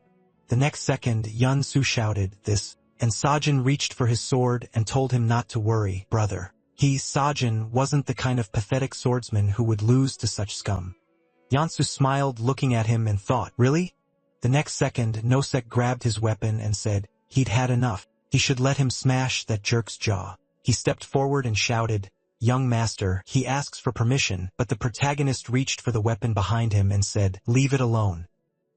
The next second, Yun Su shouted, "This," and Sajin reached for his sword and told him not to worry, brother. He, Sajin, wasn't the kind of pathetic swordsman who would lose to such scum. Yansu smiled looking at him and thought, "Really?" The next second, Nosek grabbed his weapon and said, he'd had enough. He should let him smash that jerk's jaw. He stepped forward and shouted, "Young master," he asks for permission, but the protagonist reached for the weapon behind him and said, "Leave it alone.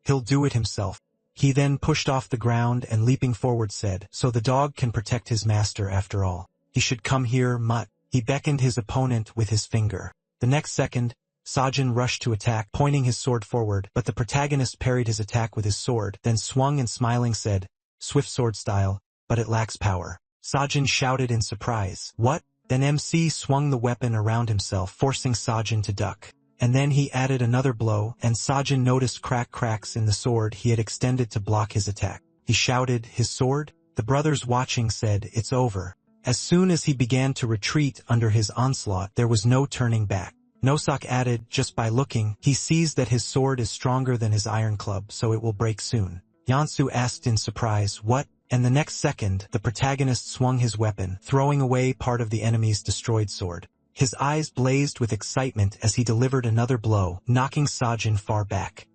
He'll do it himself." He then pushed off the ground and leaping forward said, "So the dog can protect his master after all. He should come here, mutt." He beckoned his opponent with his finger. The next second, Sajin rushed to attack, pointing his sword forward, but the protagonist parried his attack with his sword, then swung and smiling said, "Swift sword style, but it lacks power." Sajin shouted in surprise, "What?" Then MC swung the weapon around himself, forcing Sajin to duck. And then he added another blow, and Sajin noticed cracks in the sword he had extended to block his attack. He shouted, "His sword?" The brothers watching said, "It's over." As soon as he began to retreat under his onslaught, there was no turning back. Nosak added, "Just by looking, he sees that his sword is stronger than his iron club, so it will break soon." Yansu asked in surprise, "What?" And the next second, the protagonist swung his weapon, throwing away part of the enemy's destroyed sword. His eyes blazed with excitement as he delivered another blow, knocking Sajin far back.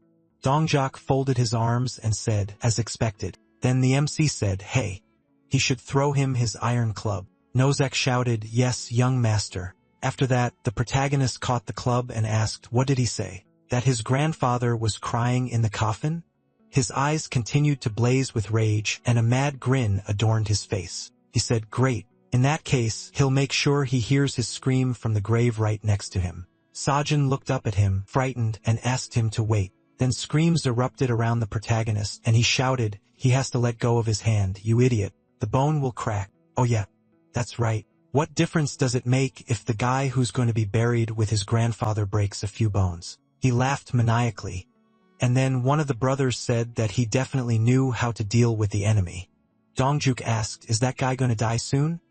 Dongjok folded his arms and said, "As expected." Then the MC said, "Hey, he should throw him his iron club." Nozek shouted, "Yes, young master." After that, the protagonist caught the club and asked, "What did he say? That his grandfather was crying in the coffin?" His eyes continued to blaze with rage, and a mad grin adorned his face. He said, "Great. In that case, he'll make sure he hears his scream from the grave right next to him." Sajin looked up at him, frightened, and asked him to wait. Then screams erupted around the protagonist, and he shouted, "He has to let go of his hand, you idiot. The bone will crack." "Oh yeah, that's right. What difference does it make if the guy who's going to be buried with his grandfather breaks a few bones?" He laughed maniacally. And then one of the brothers said that he definitely knew how to deal with the enemy. Dongjuk asked, "Is that guy going to die soon?"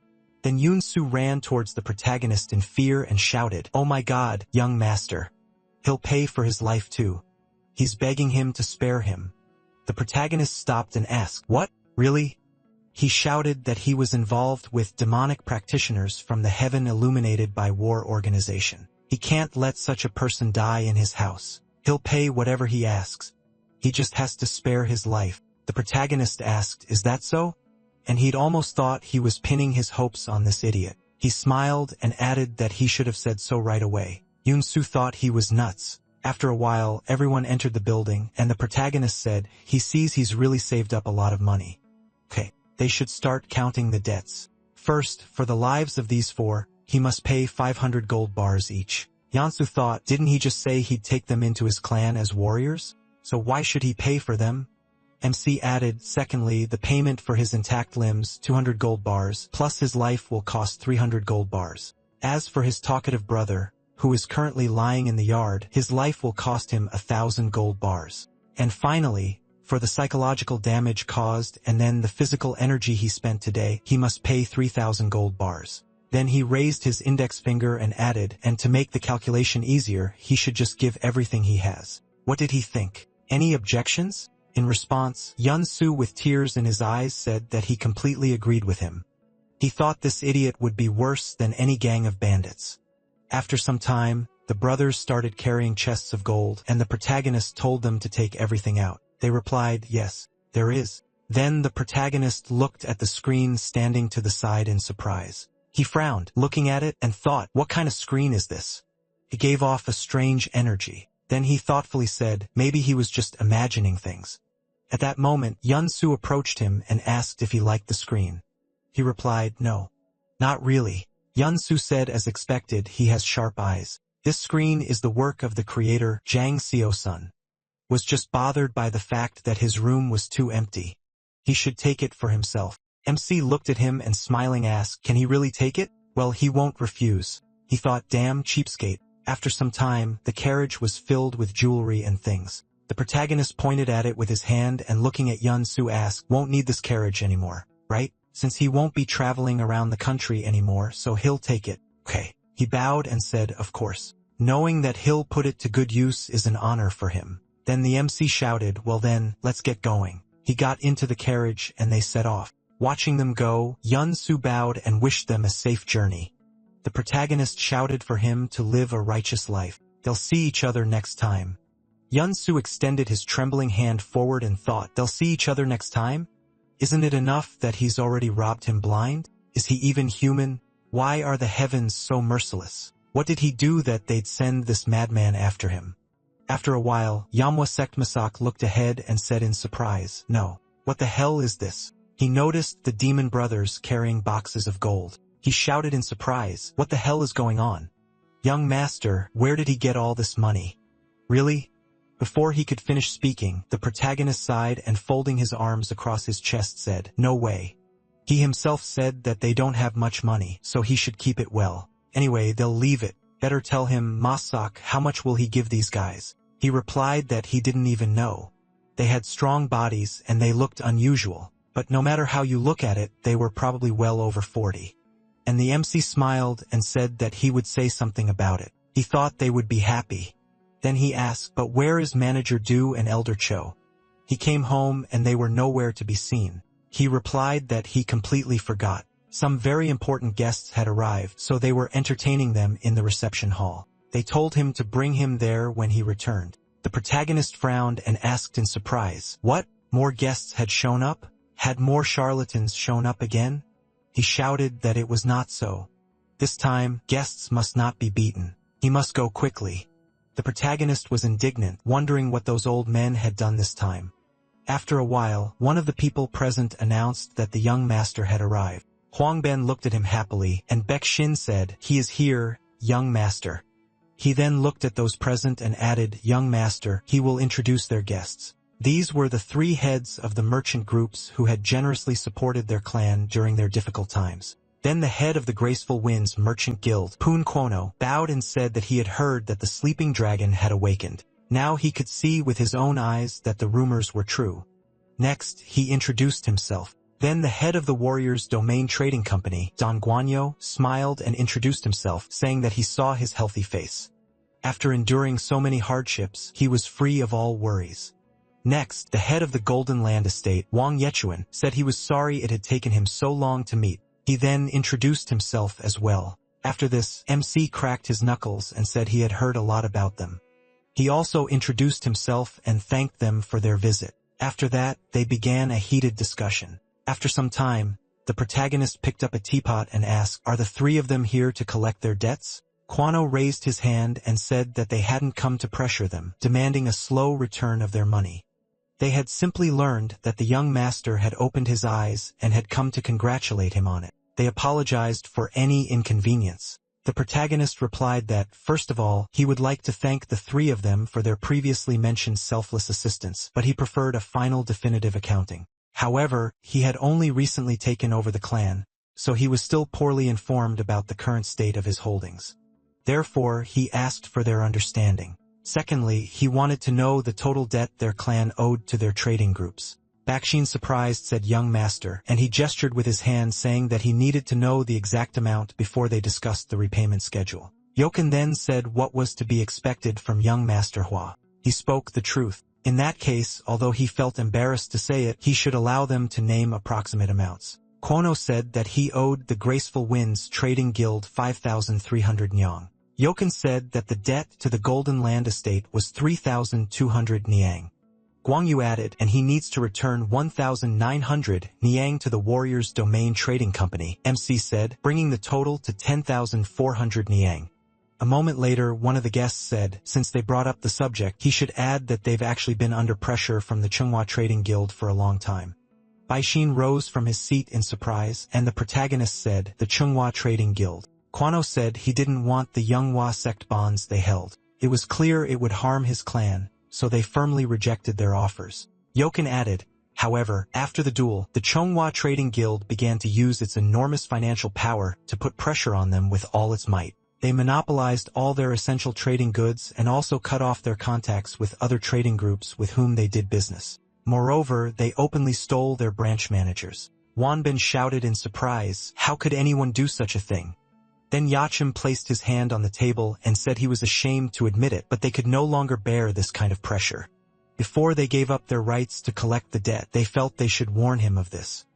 Then Yunsu ran towards the protagonist in fear and shouted, "Oh my god, young master. He'll pay for his life too. He's begging him to spare him." The protagonist stopped and asked, "What? Really?" He shouted that he was involved with demonic practitioners from the heaven illuminated by war organization. He can't let such a person die in his house. He'll pay whatever he asks. He just has to spare his life. The protagonist asked, "Is that so?" And he'd almost thought he was pinning his hopes on this idiot. He smiled and added that he should have said so right away. Yoon-soo thought he was nuts. After a while, everyone entered the building, and the protagonist said he sees he's really saved up a lot of money. Okay, they should start counting the debts. First, for the lives of these four, he must pay 500 gold bars each. Yeon-soo thought, didn't he just say he'd take them into his clan as warriors? So why should he pay for them? MC added, secondly, the payment for his intact limbs, 200 gold bars, plus his life will cost 300 gold bars. As for his talkative brother, who is currently lying in the yard, his life will cost him 1,000 gold bars. And finally, for the psychological damage caused and then the physical energy he spent today, he must pay 3,000 gold bars. Then he raised his index finger and added, and to make the calculation easier, he should just give everything he has. What did he think? Any objections? In response, Yeon-soo with tears in his eyes said that he completely agreed with him. He thought this idiot would be worse than any gang of bandits. After some time, the brothers started carrying chests of gold, and the protagonist told them to take everything out. They replied, "Yes, there is." Then the protagonist looked at the screen standing to the side in surprise. He frowned, looking at it, and thought, what kind of screen is this? It gave off a strange energy. Then he thoughtfully said, maybe he was just imagining things. At that moment, Yeon-soo approached him and asked if he liked the screen. He replied, "No, not really." Yeon-soo said, as expected, he has sharp eyes. This screen is the work of the creator, Jang Seo-sun. Was just bothered by the fact that his room was too empty. He should take it for himself. MC looked at him and smiling asked, "Can he really take it?" Well, he won't refuse. He thought, damn cheapskate. After some time, the carriage was filled with jewelry and things. The protagonist pointed at it with his hand and looking at Yeon-soo asked, "Won't need this carriage anymore, right? Since he won't be traveling around the country anymore, so he'll take it." Okay. He bowed and said, "Of course." Knowing that he'll put it to good use is an honor for him. Then the MC shouted, "Well then, let's get going." He got into the carriage and they set off. Watching them go, Yeon-soo bowed and wished them a safe journey. The protagonist shouted for him to live a righteous life. They'll see each other next time. Yeon-soo extended his trembling hand forward and thought, they'll see each other next time? Isn't it enough that he's already robbed him blind? Is he even human? Why are the heavens so merciless? What did he do that they'd send this madman after him? After a while, ManhwaCapped looked ahead and said in surprise, "No. What the hell is this?" He noticed the demon brothers carrying boxes of gold. He shouted in surprise, "What the hell is going on? Young master, where did he get all this money? Really?" Before he could finish speaking, the protagonist sighed and folding his arms across his chest said, "No way. He himself said that they don't have much money, so he should keep it well. Anyway, they'll leave it. Better tell him, Masak, how much will he give these guys?" He replied that he didn't even know. They had strong bodies and they looked unusual, but no matter how you look at it, they were probably well over 40. And the MC smiled and said that he would say something about it. He thought they would be happy. Then he asked, "But where is Manager Du and Elder Cho?" He came home and they were nowhere to be seen. He replied that he completely forgot. Some very important guests had arrived, so they were entertaining them in the reception hall. They told him to bring him there when he returned. The protagonist frowned and asked in surprise, "What? More guests had shown up? Had more charlatans shown up again?" He shouted that it was not so. This time, guests must not be beaten. He must go quickly. The protagonist was indignant, wondering what those old men had done this time. After a while, one of the people present announced that the young master had arrived. Huang Ben looked at him happily, and Baek Shin said, "He is here, young master." He then looked at those present and added, "Young master, he will introduce their guests." These were the three heads of the merchant groups who had generously supported their clan during their difficult times. Then the head of the Graceful Winds Merchant Guild, Poon Kwono, bowed and said that he had heard that the sleeping dragon had awakened. Now he could see with his own eyes that the rumors were true. Next, he introduced himself. Then the head of the Warriors Domain Trading Company, Don Guanyo, smiled and introduced himself, saying that he saw his healthy face. After enduring so many hardships, he was free of all worries. Next, the head of the Golden Land Estate, Wang Yechuan, said he was sorry it had taken him so long to meet. He then introduced himself as well. After this, MC cracked his knuckles and said he had heard a lot about them. He also introduced himself and thanked them for their visit. After that, they began a heated discussion. After some time, the protagonist picked up a teapot and asked, "Are the three of them here to collect their debts?" Kwano raised his hand and said that they hadn't come to pressure them, demanding a slow return of their money. They had simply learned that the young master had opened his eyes and had come to congratulate him on it. They apologized for any inconvenience. The protagonist replied that, first of all, he would like to thank the three of them for their previously mentioned selfless assistance, but he preferred a final definitive accounting. However, he had only recently taken over the clan, so he was still poorly informed about the current state of his holdings. Therefore, he asked for their understanding. Secondly, he wanted to know the total debt their clan owed to their trading groups. Bakshin, surprised, said, "Young master," and he gestured with his hand saying that he needed to know the exact amount before they discussed the repayment schedule. Yoken then said what was to be expected from young Master Hua. He spoke the truth. In that case, although he felt embarrassed to say it, he should allow them to name approximate amounts. Kono said that he owed the Graceful Winds Trading Guild 5,300 nyang. Yoken said that the debt to the Golden Land Estate was 3,200 niang. Guangyu added, and he needs to return 1,900 niang to the Warriors Domain Trading Company, MC said, bringing the total to 10,400 niang. A moment later, one of the guests said, since they brought up the subject, he should add that they've actually been under pressure from the Chunghua Trading Guild for a long time. Baishin rose from his seat in surprise, and the protagonist said, the Chunghua Trading Guild. Kwano said he didn't want the Yonghua sect bonds they held. It was clear it would harm his clan, so they firmly rejected their offers. Yoken added, however, after the duel, the Chonghua Trading Guild began to use its enormous financial power to put pressure on them with all its might. They monopolized all their essential trading goods and also cut off their contacts with other trading groups with whom they did business. Moreover, they openly stole their branch managers. Wanbin shouted in surprise, how could anyone do such a thing? Then Yachim placed his hand on the table and said he was ashamed to admit it, but they could no longer bear this kind of pressure. Before they gave up their rights to collect the debt, they felt they should warn him of this.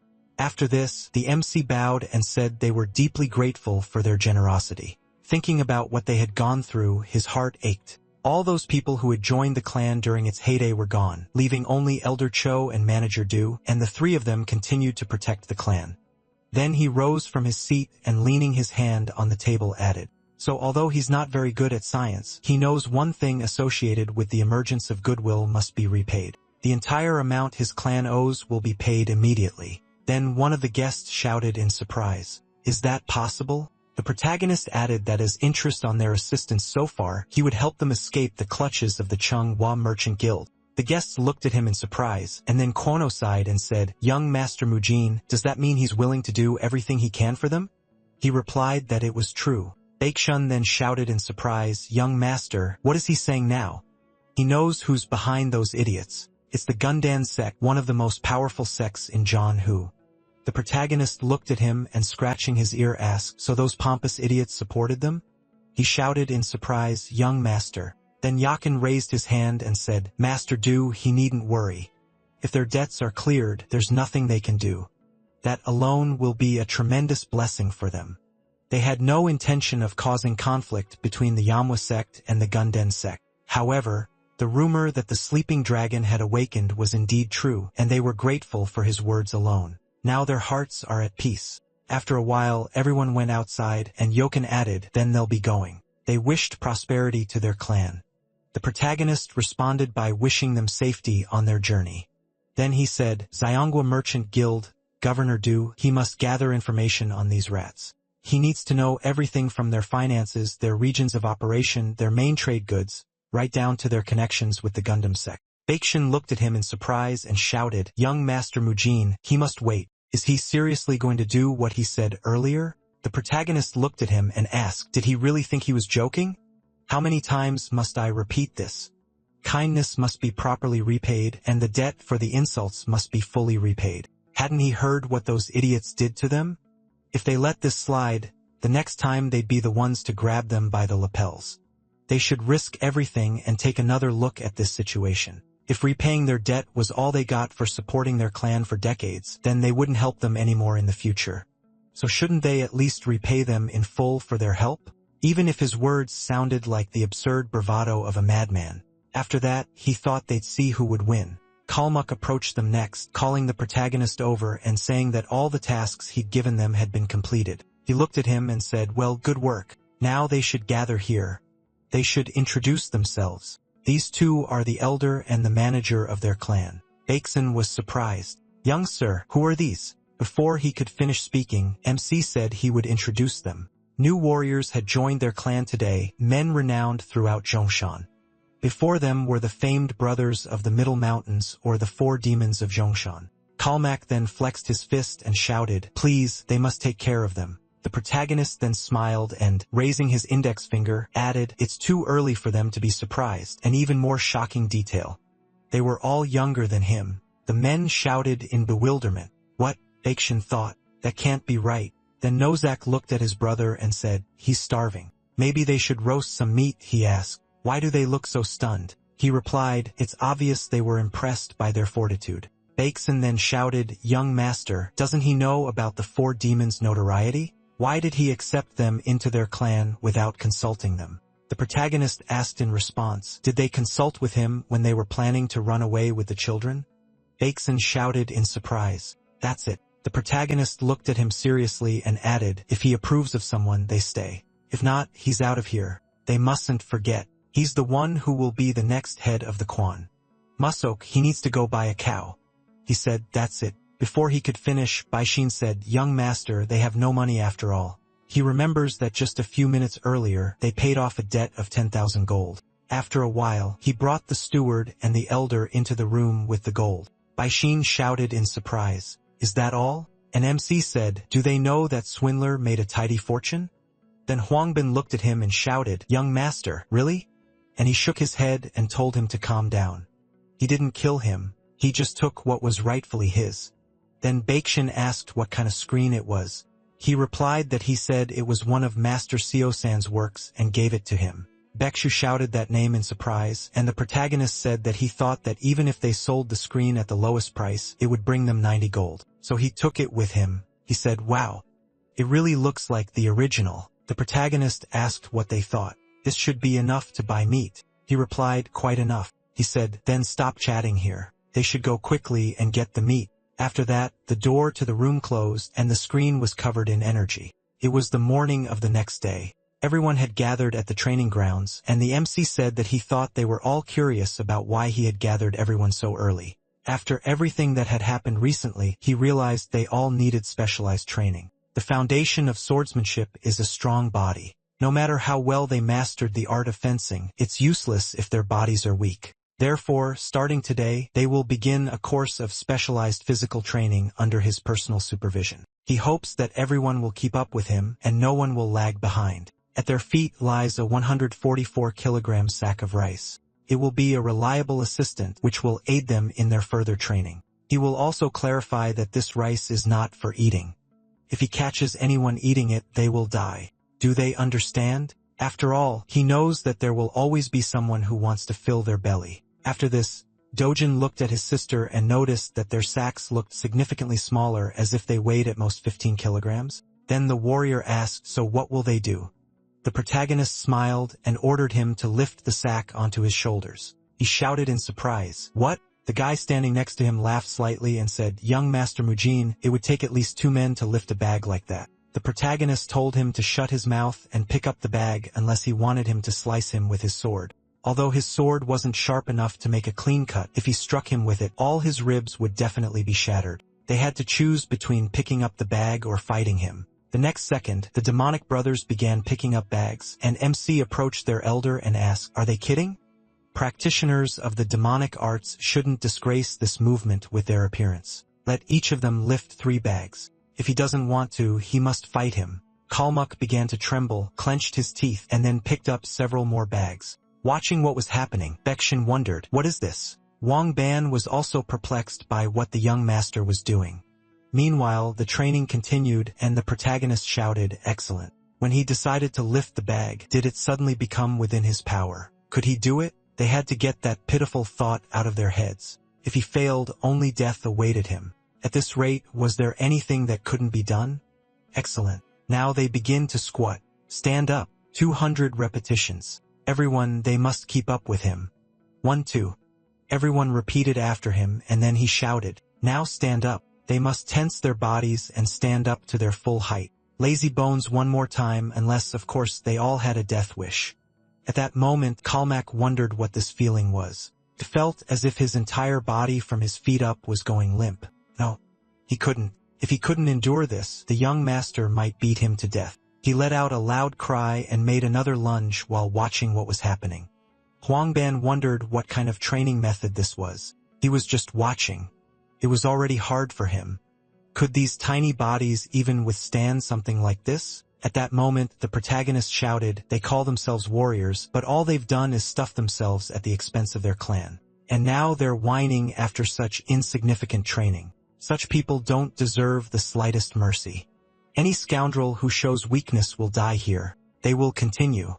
After this, the MC bowed and said they were deeply grateful for their generosity. Thinking about what they had gone through, his heart ached. All those people who had joined the clan during its heyday were gone, leaving only Elder Cho and Manager Du, and the three of them continued to protect the clan. Then he rose from his seat and leaning his hand on the table added, so although he's not very good at science, he knows one thing associated with the emergence of goodwill must be repaid. The entire amount his clan owes will be paid immediately. Then one of the guests shouted in surprise, is that possible? The protagonist added that as interest on their assistance so far, he would help them escape the clutches of the Chunghua Merchant Guild. The guests looked at him in surprise, and then Kono sighed and said, young Master Mujin, does that mean he's willing to do everything he can for them? He replied that it was true. Baekshun then shouted in surprise, young master, what is he saying now? He knows who's behind those idiots. It's the Gundan sect, one of the most powerful sects in Jianhu. The protagonist looked at him and scratching his ear asked, so those pompous idiots supported them? He shouted in surprise, young master. Then Yakin raised his hand and said, Master Du, he needn't worry. If their debts are cleared, there's nothing they can do. That alone will be a tremendous blessing for them. They had no intention of causing conflict between the Yamwa sect and the Gundan sect. However, the rumor that the sleeping dragon had awakened was indeed true, and they were grateful for his words alone. Now their hearts are at peace. After a while, everyone went outside, and Yoken added, then they'll be going. They wished prosperity to their clan. The protagonist responded by wishing them safety on their journey. Then he said, Xiongwa Merchant Guild, Governor Du, he must gather information on these rats. He needs to know everything from their finances, their regions of operation, their main trade goods, right down to their connections with the Gundam sect. Baekshun looked at him in surprise and shouted, young Master Mujin, he must wait. Is he seriously going to do what he said earlier? The protagonist looked at him and asked, did he really think he was joking? How many times must I repeat this? Kindness must be properly repaid, and the debt for the insults must be fully repaid. Hadn't he heard what those idiots did to them? If they let this slide, the next time they'd be the ones to grab them by the lapels. They should risk everything and take another look at this situation. If repaying their debt was all they got for supporting their clan for decades, then they wouldn't help them anymore in the future. So shouldn't they at least repay them in full for their help? Even if his words sounded like the absurd bravado of a madman. After that, he thought they'd see who would win. Kalmuk approached them next, calling the protagonist over and saying that all the tasks he'd given them had been completed. He looked at him and said, "Well, good work. Now they should gather here. They should introduce themselves. These two are the elder and the manager of their clan." Baeksun was surprised. "Young sir, who are these?" Before he could finish speaking, MC said he would introduce them. New warriors had joined their clan today, men renowned throughout Zhongshan. Before them were the famed brothers of the Middle Mountains, or the Four Demons of Zhongshan. Kalmak then flexed his fist and shouted, "Please, they must take care of them." The protagonist then smiled and, raising his index finger, added, "It's too early for them to be surprised," an even more shocking detail. They were all younger than him. The men shouted in bewilderment. "What?" Baeksun thought. "That can't be right." Then Nozak looked at his brother and said, "He's starving. Maybe they should roast some meat," he asked. "Why do they look so stunned?" He replied, "It's obvious they were impressed by their fortitude." Baeksun then shouted, "Young master, doesn't he know about the Four Demons' notoriety? Why did he accept them into their clan without consulting them?" The protagonist asked in response, "Did they consult with him when they were planning to run away with the children?" Baeksun shouted in surprise, "That's it." The protagonist looked at him seriously and added, "If he approves of someone, they stay. If not, he's out of here. They mustn't forget. He's the one who will be the next head of the Quan. Musok, he needs to go buy a cow." He said, "That's it." Before he could finish, Baishin said, "Young master, they have no money after all." He remembers that just a few minutes earlier, they paid off a debt of 10,000 gold. After a while, he brought the steward and the elder into the room with the gold. Baishin shouted in surprise, "Is that all?" And MC said, "Do they know that swindler made a tidy fortune?" Then Huangbin looked at him and shouted, "Young master, really?" And he shook his head and told him to calm down. He didn't kill him, he just took what was rightfully his. Then Baeksun asked what kind of screen it was. He replied that he said it was one of Master Seo-san's works and gave it to him. Baekshu shouted that name in surprise, and the protagonist said that he thought that even if they sold the screen at the lowest price, it would bring them 90 gold. So he took it with him. He said, "Wow, it really looks like the original." The protagonist asked what they thought. "This should be enough to buy meat." He replied, "Quite enough." He said, "Then stop chatting here. They should go quickly and get the meat." After that, the door to the room closed and the screen was covered in energy. It was the morning of the next day. Everyone had gathered at the training grounds, and the MC said that he thought they were all curious about why he had gathered everyone so early. After everything that had happened recently, he realized they all needed specialized training. The foundation of swordsmanship is a strong body. No matter how well they mastered the art of fencing, it's useless if their bodies are weak. Therefore, starting today, they will begin a course of specialized physical training under his personal supervision. He hopes that everyone will keep up with him and no one will lag behind. At their feet lies a 144-kilogram sack of rice. It will be a reliable assistant which will aid them in their further training. He will also clarify that this rice is not for eating. If he catches anyone eating it, they will die. Do they understand? After all, he knows that there will always be someone who wants to fill their belly. After this, Dojin looked at his sister and noticed that their sacks looked significantly smaller, as if they weighed at most 15 kilograms. Then the warrior asked, "So what will they do?" The protagonist smiled and ordered him to lift the sack onto his shoulders. He shouted in surprise, "What?" The guy standing next to him laughed slightly and said, "Young Master Mujin, it would take at least 2 men to lift a bag like that." The protagonist told him to shut his mouth and pick up the bag unless he wanted him to slice him with his sword. Although his sword wasn't sharp enough to make a clean cut, if he struck him with it, all his ribs would definitely be shattered. They had to choose between picking up the bag or fighting him. The next second, the demonic brothers began picking up bags, and MC approached their elder and asked, "Are they kidding?" Practitioners of the demonic arts shouldn't disgrace this movement with their appearance. Let each of them lift 3 bags. If he doesn't want to, he must fight him. Kalmuk began to tremble, clenched his teeth, and then picked up several more bags. Watching what was happening, Baekshin wondered, "What is this?" Wang Ban was also perplexed by what the young master was doing. Meanwhile, the training continued, and the protagonist shouted, "Excellent." When he decided to lift the bag, did it suddenly become within his power? Could he do it? They had to get that pitiful thought out of their heads. If he failed, only death awaited him. At this rate, was there anything that couldn't be done? Excellent. Now they begin to squat. Stand up. 200 repetitions. Everyone, they must keep up with him. 1, 2. Everyone repeated after him, and then he shouted, now stand up. They must tense their bodies and stand up to their full height. Lazy bones one more time, unless, of course, they all had a death wish. At that moment, Kalmak wondered what this feeling was. It felt as if his entire body from his feet up was going limp. No, he couldn't. If he couldn't endure this, the young master might beat him to death. He let out a loud cry and made another lunge while watching what was happening. Huangban wondered what kind of training method this was. He was just watching. It was already hard for him. Could these tiny bodies even withstand something like this? At that moment, the protagonist shouted, they call themselves warriors, but all they've done is stuff themselves at the expense of their clan. And now they're whining after such insignificant training. Such people don't deserve the slightest mercy. Any scoundrel who shows weakness will die here. They will continue.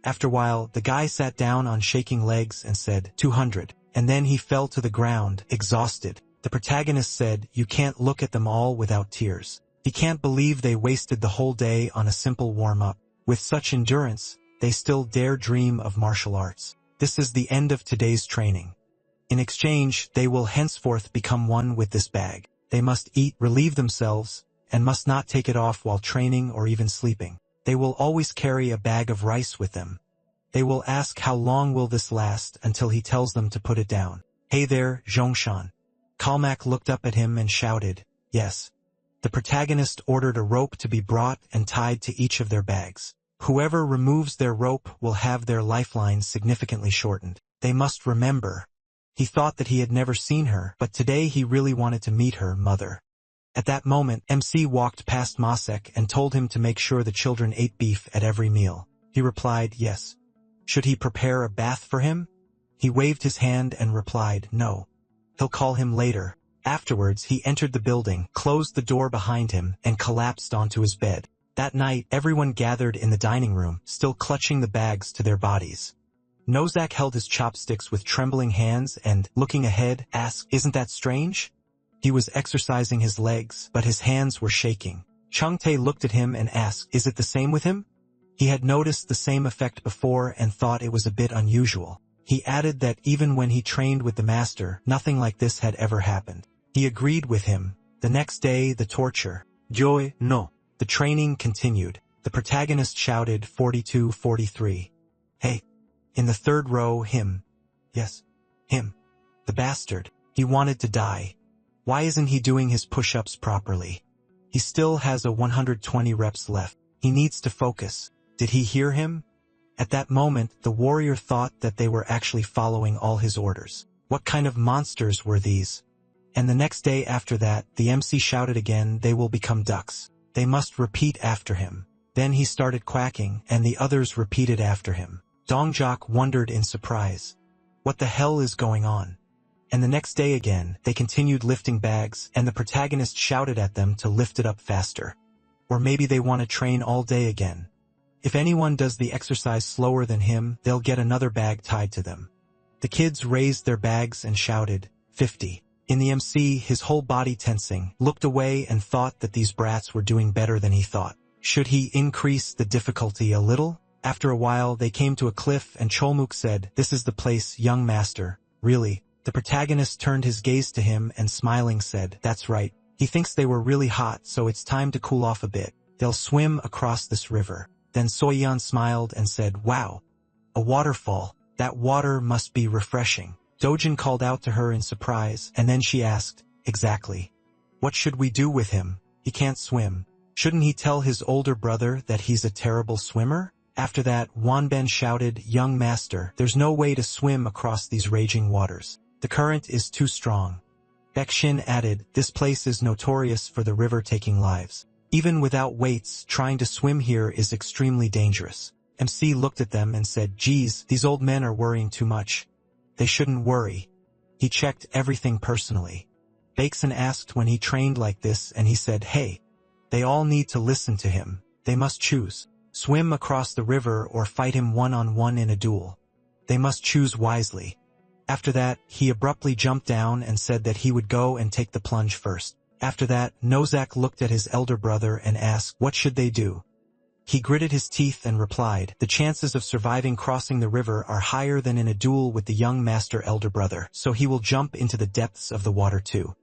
After a while, the guy sat down on shaking legs and said, 200. And then he fell to the ground, exhausted. The protagonist said, you can't look at them all without tears. He can't believe they wasted the whole day on a simple warm-up. With such endurance, they still dare dream of martial arts. This is the end of today's training. In exchange, they will henceforth become one with this bag. They must eat, relieve themselves, and must not take it off while training or even sleeping. They will always carry a bag of rice with them. They will ask how long will this last until he tells them to put it down. Hey there, Zhongshan. Kalmak looked up at him and shouted, yes. The protagonist ordered a rope to be brought and tied to each of their bags. Whoever removes their rope will have their lifeline significantly shortened. They must remember. He thought that he had never seen her, but today he really wanted to meet her mother. At that moment, MC walked past Masek and told him to make sure the children ate beef at every meal. He replied, yes. Should he prepare a bath for him? He waved his hand and replied, no. He'll call him later. Afterwards, he entered the building, closed the door behind him, and collapsed onto his bed. That night, everyone gathered in the dining room, still clutching the bags to their bodies. Nozak held his chopsticks with trembling hands and, looking ahead, asked, isn't that strange? He was exercising his legs, but his hands were shaking. Changtae looked at him and asked, is it the same with him? He had noticed the same effect before and thought it was a bit unusual. He added that even when he trained with the master, nothing like this had ever happened. He agreed with him. The next day, the torture. Joy, no. The training continued. The protagonist shouted 42-43. Hey. In the third row, him. Yes. Him. The bastard. He wanted to die. Why isn't he doing his push-ups properly? He still has a 120 reps left. He needs to focus. Did he hear him? At that moment, the warrior thought that they were actually following all his orders. What kind of monsters were these? And the next day after that, the MC shouted again, they will become ducks. They must repeat after him. Then he started quacking, and the others repeated after him. Dongjok wondered in surprise. What the hell is going on? And the next day again, they continued lifting bags, and the protagonist shouted at them to lift it up faster. Or maybe they want to train all day again. If anyone does the exercise slower than him, they'll get another bag tied to them. The kids raised their bags and shouted, 50. In the MC, his whole body tensing, looked away and thought that these brats were doing better than he thought. Should he increase the difficulty a little? After a while, they came to a cliff and Cholmuk said, this is the place, young master. Really? The protagonist turned his gaze to him and smiling said, that's right. He thinks they were really hot, so it's time to cool off a bit. They'll swim across this river. Then Soyeon smiled and said, wow. A waterfall. That water must be refreshing. Dojin called out to her in surprise, and then she asked, exactly. What should we do with him? He can't swim. Shouldn't he tell his older brother that he's a terrible swimmer? After that, Wanben shouted, young master, there's no way to swim across these raging waters. The current is too strong. Baekshin added, this place is notorious for the river taking lives. Even without weights, trying to swim here is extremely dangerous. MC looked at them and said, geez, these old men are worrying too much. They shouldn't worry. He checked everything personally. Baeksin asked when he trained like this and he said, hey. They all need to listen to him. They must choose. Swim across the river or fight him one-on-one in a duel. They must choose wisely. After that, he abruptly jumped down and said that he would go and take the plunge first. After that, Nozak looked at his elder brother and asked, what should they do? He gritted his teeth and replied, the chances of surviving crossing the river are higher than in a duel with the young master elder brother, so he will jump into the depths of the water too.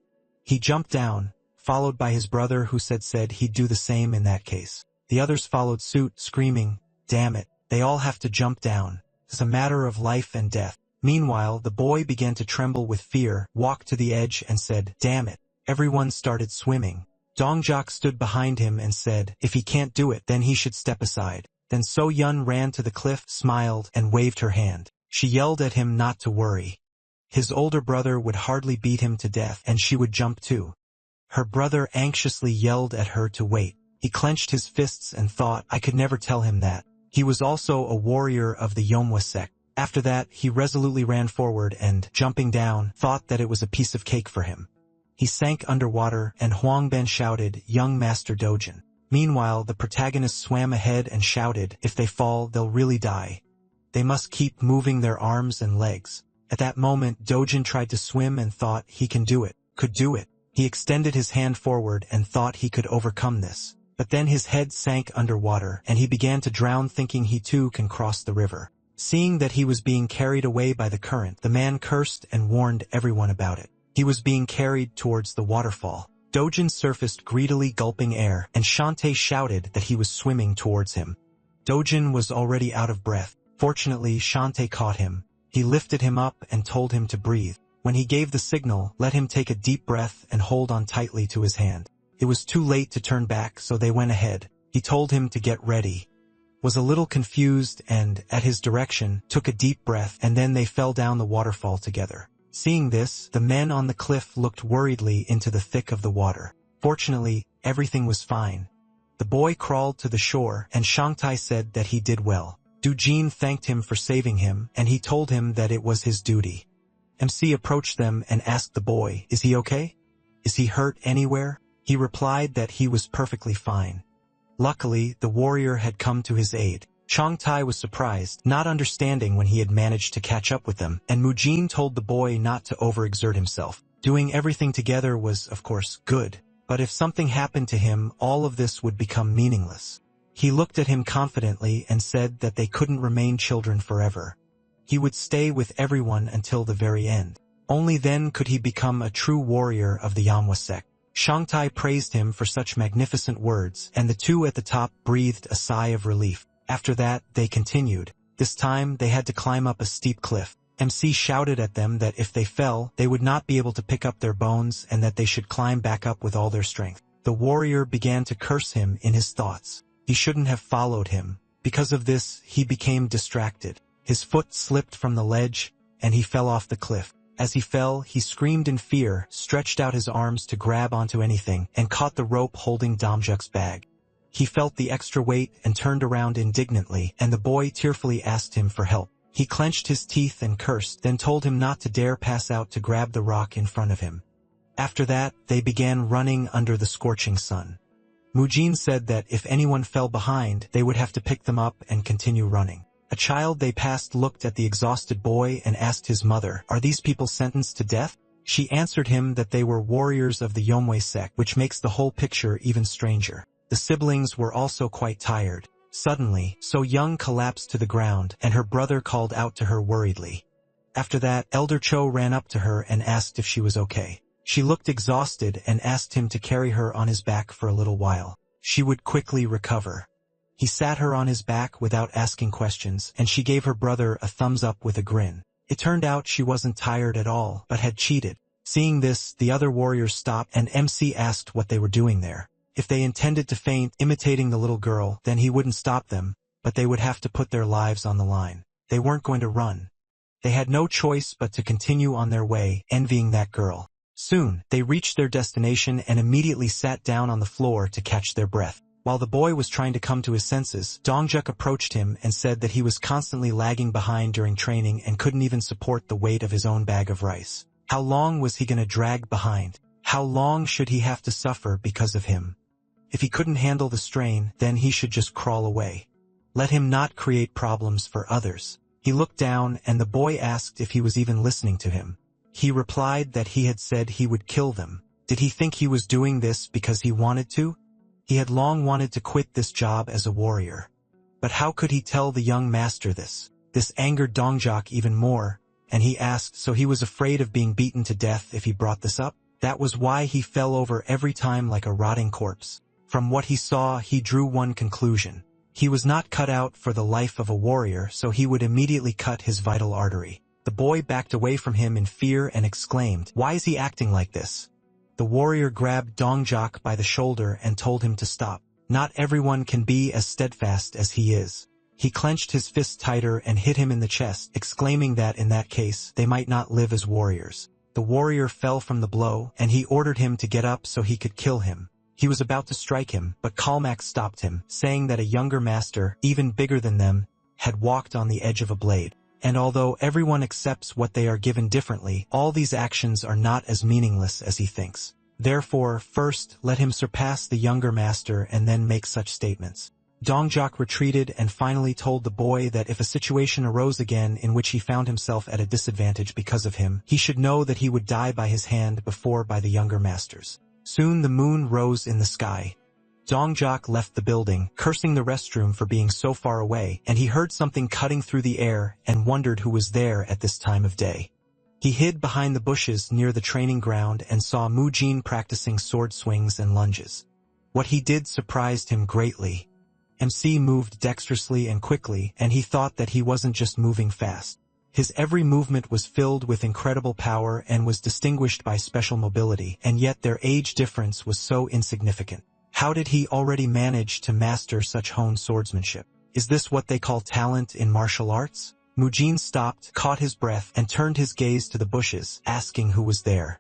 He jumped down, followed by his brother who said he'd do the same in that case. The others followed suit, screaming, damn it, they all have to jump down. It's a matter of life and death. Meanwhile, the boy began to tremble with fear, walked to the edge and said, damn it. Everyone started swimming. Dongjok stood behind him and said, if he can't do it, then he should step aside. Then So Yun ran to the cliff, smiled, and waved her hand. She yelled at him not to worry. His older brother would hardly beat him to death, and she would jump too. Her brother anxiously yelled at her to wait. He clenched his fists and thought, I could never tell him that. He was also a warrior of the Yomwa sect. After that, he resolutely ran forward and, jumping down, thought that it was a piece of cake for him. He sank underwater, and Huangben shouted, young Master Dojin. Meanwhile, the protagonists swam ahead and shouted, if they fall, they'll really die. They must keep moving their arms and legs. At that moment, Dojin tried to swim and thought he could do it. He extended his hand forward and thought he could overcome this. But then his head sank underwater, and he began to drown thinking he too can cross the river. Seeing that he was being carried away by the current, the man cursed and warned everyone about it. He was being carried towards the waterfall. Dojin surfaced greedily gulping air, and Shantae shouted that he was swimming towards him. Dojin was already out of breath. Fortunately, Shantae caught him. He lifted him up and told him to breathe. When he gave the signal, let him take a deep breath and hold on tightly to his hand. It was too late to turn back, so they went ahead. He told him to get ready. Was a little confused and, at his direction, took a deep breath, and then they fell down the waterfall together. Seeing this, the men on the cliff looked worriedly into the thick of the water. Fortunately, everything was fine. The boy crawled to the shore, and Shangtai said that he did well. Dujin thanked him for saving him, and he told him that it was his duty. MC approached them and asked the boy, is he okay? Is he hurt anywhere? He replied that he was perfectly fine. Luckily, the warrior had come to his aid. Changtai was surprised, not understanding when he had managed to catch up with them, and Mujin told the boy not to overexert himself. Doing everything together was, of course, good, but if something happened to him, all of this would become meaningless. He looked at him confidently and said that they couldn't remain children forever. He would stay with everyone until the very end. Only then could he become a true warrior of the Yamwa sect. Shangtai praised him for such magnificent words, and the two at the top breathed a sigh of relief. After that, they continued. This time, they had to climb up a steep cliff. MC shouted at them that if they fell, they would not be able to pick up their bones and that they should climb back up with all their strength. The warrior began to curse him in his thoughts. He shouldn't have followed him. Because of this, he became distracted. His foot slipped from the ledge, and he fell off the cliff. As he fell, he screamed in fear, stretched out his arms to grab onto anything, and caught the rope holding Damjuk's bag. He felt the extra weight and turned around indignantly, and the boy tearfully asked him for help. He clenched his teeth and cursed, then told him not to dare pass out to grab the rock in front of him. After that, they began running under the scorching sun. Mujin said that if anyone fell behind, they would have to pick them up and continue running. A child they passed looked at the exhausted boy and asked his mother, "Are these people sentenced to death?" She answered him that they were warriors of the Yomwe sect, which makes the whole picture even stranger. The siblings were also quite tired. Suddenly, So Young collapsed to the ground, and her brother called out to her worriedly. After that, Elder Cho ran up to her and asked if she was okay. She looked exhausted and asked him to carry her on his back for a little while. She would quickly recover. He sat her on his back without asking questions, and she gave her brother a thumbs up with a grin. It turned out she wasn't tired at all, but had cheated. Seeing this, the other warriors stopped, and MC asked what they were doing there. If they intended to faint, imitating the little girl, then he wouldn't stop them, but they would have to put their lives on the line. They weren't going to run. They had no choice but to continue on their way, envying that girl. Soon, they reached their destination and immediately sat down on the floor to catch their breath. While the boy was trying to come to his senses, Dongjuk approached him and said that he was constantly lagging behind during training and couldn't even support the weight of his own bag of rice. How long was he going to drag behind? How long should he have to suffer because of him? If he couldn't handle the strain, then he should just crawl away. Let him not create problems for others. He looked down and the boy asked if he was even listening to him. He replied that he had said he would kill them. Did he think he was doing this because he wanted to? He had long wanted to quit this job as a warrior. But how could he tell the young master this? This angered Dongjok even more, and he asked so he was afraid of being beaten to death if he brought this up? That was why he fell over every time like a rotting corpse. From what he saw, he drew one conclusion. He was not cut out for the life of a warrior, so he would immediately cut his vital artery. The boy backed away from him in fear and exclaimed, "Why is he acting like this?" The warrior grabbed Dongjok by the shoulder and told him to stop. Not everyone can be as steadfast as he is. He clenched his fist tighter and hit him in the chest, exclaiming that in that case, they might not live as warriors. The warrior fell from the blow, and he ordered him to get up so he could kill him. He was about to strike him, but Aniclimax stopped him, saying that a younger master, even bigger than them, had walked on the edge of a blade. And although everyone accepts what they are given differently, all these actions are not as meaningless as he thinks. Therefore, first, let him surpass the younger master and then make such statements. Dongjok retreated and finally told the boy that if a situation arose again in which he found himself at a disadvantage because of him, he should know that he would die by his hand before by the younger masters. Soon the moon rose in the sky. Dongjok left the building, cursing the restroom for being so far away, and he heard something cutting through the air and wondered who was there at this time of day. He hid behind the bushes near the training ground and saw Mujin practicing sword swings and lunges. What he did surprised him greatly. MC moved dexterously and quickly, and he thought that he wasn't just moving fast. His every movement was filled with incredible power and was distinguished by special mobility, and yet their age difference was so insignificant. How did he already manage to master such honed swordsmanship? Is this what they call talent in martial arts? Mujin stopped, caught his breath, and turned his gaze to the bushes, asking who was there.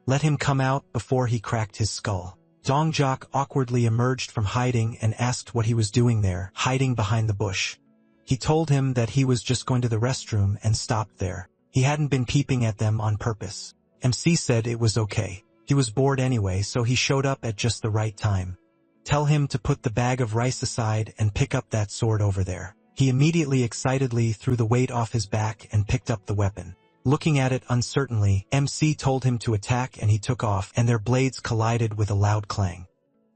Let him come out before he cracked his skull. Dongjok awkwardly emerged from hiding and asked what he was doing there, hiding behind the bush. He told him that he was just going to the restroom and stopped there. He hadn't been peeping at them on purpose. MC said it was okay. He was bored anyway, so he showed up at just the right time. Tell him to put the bag of rice aside and pick up that sword over there. He immediately excitedly threw the weight off his back and picked up the weapon. Looking at it uncertainly, MC told him to attack and he took off, and their blades collided with a loud clang.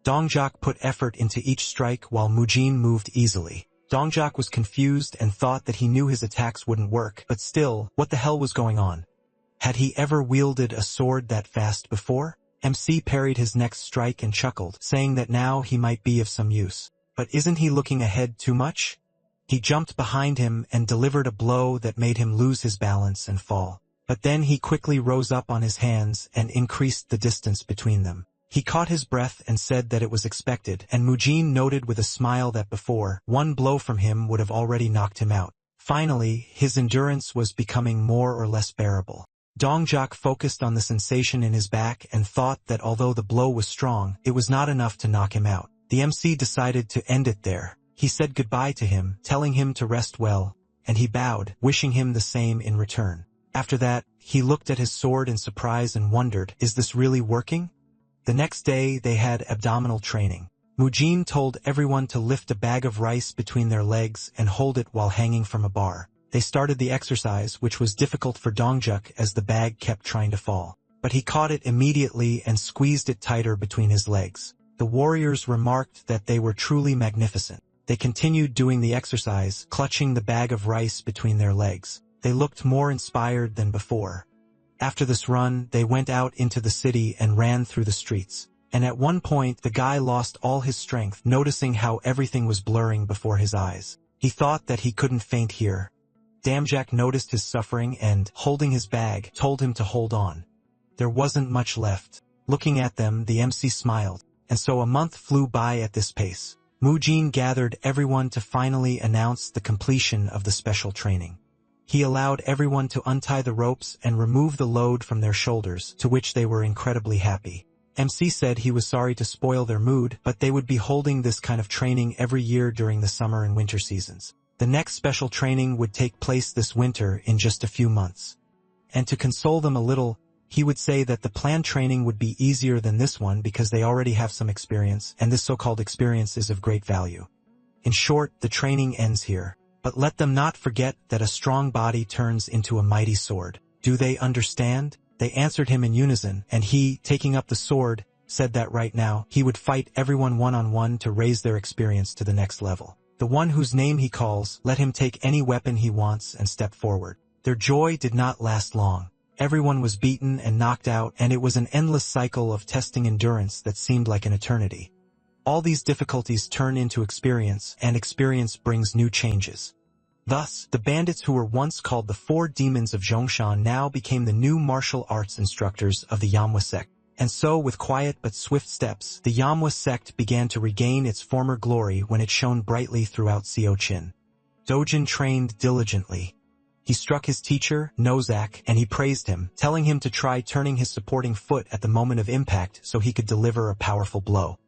Dongjok put effort into each strike while Mujin moved easily. Dongjok was confused and thought that he knew his attacks wouldn't work, but still, what the hell was going on? Had he ever wielded a sword that fast before? MC parried his next strike and chuckled, saying that now he might be of some use. But isn't he looking ahead too much? He jumped behind him and delivered a blow that made him lose his balance and fall. But then he quickly rose up on his hands and increased the distance between them. He caught his breath and said that it was expected, and Mujin noted with a smile that before, one blow from him would have already knocked him out. Finally, his endurance was becoming more or less bearable. Dongjok focused on the sensation in his back and thought that although the blow was strong, it was not enough to knock him out. The MC decided to end it there. He said goodbye to him, telling him to rest well, and he bowed, wishing him the same in return. After that, he looked at his sword in surprise and wondered, is this really working? The next day, they had abdominal training. Mujin told everyone to lift a bag of rice between their legs and hold it while hanging from a bar. They started the exercise, which was difficult for Dongjok as the bag kept trying to fall. But he caught it immediately and squeezed it tighter between his legs. The warriors remarked that they were truly magnificent. They continued doing the exercise, clutching the bag of rice between their legs. They looked more inspired than before. After this run, they went out into the city and ran through the streets. And at one point, the guy lost all his strength, noticing how everything was blurring before his eyes. He thought that he couldn't faint here. Dongjok noticed his suffering and, holding his bag, told him to hold on. There wasn't much left. Looking at them, the MC smiled. And so a month flew by at this pace. Mujin gathered everyone to finally announce the completion of the special training. He allowed everyone to untie the ropes and remove the load from their shoulders, to which they were incredibly happy. MC said he was sorry to spoil their mood, but they would be holding this kind of training every year during the summer and winter seasons. The next special training would take place this winter in just a few months. And to console them a little, he would say that the planned training would be easier than this one because they already have some experience, and this so-called experience is of great value. In short, the training ends here. But let them not forget that a strong body turns into a mighty sword. Do they understand? They answered him in unison, and he, taking up the sword, said that right now, he would fight everyone one-on-one to raise their experience to the next level. The one whose name he calls, let him take any weapon he wants and step forward. Their joy did not last long. Everyone was beaten and knocked out, and it was an endless cycle of testing endurance that seemed like an eternity. All these difficulties turn into experience, and experience brings new changes. Thus, the bandits who were once called the Four Demons of Zhongshan now became the new martial arts instructors of the Manhwa sect. And so, with quiet but swift steps, the Manhwa sect began to regain its former glory when it shone brightly throughout Seochin. Dojin trained diligently. He struck his teacher, Nozak, and he praised him, telling him to try turning his supporting foot at the moment of impact so he could deliver a powerful blow.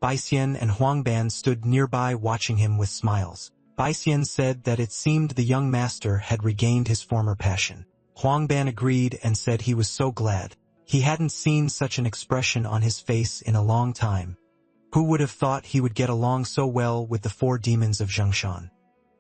Baixian and Huangban stood nearby watching him with smiles. Baixian said that it seemed the young master had regained his former passion. Huangban agreed and said he was so glad. He hadn't seen such an expression on his face in a long time. Who would have thought he would get along so well with the Four Demons of Zhongshan?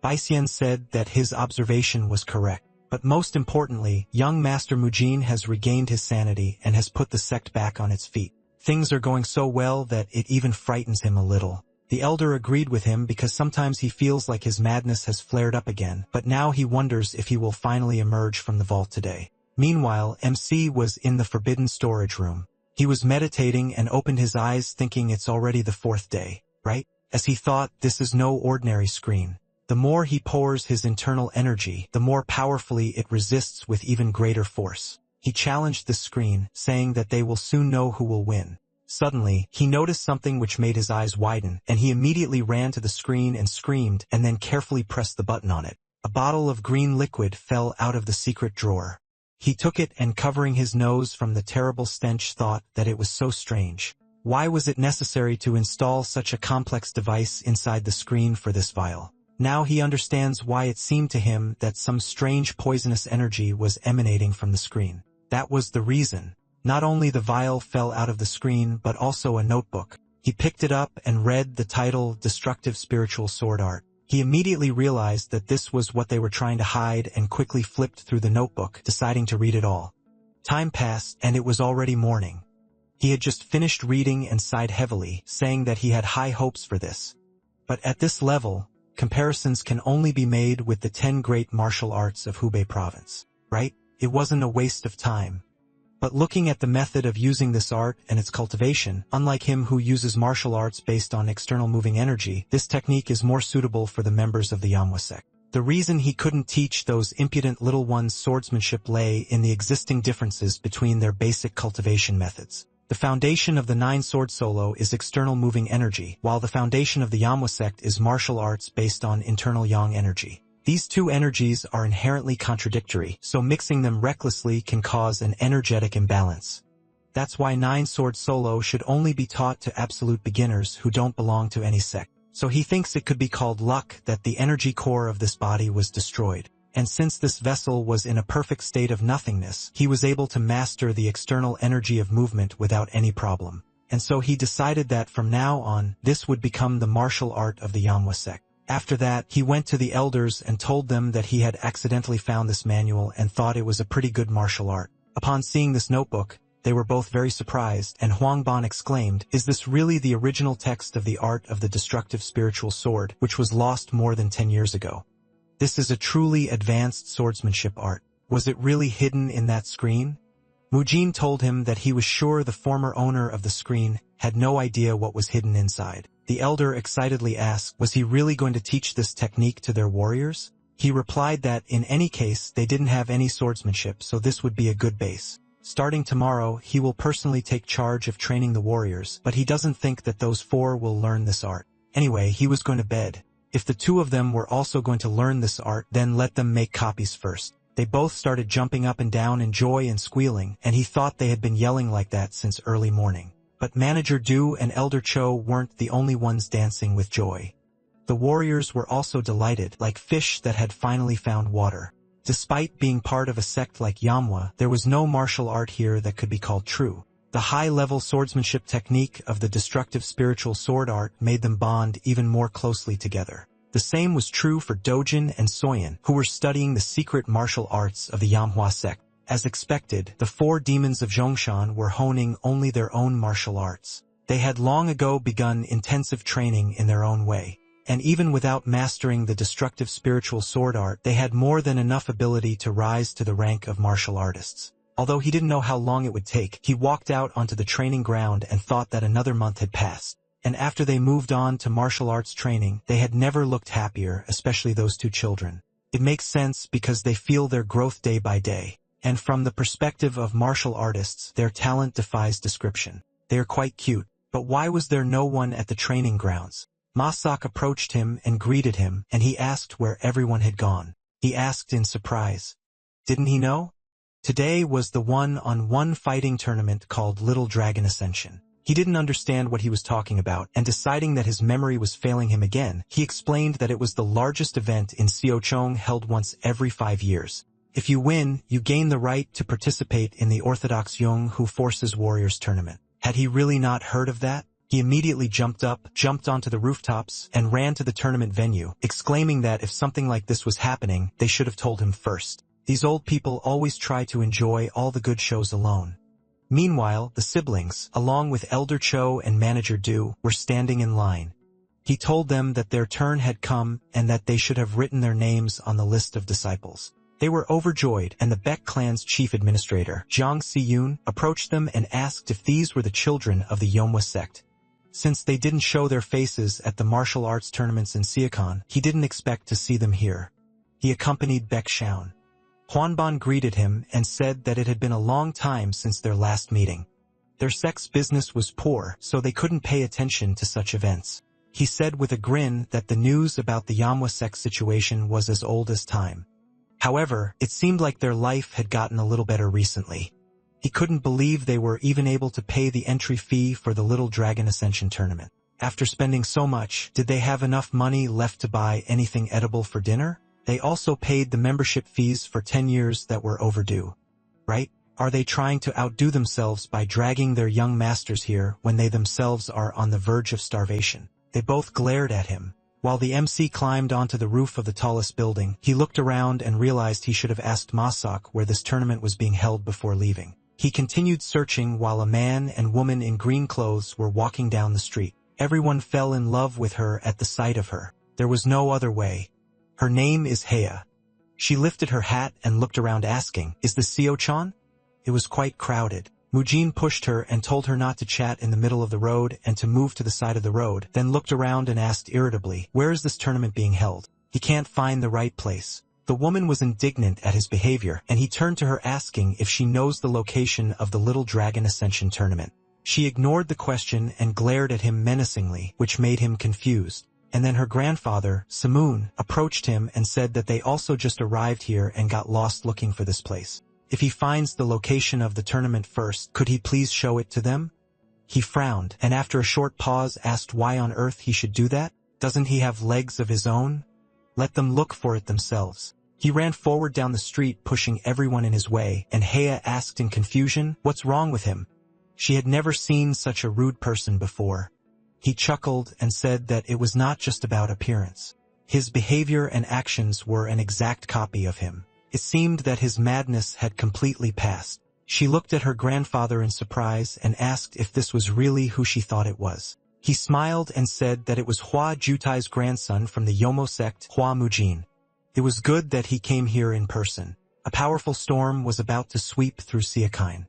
Baixian said that his observation was correct. But most importantly, young Master Mujin has regained his sanity and has put the sect back on its feet. Things are going so well that it even frightens him a little. The elder agreed with him because sometimes he feels like his madness has flared up again, but now he wonders if he will finally emerge from the vault today. Meanwhile, MC was in the forbidden storage room. He was meditating and opened his eyes thinking it's already the fourth day, right? As he thought, this is no ordinary screen. The more he pours his internal energy, the more powerfully it resists with even greater force. He challenged the screen, saying that they will soon know who will win. Suddenly, he noticed something which made his eyes widen, and he immediately ran to the screen and screamed, and then carefully pressed the button on it. A bottle of green liquid fell out of the secret drawer. He took it and covering his nose from the terrible stench thought that it was so strange. Why was it necessary to install such a complex device inside the screen for this vial? Now he understands why it seemed to him that some strange poisonous energy was emanating from the screen. That was the reason. Not only the vial fell out of the screen but also a notebook. He picked it up and read the title Destructive Spiritual Sword Art. He immediately realized that this was what they were trying to hide and quickly flipped through the notebook, deciding to read it all. Time passed and it was already morning. He had just finished reading and sighed heavily, saying that he had high hopes for this. But at this level, comparisons can only be made with the 10 great martial arts of Hubei province, right? It wasn't a waste of time. But looking at the method of using this art and its cultivation, unlike him who uses martial arts based on external moving energy, this technique is more suitable for the members of the Manhwa sect. The reason he couldn't teach those impudent little ones swordsmanship lay in the existing differences between their basic cultivation methods. The foundation of the 9-sword solo is external moving energy, while the foundation of the Manhwa sect is martial arts based on internal yang energy. These two energies are inherently contradictory, so mixing them recklessly can cause an energetic imbalance. That's why 9-sword solo should only be taught to absolute beginners who don't belong to any sect. So he thinks it could be called luck that the energy core of this body was destroyed. And since this vessel was in a perfect state of nothingness, he was able to master the external energy of movement without any problem. And so he decided that from now on, this would become the martial art of the Manhwa sect. After that, he went to the elders and told them that he had accidentally found this manual and thought it was a pretty good martial art. Upon seeing this notebook, they were both very surprised, and Huangban exclaimed, "Is this really the original text of the art of the destructive spiritual sword, which was lost more than 10 years ago? This is a truly advanced swordsmanship art. Was it really hidden in that screen?" Mujin told him that he was sure the former owner of the screen had no idea what was hidden inside. The elder excitedly asked, was he really going to teach this technique to their warriors? He replied that, in any case, they didn't have any swordsmanship, so this would be a good base. Starting tomorrow, he will personally take charge of training the warriors, but he doesn't think that those 4 will learn this art. Anyway, he was going to bed. If the 2 of them were also going to learn this art, then let them make copies first. They both started jumping up and down in joy and squealing, and he thought they had been yelling like that since early morning. But Manager Du and Elder Cho weren't the only ones dancing with joy. The warriors were also delighted, like fish that had finally found water. Despite being part of a sect like Manhwa, there was no martial art here that could be called true. The high-level swordsmanship technique of the destructive spiritual sword art made them bond even more closely together. The same was true for Dojin and Soyen, who were studying the secret martial arts of the Manhwa sect. As expected, the 4 demons of Zhongshan were honing only their own martial arts. They had long ago begun intensive training in their own way. And even without mastering the destructive spiritual sword art, they had more than enough ability to rise to the rank of martial artists. Although he didn't know how long it would take, he walked out onto the training ground and thought that another month had passed. And after they moved on to martial arts training, they had never looked happier, especially those 2 children. It makes sense because they feel their growth day by day. And from the perspective of martial artists, their talent defies description. They are quite cute. But why was there no one at the training grounds? Masak approached him and greeted him, and he asked where everyone had gone. He asked in surprise. Didn't he know? Today was the 1-on-1 fighting tournament called Little Dragon Ascension. He didn't understand what he was talking about, and deciding that his memory was failing him again, he explained that it was the largest event in Seochong held once every 5 years. If you win, you gain the right to participate in the Orthodox Young Who Forces Warriors tournament. Had he really not heard of that? He immediately jumped onto the rooftops, and ran to the tournament venue, exclaiming that if something like this was happening, they should have told him first. These old people always try to enjoy all the good shows alone. Meanwhile, the siblings, along with Elder Cho and Manager Du, were standing in line. He told them that their turn had come and that they should have written their names on the list of disciples. They were overjoyed, and the Baek clan's chief administrator, Jiang Si-yoon, approached them and asked if these were the children of the Yomwa sect. Since they didn't show their faces at the martial arts tournaments in Seokon, he didn't expect to see them here. He accompanied Baek Shaun. Hwanban greeted him and said that it had been a long time since their last meeting. Their sect's business was poor, so they couldn't pay attention to such events. He said with a grin that the news about the Yomwa sect situation was as old as time. However, it seemed like their life had gotten a little better recently. He couldn't believe they were even able to pay the entry fee for the Little Dragon Ascension tournament. After spending so much, did they have enough money left to buy anything edible for dinner? They also paid the membership fees for 10 years that were overdue. Right? Are they trying to outdo themselves by dragging their young masters here when they themselves are on the verge of starvation? They both glared at him. While the MC climbed onto the roof of the tallest building, he looked around and realized he should have asked Masak where this tournament was being held before leaving. He continued searching while a man and woman in green clothes were walking down the street. Everyone fell in love with her at the sight of her. There was no other way. Her name is Heya. She lifted her hat and looked around asking, "Is this Seo-chan?" It was quite crowded. Mujin pushed her and told her not to chat in the middle of the road and to move to the side of the road, then looked around and asked irritably, "Where is this tournament being held? He can't find the right place." The woman was indignant at his behavior, and he turned to her asking if she knows the location of the Little Dragon Ascension tournament. She ignored the question and glared at him menacingly, which made him confused. And then her grandfather, Samoon, approached him and said that they also just arrived here and got lost looking for this place. If he finds the location of the tournament first, could he please show it to them? He frowned, and after a short pause asked why on earth he should do that. Doesn't he have legs of his own? Let them look for it themselves. He ran forward down the street, pushing everyone in his way, and Heya asked in confusion, "What's wrong with him?" She had never seen such a rude person before. He chuckled and said that it was not just about appearance. His behavior and actions were an exact copy of him. It seemed that his madness had completely passed. She looked at her grandfather in surprise and asked if this was really who she thought it was. He smiled and said that it was Hua Jutai's grandson from the Yomo sect, Hua Mujin. It was good that he came here in person. A powerful storm was about to sweep through Seokine.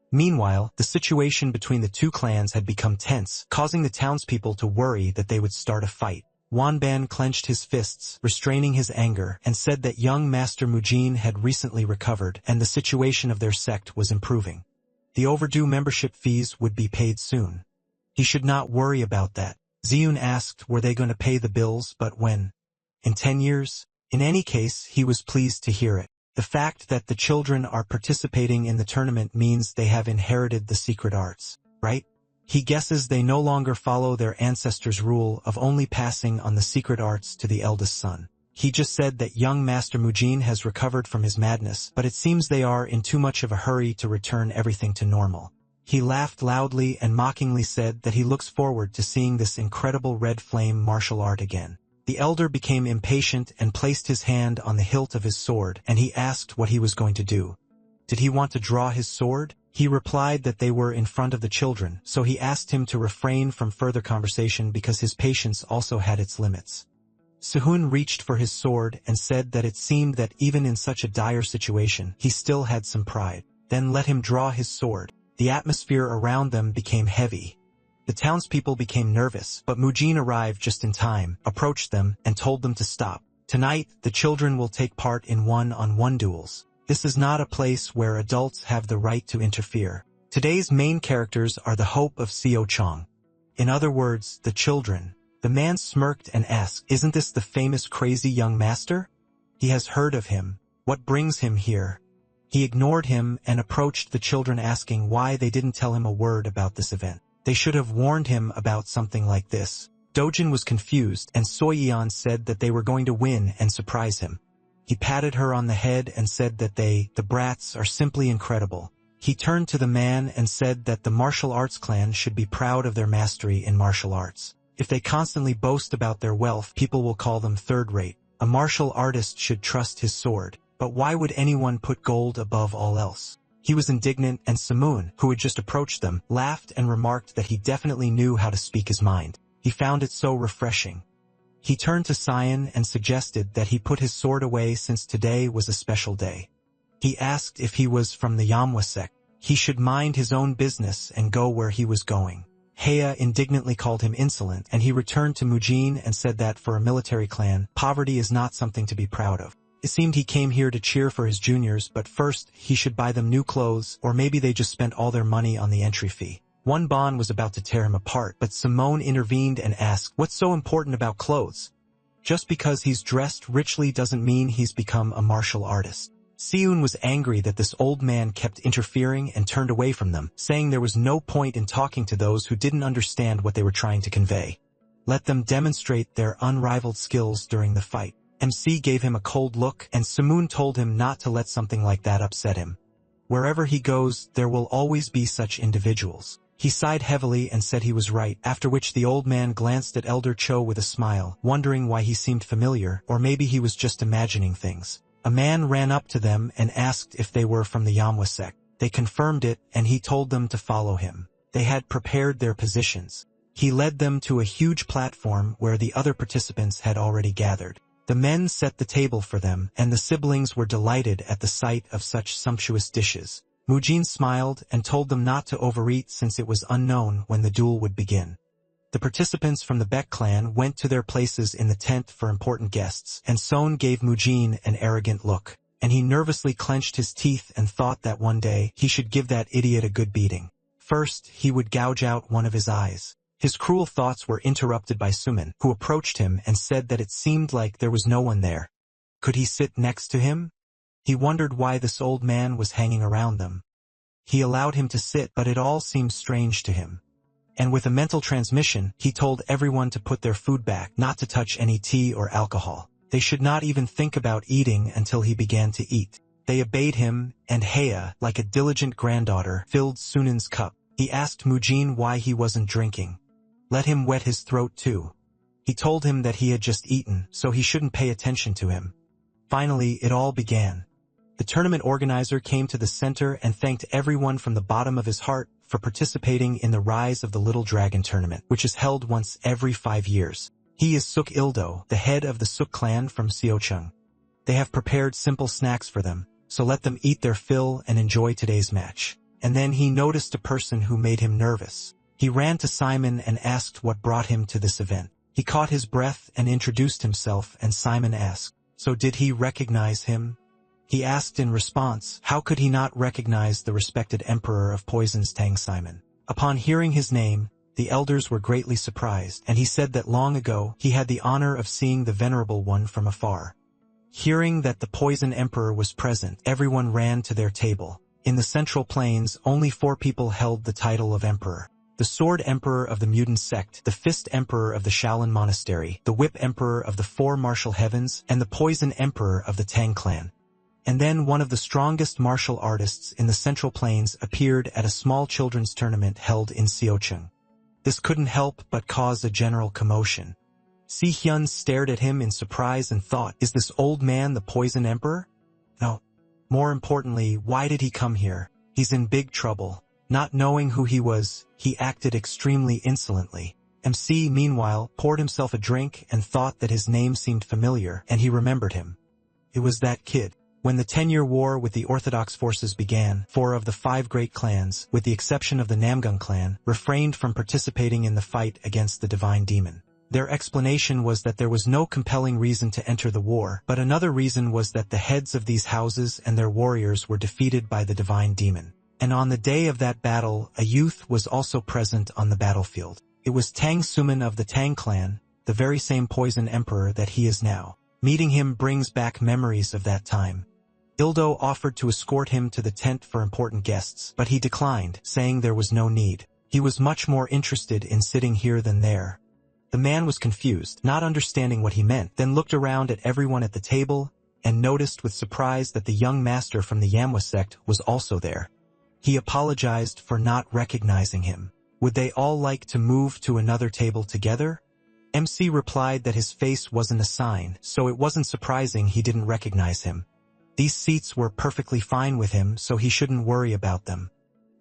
Meanwhile, the situation between the two clans had become tense, causing the townspeople to worry that they would start a fight. Wanban clenched his fists, restraining his anger, and said that young Master Mujin had recently recovered and the situation of their sect was improving. The overdue membership fees would be paid soon. He should not worry about that. Ziyun asked were they going to pay the bills, but when? In 10 years? In any case, he was pleased to hear it. The fact that the children are participating in the tournament means they have inherited the secret arts, right? He guesses they no longer follow their ancestors' rule of only passing on the secret arts to the eldest son. He just said that young Master Mujin has recovered from his madness, but it seems they are in too much of a hurry to return everything to normal. He laughed loudly and mockingly said that he looks forward to seeing this incredible red flame martial art again. The elder became impatient and placed his hand on the hilt of his sword, and he asked what he was going to do. Did he want to draw his sword? He replied that they were in front of the children, so he asked him to refrain from further conversation because his patience also had its limits. Sehun reached for his sword and said that it seemed that even in such a dire situation, he still had some pride. Then let him draw his sword. The atmosphere around them became heavy. The townspeople became nervous, but Mujin arrived just in time, approached them, and told them to stop. Tonight, the children will take part in one-on-one duels. This is not a place where adults have the right to interfere. Today's main characters are the hope of Seo Chong. In other words, the children. The man smirked and asked, "Isn't this the famous crazy young master?" He has heard of him. What brings him here? He ignored him and approached the children asking why they didn't tell him a word about this event. They should have warned him about something like this. Dojin was confused, and Soyeon said that they were going to win and surprise him. He patted her on the head and said that the brats, are simply incredible. He turned to the man and said that the martial arts clan should be proud of their mastery in martial arts. If they constantly boast about their wealth, people will call them third-rate. A martial artist should trust his sword. But why would anyone put gold above all else? He was indignant, and Samoon, who had just approached them, laughed and remarked that he definitely knew how to speak his mind. He found it so refreshing. He turned to Sion and suggested that he put his sword away since today was a special day. He asked if he was from the Yamwa sect. He should mind his own business and go where he was going. Heya indignantly called him insolent, and he returned to Mujin and said that for a military clan, poverty is not something to be proud of. It seemed he came here to cheer for his juniors, but first he should buy them new clothes, or maybe they just spent all their money on the entry fee. One Bon was about to tear him apart, but Simone intervened and asked, "What's so important about clothes? Just because he's dressed richly doesn't mean he's become a martial artist." Seun was angry that this old man kept interfering and turned away from them, saying there was no point in talking to those who didn't understand what they were trying to convey. Let them demonstrate their unrivaled skills during the fight. MC gave him a cold look, and Samoon told him not to let something like that upset him. Wherever he goes, there will always be such individuals. He sighed heavily and said he was right, after which the old man glanced at Elder Cho with a smile, wondering why he seemed familiar, or maybe he was just imagining things. A man ran up to them and asked if they were from the Yamwa sect. They confirmed it, and he told them to follow him. They had prepared their positions. He led them to a huge platform where the other participants had already gathered. The men set the table for them, and the siblings were delighted at the sight of such sumptuous dishes. Mujin smiled and told them not to overeat since it was unknown when the duel would begin. The participants from the Baek clan went to their places in the tent for important guests, and Son gave Mujin an arrogant look, and he nervously clenched his teeth and thought that one day he should give that idiot a good beating. First, he would gouge out one of his eyes. His cruel thoughts were interrupted by Suman, who approached him and said that it seemed like there was no one there. Could he sit next to him? He wondered why this old man was hanging around them. He allowed him to sit, but it all seemed strange to him. And with a mental transmission, he told everyone to put their food back, not to touch any tea or alcohol. They should not even think about eating until he began to eat. They obeyed him, and Heya, like a diligent granddaughter, filled Sunan's cup. He asked Mujin why he wasn't drinking. Let him wet his throat too. He told him that he had just eaten, so he shouldn't pay attention to him. Finally, it all began. The tournament organizer came to the center and thanked everyone from the bottom of his heart for participating in the Rise of the Little Dragon tournament, which is held once every 5 years. He is Suk Ildo, the head of the Suk clan from Seocheung. They have prepared simple snacks for them, so let them eat their fill and enjoy today's match. And then he noticed a person who made him nervous. He ran to Simon and asked what brought him to this event. He caught his breath and introduced himself, and Simon asked, "So did he recognize him?" He asked in response, how could he not recognize the respected emperor of poisons Tang Simon? Upon hearing his name, the elders were greatly surprised, and he said that long ago he had the honor of seeing the venerable one from afar. Hearing that the poison emperor was present, everyone ran to their table. In the Central Plains, only 4 people held the title of emperor. The Sword Emperor of the Mutant Sect, the Fist Emperor of the Shaolin Monastery, the Whip Emperor of the 4 Martial Heavens, and the Poison Emperor of the Tang Clan. And then one of the strongest martial artists in the Central Plains appeared at a small children's tournament held in Seocheung. This couldn't help but cause a general commotion. Si-hyun stared at him in surprise and thought, is this old man the Poison Emperor? No. More importantly, why did he come here? He's in big trouble. Not knowing who he was, he acted extremely insolently. MC, meanwhile, poured himself a drink and thought that his name seemed familiar, and he remembered him. It was that kid. When the 10-year war with the Orthodox forces began, 4 of the 5 great clans, with the exception of the Namgung clan, refrained from participating in the fight against the divine demon. Their explanation was that there was no compelling reason to enter the war, but another reason was that the heads of these houses and their warriors were defeated by the divine demon. And on the day of that battle, a youth was also present on the battlefield. It was Tang Suman of the Tang clan, the very same Poison Emperor that he is now. Meeting him brings back memories of that time. Ildo offered to escort him to the tent for important guests, but he declined, saying there was no need. He was much more interested in sitting here than there. The man was confused, not understanding what he meant, then looked around at everyone at the table, and noticed with surprise that the young master from the Manhwa sect was also there. He apologized for not recognizing him. Would they all like to move to another table together? MC replied that his face wasn't a sign, so it wasn't surprising he didn't recognize him. These seats were perfectly fine with him, so he shouldn't worry about them.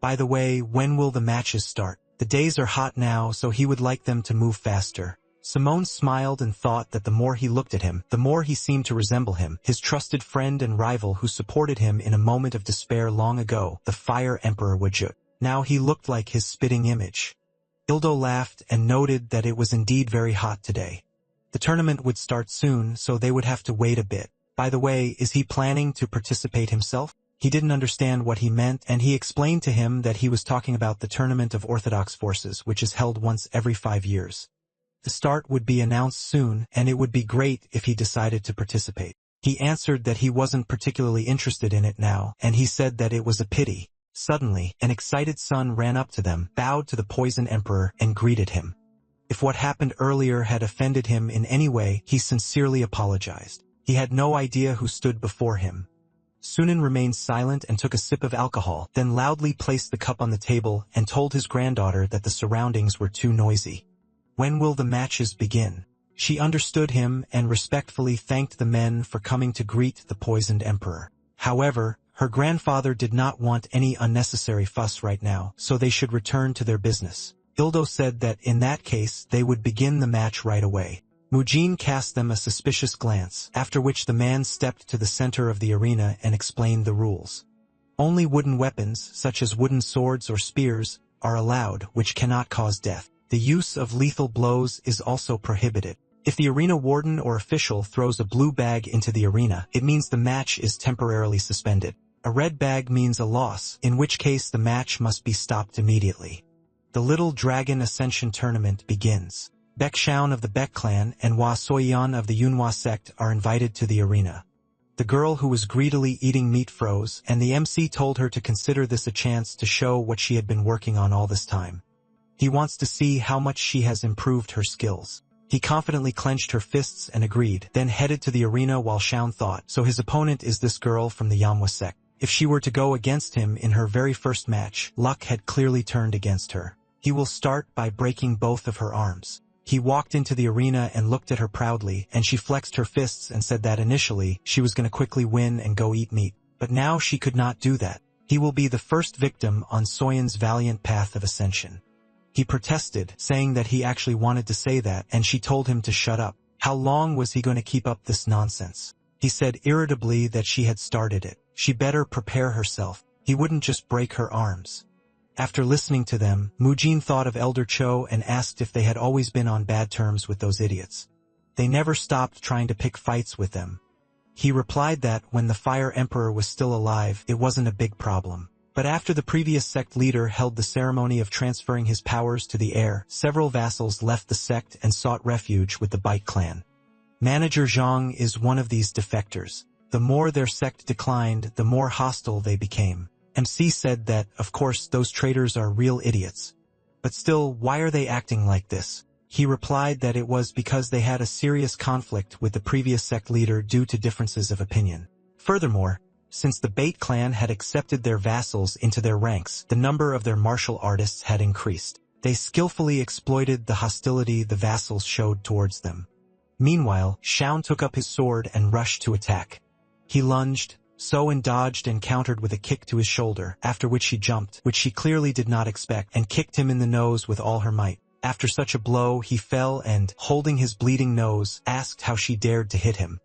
By the way, when will the matches start? The days are hot now, so he would like them to move faster. Simone smiled and thought that the more he looked at him, the more he seemed to resemble him, his trusted friend and rival who supported him in a moment of despair long ago, the Fire Emperor Wajut. Now he looked like his spitting image. Ildo laughed and noted that it was indeed very hot today. The tournament would start soon, so they would have to wait a bit. By the way, is he planning to participate himself? He didn't understand what he meant, and he explained to him that he was talking about the Tournament of Orthodox Forces, which is held once every 5 years. The start would be announced soon, and it would be great if he decided to participate. He answered that he wasn't particularly interested in it now, and he said that it was a pity. Suddenly, an excited son ran up to them, bowed to the Poison Emperor, and greeted him. If what happened earlier had offended him in any way, he sincerely apologized. He had no idea who stood before him. Sunan remained silent and took a sip of alcohol, then loudly placed the cup on the table and told his granddaughter that the surroundings were too noisy. When will the matches begin? She understood him and respectfully thanked the men for coming to greet the poisoned emperor. However, her grandfather did not want any unnecessary fuss right now, so they should return to their business. Ildo said that in that case they would begin the match right away. Mujin cast them a suspicious glance, after which the man stepped to the center of the arena and explained the rules. Only wooden weapons, such as wooden swords or spears, are allowed, which cannot cause death. The use of lethal blows is also prohibited. If the arena warden or official throws a blue bag into the arena, it means the match is temporarily suspended. A red bag means a loss, in which case the match must be stopped immediately. The Little Dragon Ascension Tournament begins. Baek Shaun of the Baek clan and Hwa Soyeon of the Yunhwa sect are invited to the arena. The girl who was greedily eating meat froze, and the MC told her to consider this a chance to show what she had been working on all this time. He wants to see how much she has improved her skills. He confidently clenched her fists and agreed, then headed to the arena while Shaun thought, so his opponent is this girl from the Yunhwa sect. If she were to go against him in her very first match, luck had clearly turned against her. He will start by breaking both of her arms. He walked into the arena and looked at her proudly, and she flexed her fists and said that initially, she was going to quickly win and go eat meat. But now she could not do that. He will be the first victim on Soyeon's valiant path of ascension. He protested, saying that he actually wanted to say that, and she told him to shut up. How long was he going to keep up this nonsense? He said irritably that she had started it. She better prepare herself. He wouldn't just break her arms. After listening to them, Mujin thought of Elder Cho and asked if they had always been on bad terms with those idiots. They never stopped trying to pick fights with them. He replied that when the Fire Emperor was still alive, it wasn't a big problem. But after the previous sect leader held the ceremony of transferring his powers to the heir, several vassals left the sect and sought refuge with the Baek clan. Manager Zhang is one of these defectors. The more their sect declined, the more hostile they became. MC said that, of course, those traitors are real idiots. But still, why are they acting like this? He replied that it was because they had a serious conflict with the previous sect leader due to differences of opinion. Furthermore, since the Baek clan had accepted their vassals into their ranks, the number of their martial artists had increased. They skillfully exploited the hostility the vassals showed towards them. Meanwhile, Xiao took up his sword and rushed to attack. He lunged, and dodged and countered with a kick to his shoulder, after which she jumped, which she clearly did not expect, and kicked him in the nose with all her might. After such a blow, he fell and, holding his bleeding nose, asked how she dared to hit him.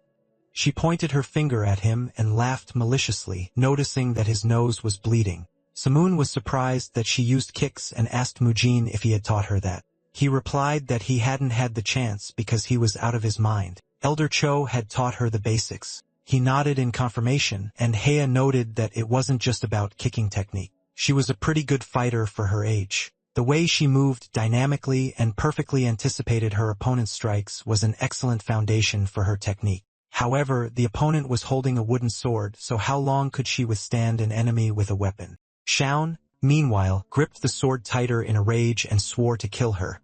She pointed her finger at him and laughed maliciously, noticing that his nose was bleeding. Samoon was surprised that she used kicks and asked Mujin if he had taught her that. He replied that he hadn't had the chance because he was out of his mind. Elder Cho had taught her the basics. He nodded in confirmation, and Hea noted that it wasn't just about kicking technique. She was a pretty good fighter for her age. The way she moved dynamically and perfectly anticipated her opponent's strikes was an excellent foundation for her technique. However, the opponent was holding a wooden sword, so how long could she withstand an enemy with a weapon? Xiao, meanwhile, gripped the sword tighter in a rage and swore to kill her.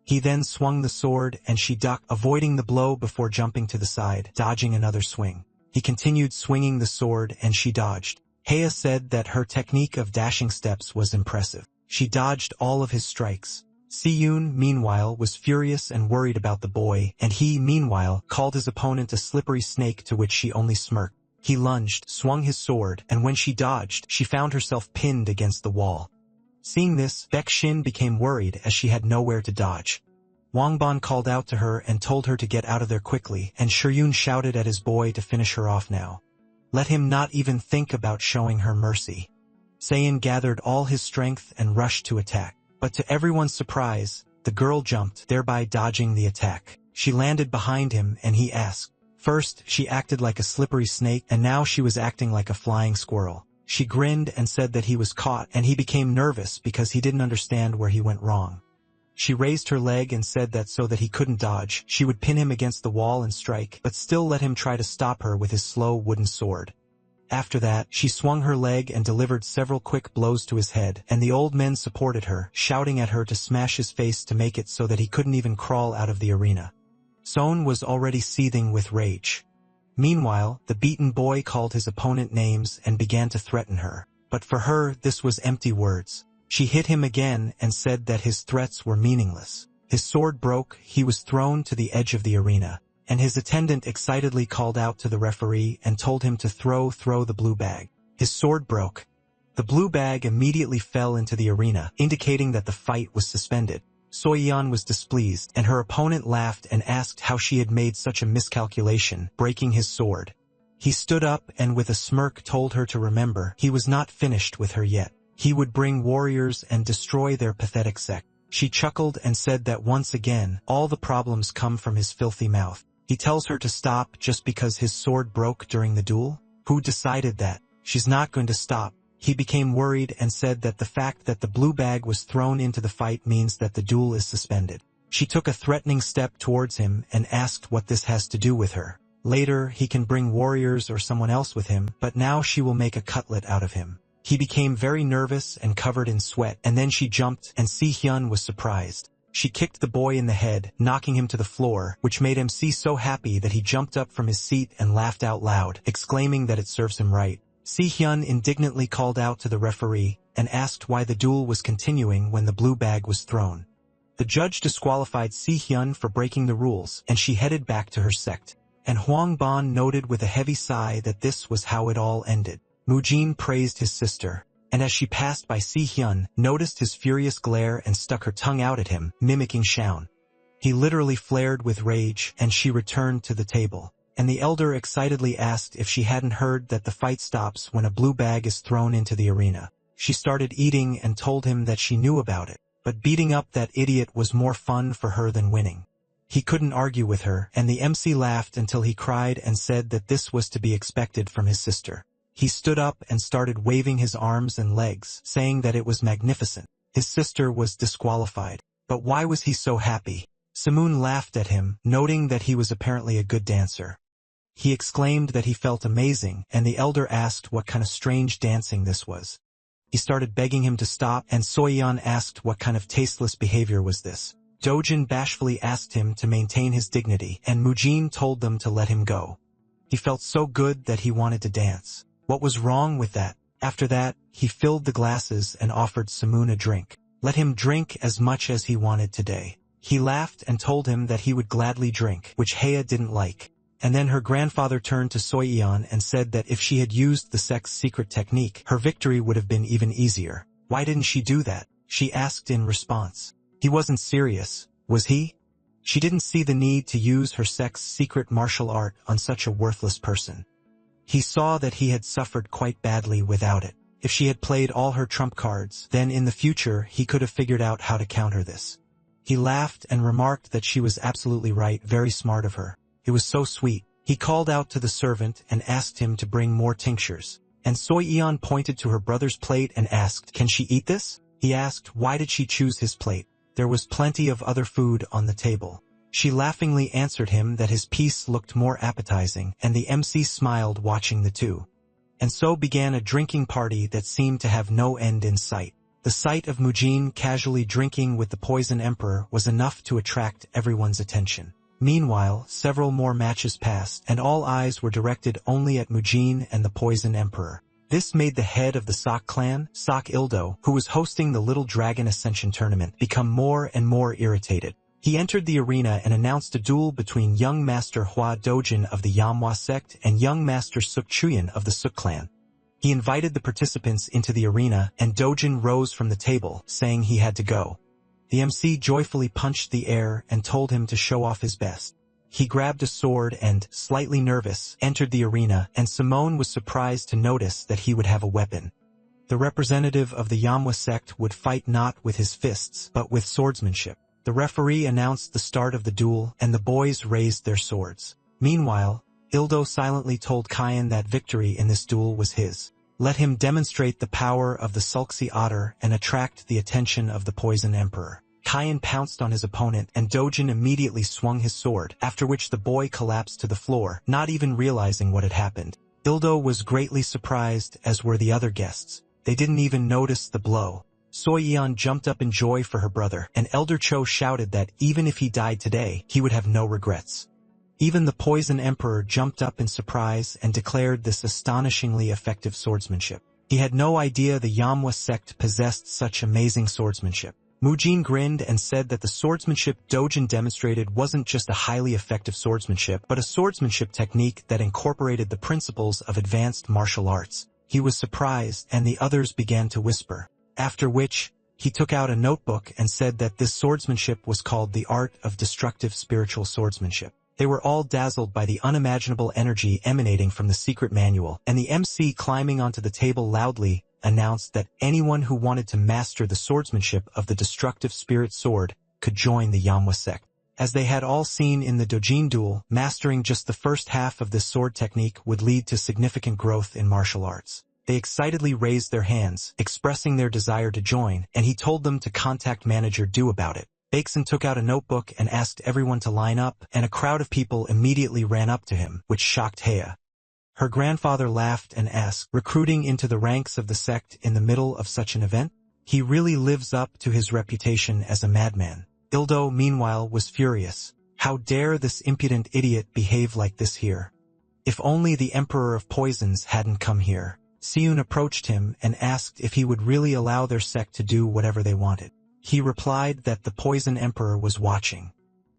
He then swung the sword and she ducked, avoiding the blow before jumping to the side, dodging another swing. He continued swinging the sword and she dodged. Hea said that her technique of dashing steps was impressive. She dodged all of his strikes. Si-yoon, meanwhile, was furious and worried about the boy, and he, meanwhile, called his opponent a slippery snake, to which she only smirked. He lunged, swung his sword, and when she dodged, she found herself pinned against the wall. Seeing this, Baek Shin became worried as she had nowhere to dodge. Wangbon called out to her and told her to get out of there quickly, and Shiryun shouted at his boy to finish her off now. Let him not even think about showing her mercy. Seiyin gathered all his strength and rushed to attack. But to everyone's surprise, the girl jumped, thereby dodging the attack. She landed behind him and he asked. First, she acted like a slippery snake, and now she was acting like a flying squirrel. She grinned and said that he was caught, and he became nervous because he didn't understand where he went wrong. She raised her leg and said that so that he couldn't dodge, she would pin him against the wall and strike, but still let him try to stop her with his slow wooden sword. After that, she swung her leg and delivered several quick blows to his head, and the old men supported her, shouting at her to smash his face to make it so that he couldn't even crawl out of the arena. Son was already seething with rage. Meanwhile, the beaten boy called his opponent names and began to threaten her. But for her, this was empty words. She hit him again and said that his threats were meaningless. His sword broke, he was thrown to the edge of the arena, and his attendant excitedly called out to the referee and told him to throw the blue bag. His sword broke. The blue bag immediately fell into the arena, indicating that the fight was suspended. Soyeon was displeased, and her opponent laughed and asked how she had made such a miscalculation, breaking his sword. He stood up and with a smirk told her to remember he was not finished with her yet. He would bring warriors and destroy their pathetic sect. She chuckled and said that once again, all the problems come from his filthy mouth. He tells her to stop just because his sword broke during the duel? Who decided that? She's not going to stop. He became worried and said that the fact that the blue bag was thrown into the fight means that the duel is suspended. She took a threatening step towards him and asked what this has to do with her. Later, he can bring warriors or someone else with him, but now she will make a cutlet out of him. He became very nervous and covered in sweat, and then she jumped, and Si-hyun was surprised. She kicked the boy in the head, knocking him to the floor, which made MC so happy that he jumped up from his seat and laughed out loud, exclaiming that it serves him right. Si-hyun indignantly called out to the referee and asked why the duel was continuing when the blue bag was thrown. The judge disqualified Si-hyun for breaking the rules, and she headed back to her sect. And Hwang Bon noted with a heavy sigh that this was how it all ended. Mujin praised his sister, and as she passed by Si-hyun, noticed his furious glare and stuck her tongue out at him, mimicking Shaun. He literally flared with rage, and she returned to the table. And the elder excitedly asked if she hadn't heard that the fight stops when a blue bag is thrown into the arena. She started eating and told him that she knew about it, but beating up that idiot was more fun for her than winning. He couldn't argue with her, and the MC laughed until he cried and said that this was to be expected from his sister. He stood up and started waving his arms and legs, saying that it was magnificent. His sister was disqualified. But why was he so happy? Samoon laughed at him, noting that he was apparently a good dancer. He exclaimed that he felt amazing, and the elder asked what kind of strange dancing this was. He started begging him to stop, and Soyeon asked what kind of tasteless behavior was this. Dojin bashfully asked him to maintain his dignity, and Mujin told them to let him go. He felt so good that he wanted to dance. What was wrong with that? After that, he filled the glasses and offered Samoon a drink. Let him drink as much as he wanted today. He laughed and told him that he would gladly drink, which Heya didn't like. And then her grandfather turned to Soyeon and said that if she had used the sect's secret technique, her victory would have been even easier. Why didn't she do that? She asked in response. He wasn't serious, was he? She didn't see the need to use her sect's secret martial art on such a worthless person. He saw that he had suffered quite badly without it. If she had played all her trump cards, then in the future he could have figured out how to counter this. He laughed and remarked that she was absolutely right, very smart of her. It was so sweet. He called out to the servant and asked him to bring more tinctures. And Soyeon pointed to her brother's plate and asked, "Can she eat this?" He asked why did she choose his plate. There was plenty of other food on the table. She laughingly answered him that his piece looked more appetizing, and the MC smiled watching the two. And so began a drinking party that seemed to have no end in sight. The sight of Mujin casually drinking with the Poison Emperor was enough to attract everyone's attention. Meanwhile, several more matches passed, and all eyes were directed only at Mujin and the Poison Emperor. This made the head of the Sok clan, Sok Ildo, who was hosting the Little Dragon Ascension tournament, become more and more irritated. He entered the arena and announced a duel between young Master Hua Dojin of the Manhwa sect and young Master Suk Chuyan of the Suk clan. He invited the participants into the arena, and Dojin rose from the table, saying he had to go. The MC joyfully punched the air and told him to show off his best. He grabbed a sword and, slightly nervous, entered the arena, and Simone was surprised to notice that he would have a weapon. The representative of the Manhwa sect would fight not with his fists, but with swordsmanship. The referee announced the start of the duel, and the boys raised their swords. Meanwhile, Ildo silently told Kyan that victory in this duel was his. Let him demonstrate the power of the Sulxi Otter and attract the attention of the Poison Emperor. Kyan pounced on his opponent, and Dojin immediately swung his sword, after which the boy collapsed to the floor, not even realizing what had happened. Ildo was greatly surprised, as were the other guests. They didn't even notice the blow. Soyeon jumped up in joy for her brother, and Elder Cho shouted that even if he died today, he would have no regrets. Even the Poison Emperor jumped up in surprise and declared this astonishingly effective swordsmanship. He had no idea the Manhwa sect possessed such amazing swordsmanship. Mujin grinned and said that the swordsmanship Dojin demonstrated wasn't just a highly effective swordsmanship, but a swordsmanship technique that incorporated the principles of advanced martial arts. He was surprised, and the others began to whisper. After which, he took out a notebook and said that this swordsmanship was called the art of destructive spiritual swordsmanship. They were all dazzled by the unimaginable energy emanating from the secret manual, and the MC climbing onto the table loudly announced that anyone who wanted to master the swordsmanship of the destructive spirit sword could join the Manhwa sect. As they had all seen in the Dojin duel, mastering just the first half of this sword technique would lead to significant growth in martial arts. They excitedly raised their hands, expressing their desire to join, and he told them to contact Manager Du about it. Baeksun took out a notebook and asked everyone to line up, and a crowd of people immediately ran up to him, which shocked Heya. Her grandfather laughed and asked, "Recruiting into the ranks of the sect in the middle of such an event? He really lives up to his reputation as a madman." Ildo, meanwhile, was furious. How dare this impudent idiot behave like this here? If only the Emperor of Poisons hadn't come here. Seun approached him and asked if he would really allow their sect to do whatever they wanted. He replied that the Poison Emperor was watching.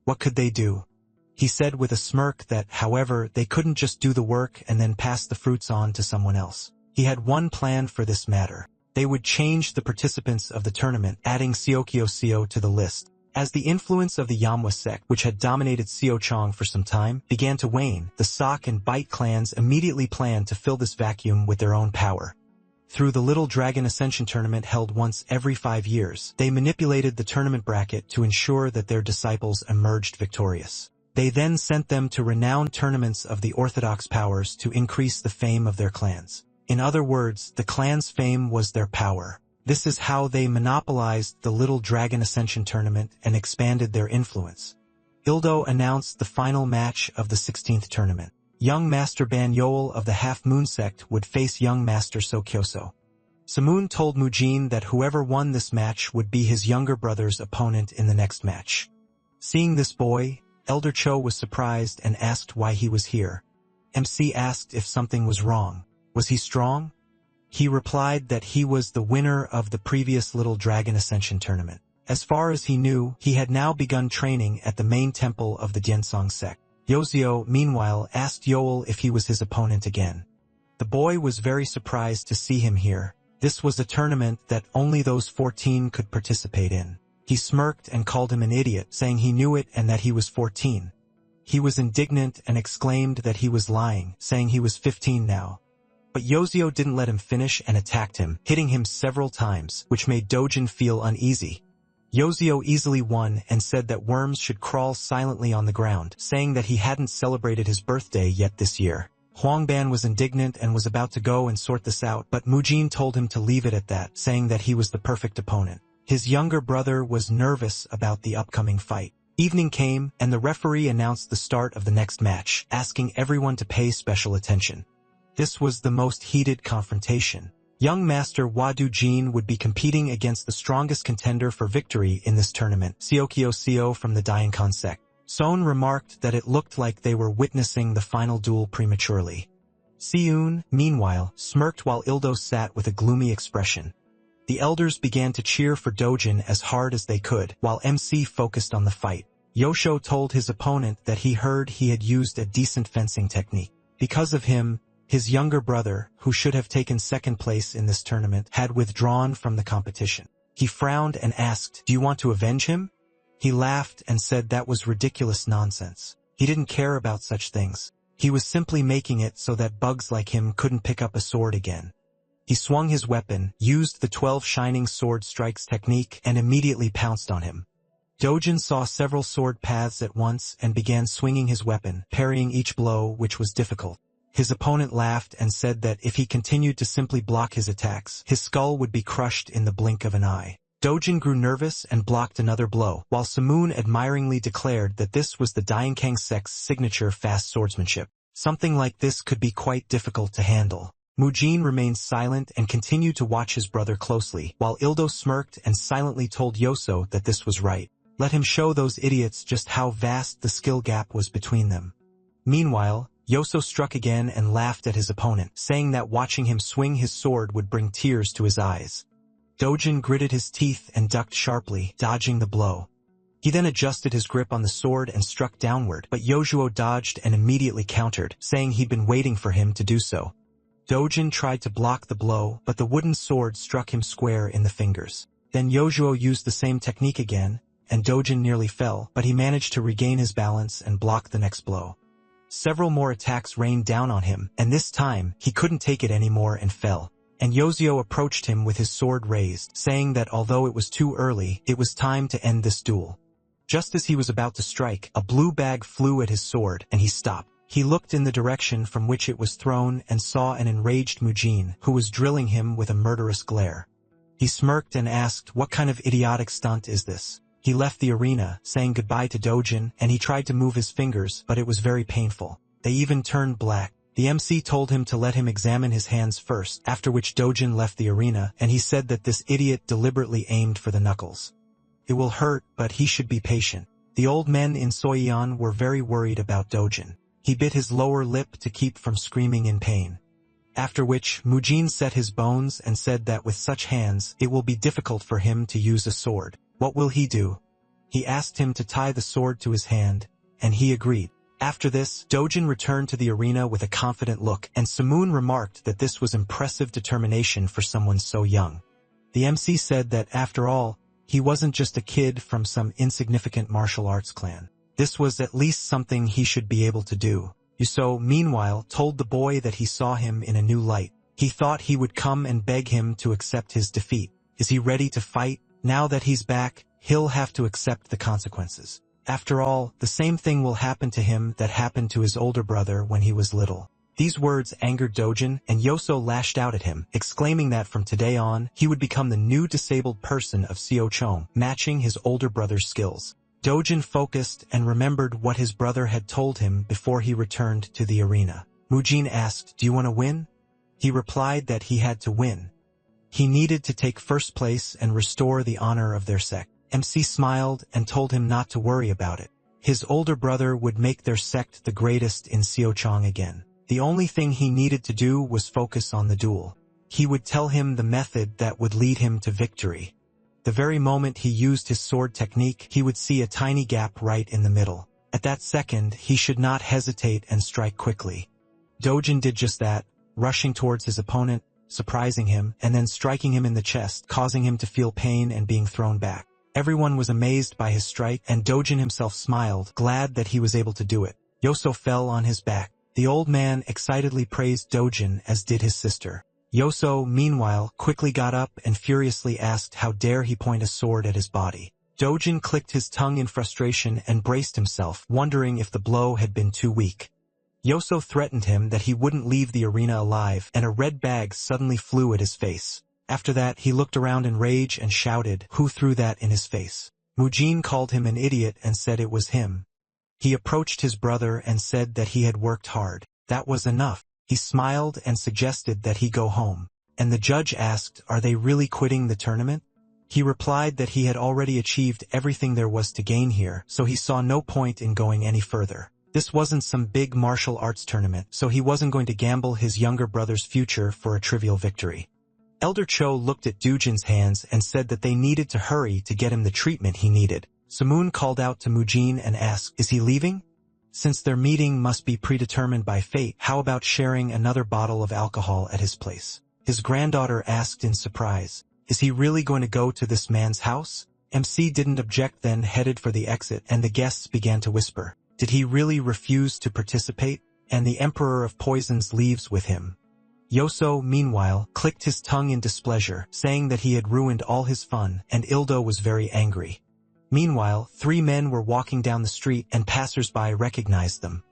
What could they do? He said with a smirk that, however, they couldn't just do the work and then pass the fruits on to someone else. He had one plan for this matter. They would change the participants of the tournament, adding Seokyo to the list. As the influence of the Manhwa sect, which had dominated Seochong for some time, began to wane, the Sok and Bite clans immediately planned to fill this vacuum with their own power. Through the Little Dragon Ascension tournament held once every 5 years, they manipulated the tournament bracket to ensure that their disciples emerged victorious. They then sent them to renowned tournaments of the Orthodox powers to increase the fame of their clans. In other words, the clan's fame was their power. This is how they monopolized the Little Dragon Ascension tournament and expanded their influence. Ildo announced the final match of the 16th tournament. Young Master Ban Yoel of the Half Moon sect would face young Master Sokyoso. Samun told Mujin that whoever won this match would be his younger brother's opponent in the next match. Seeing this boy, Elder Cho was surprised and asked why he was here. MC asked if something was wrong. Was he strong? He replied that he was the winner of the previous Little Dragon Ascension tournament. As far as he knew, he had now begun training at the main temple of the Diensong sect. Yozio, meanwhile, asked Yoel if he was his opponent again. The boy was very surprised to see him here. This was a tournament that only those 14 could participate in. He smirked and called him an idiot, saying he knew it and that he was 14. He was indignant and exclaimed that he was lying, saying he was 15 now. But Yozio didn't let him finish and attacked him, hitting him several times, which made Dojin feel uneasy. Yozio easily won and said that worms should crawl silently on the ground, saying that he hadn't celebrated his birthday yet this year. Huangban was indignant and was about to go and sort this out, but Mujin told him to leave it at that, saying that he was the perfect opponent. His younger brother was nervous about the upcoming fight. Evening came, and the referee announced the start of the next match, asking everyone to pay special attention. This was the most heated confrontation. Young Master Wadu Jin would be competing against the strongest contender for victory in this tournament, Seokyo Seo from the Dainkan sect. Son remarked that it looked like they were witnessing the final duel prematurely. Seun, meanwhile, smirked while Ildo sat with a gloomy expression. The elders began to cheer for Dojin as hard as they could, while MC focused on the fight. Yosho told his opponent that he heard he had used a decent fencing technique. Because of him, his younger brother, who should have taken second place in this tournament, had withdrawn from the competition. He frowned and asked, "Do you want to avenge him?" He laughed and said that was ridiculous nonsense. He didn't care about such things. He was simply making it so that bugs like him couldn't pick up a sword again. He swung his weapon, used the 12 shining sword strikes technique, and immediately pounced on him. Dojin saw several sword paths at once and began swinging his weapon, parrying each blow, which was difficult. His opponent laughed and said that if he continued to simply block his attacks, his skull would be crushed in the blink of an eye. Dojin grew nervous and blocked another blow, while Samoon admiringly declared that this was the Daenkang sect's signature fast swordsmanship. Something like this could be quite difficult to handle. Mujin remained silent and continued to watch his brother closely, while Ildo smirked and silently told Yoso that this was right. Let him show those idiots just how vast the skill gap was between them. Meanwhile, Yoso struck again and laughed at his opponent, saying that watching him swing his sword would bring tears to his eyes. Dojin gritted his teeth and ducked sharply, dodging the blow. He then adjusted his grip on the sword and struck downward, but Yojuo dodged and immediately countered, saying he'd been waiting for him to do so. Dojin tried to block the blow, but the wooden sword struck him square in the fingers. Then Yojuo used the same technique again, and Dojin nearly fell, but he managed to regain his balance and block the next blow. Several more attacks rained down on him, and this time, he couldn't take it anymore and fell. And Yozio approached him with his sword raised, saying that although it was too early, it was time to end this duel. Just as he was about to strike, a blue bag flew at his sword, and he stopped. He looked in the direction from which it was thrown and saw an enraged Mujin, who was drilling him with a murderous glare. He smirked and asked, "What kind of idiotic stunt is this?" He left the arena, saying goodbye to Dojin, and he tried to move his fingers, but it was very painful. They even turned black. The MC told him to let him examine his hands first, after which Dojin left the arena, and he said that this idiot deliberately aimed for the knuckles. It will hurt, but he should be patient. The old men in Soyeon were very worried about Dojin. He bit his lower lip to keep from screaming in pain. After which, Mujin set his bones and said that with such hands, it will be difficult for him to use a sword. What will he do? He asked him to tie the sword to his hand, and he agreed. After this, Dojin returned to the arena with a confident look, and Samoon remarked that this was impressive determination for someone so young. The MC said that, after all, he wasn't just a kid from some insignificant martial arts clan. This was at least something he should be able to do. Yuso, meanwhile, told the boy that he saw him in a new light. He thought he would come and beg him to accept his defeat. Is he ready to fight? Now that he's back, he'll have to accept the consequences. After all, the same thing will happen to him that happened to his older brother when he was little. These words angered Dojin, and Yoso lashed out at him, exclaiming that from today on, he would become the new disabled person of Seochong, matching his older brother's skills. Dojin focused and remembered what his brother had told him before he returned to the arena. Mujin asked, "Do you want to win?" He replied that he had to win. He needed to take first place and restore the honor of their sect. MC smiled and told him not to worry about it. His older brother would make their sect the greatest in Seochong again. The only thing he needed to do was focus on the duel. He would tell him the method that would lead him to victory. The very moment he used his sword technique, he would see a tiny gap right in the middle. At that second, he should not hesitate and strike quickly. Dojin did just that, rushing towards his opponent, surprising him, and then striking him in the chest, causing him to feel pain and being thrown back. Everyone was amazed by his strike, and Dojin himself smiled, glad that he was able to do it. Yoso fell on his back. The old man excitedly praised Dojin, as did his sister. Yoso, meanwhile, quickly got up and furiously asked how dare he point a sword at his body. Dojin clicked his tongue in frustration and braced himself, wondering if the blow had been too weak. Yoso threatened him that he wouldn't leave the arena alive, and a red bag suddenly flew at his face. After that, he looked around in rage and shouted, "Who threw that in his face?" Mujin called him an idiot and said it was him. He approached his brother and said that he had worked hard. That was enough. He smiled and suggested that he go home. And the judge asked, "Are they really quitting the tournament?" He replied that he had already achieved everything there was to gain here, so he saw no point in going any further. This wasn't some big martial arts tournament, so he wasn't going to gamble his younger brother's future for a trivial victory. Elder Cho looked at Dojin's hands and said that they needed to hurry to get him the treatment he needed. Samoon called out to Mujin and asked, "Is he leaving?" Since their meeting must be predetermined by fate, how about sharing another bottle of alcohol at his place? His granddaughter asked in surprise, "Is he really going to go to this man's house?" MC didn't object, then headed for the exit, and the guests began to whisper, "Did he really refuse to participate? And the Emperor of Poisons leaves with him." Yoso, meanwhile, clicked his tongue in displeasure, saying that he had ruined all his fun, and Ildo was very angry. Meanwhile, 3 men were walking down the street, and passers-by recognized them.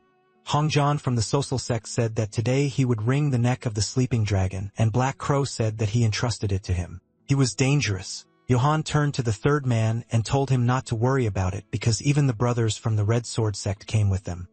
Hongjan from the social sect said that today he would wring the neck of the sleeping dragon, and Black Crow said that he entrusted it to him. He was dangerous. Johan turned to the 3rd man and told him not to worry about it because even the brothers from the Red Sword sect came with them.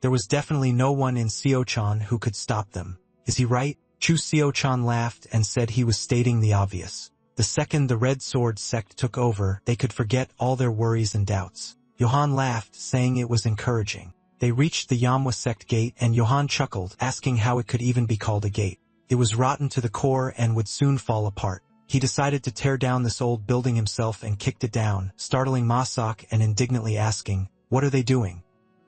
There was definitely no one in Seo-chan who could stop them. Is he right? Chu Seo-chan laughed and said he was stating the obvious. The second the Red Sword sect took over, they could forget all their worries and doubts. Johan laughed, saying it was encouraging. They reached the Yamwa sect gate and Johan chuckled, asking how it could even be called a gate. It was rotten to the core and would soon fall apart. He decided to tear down this old building himself and kicked it down, startling Masak and indignantly asking, "What are they doing?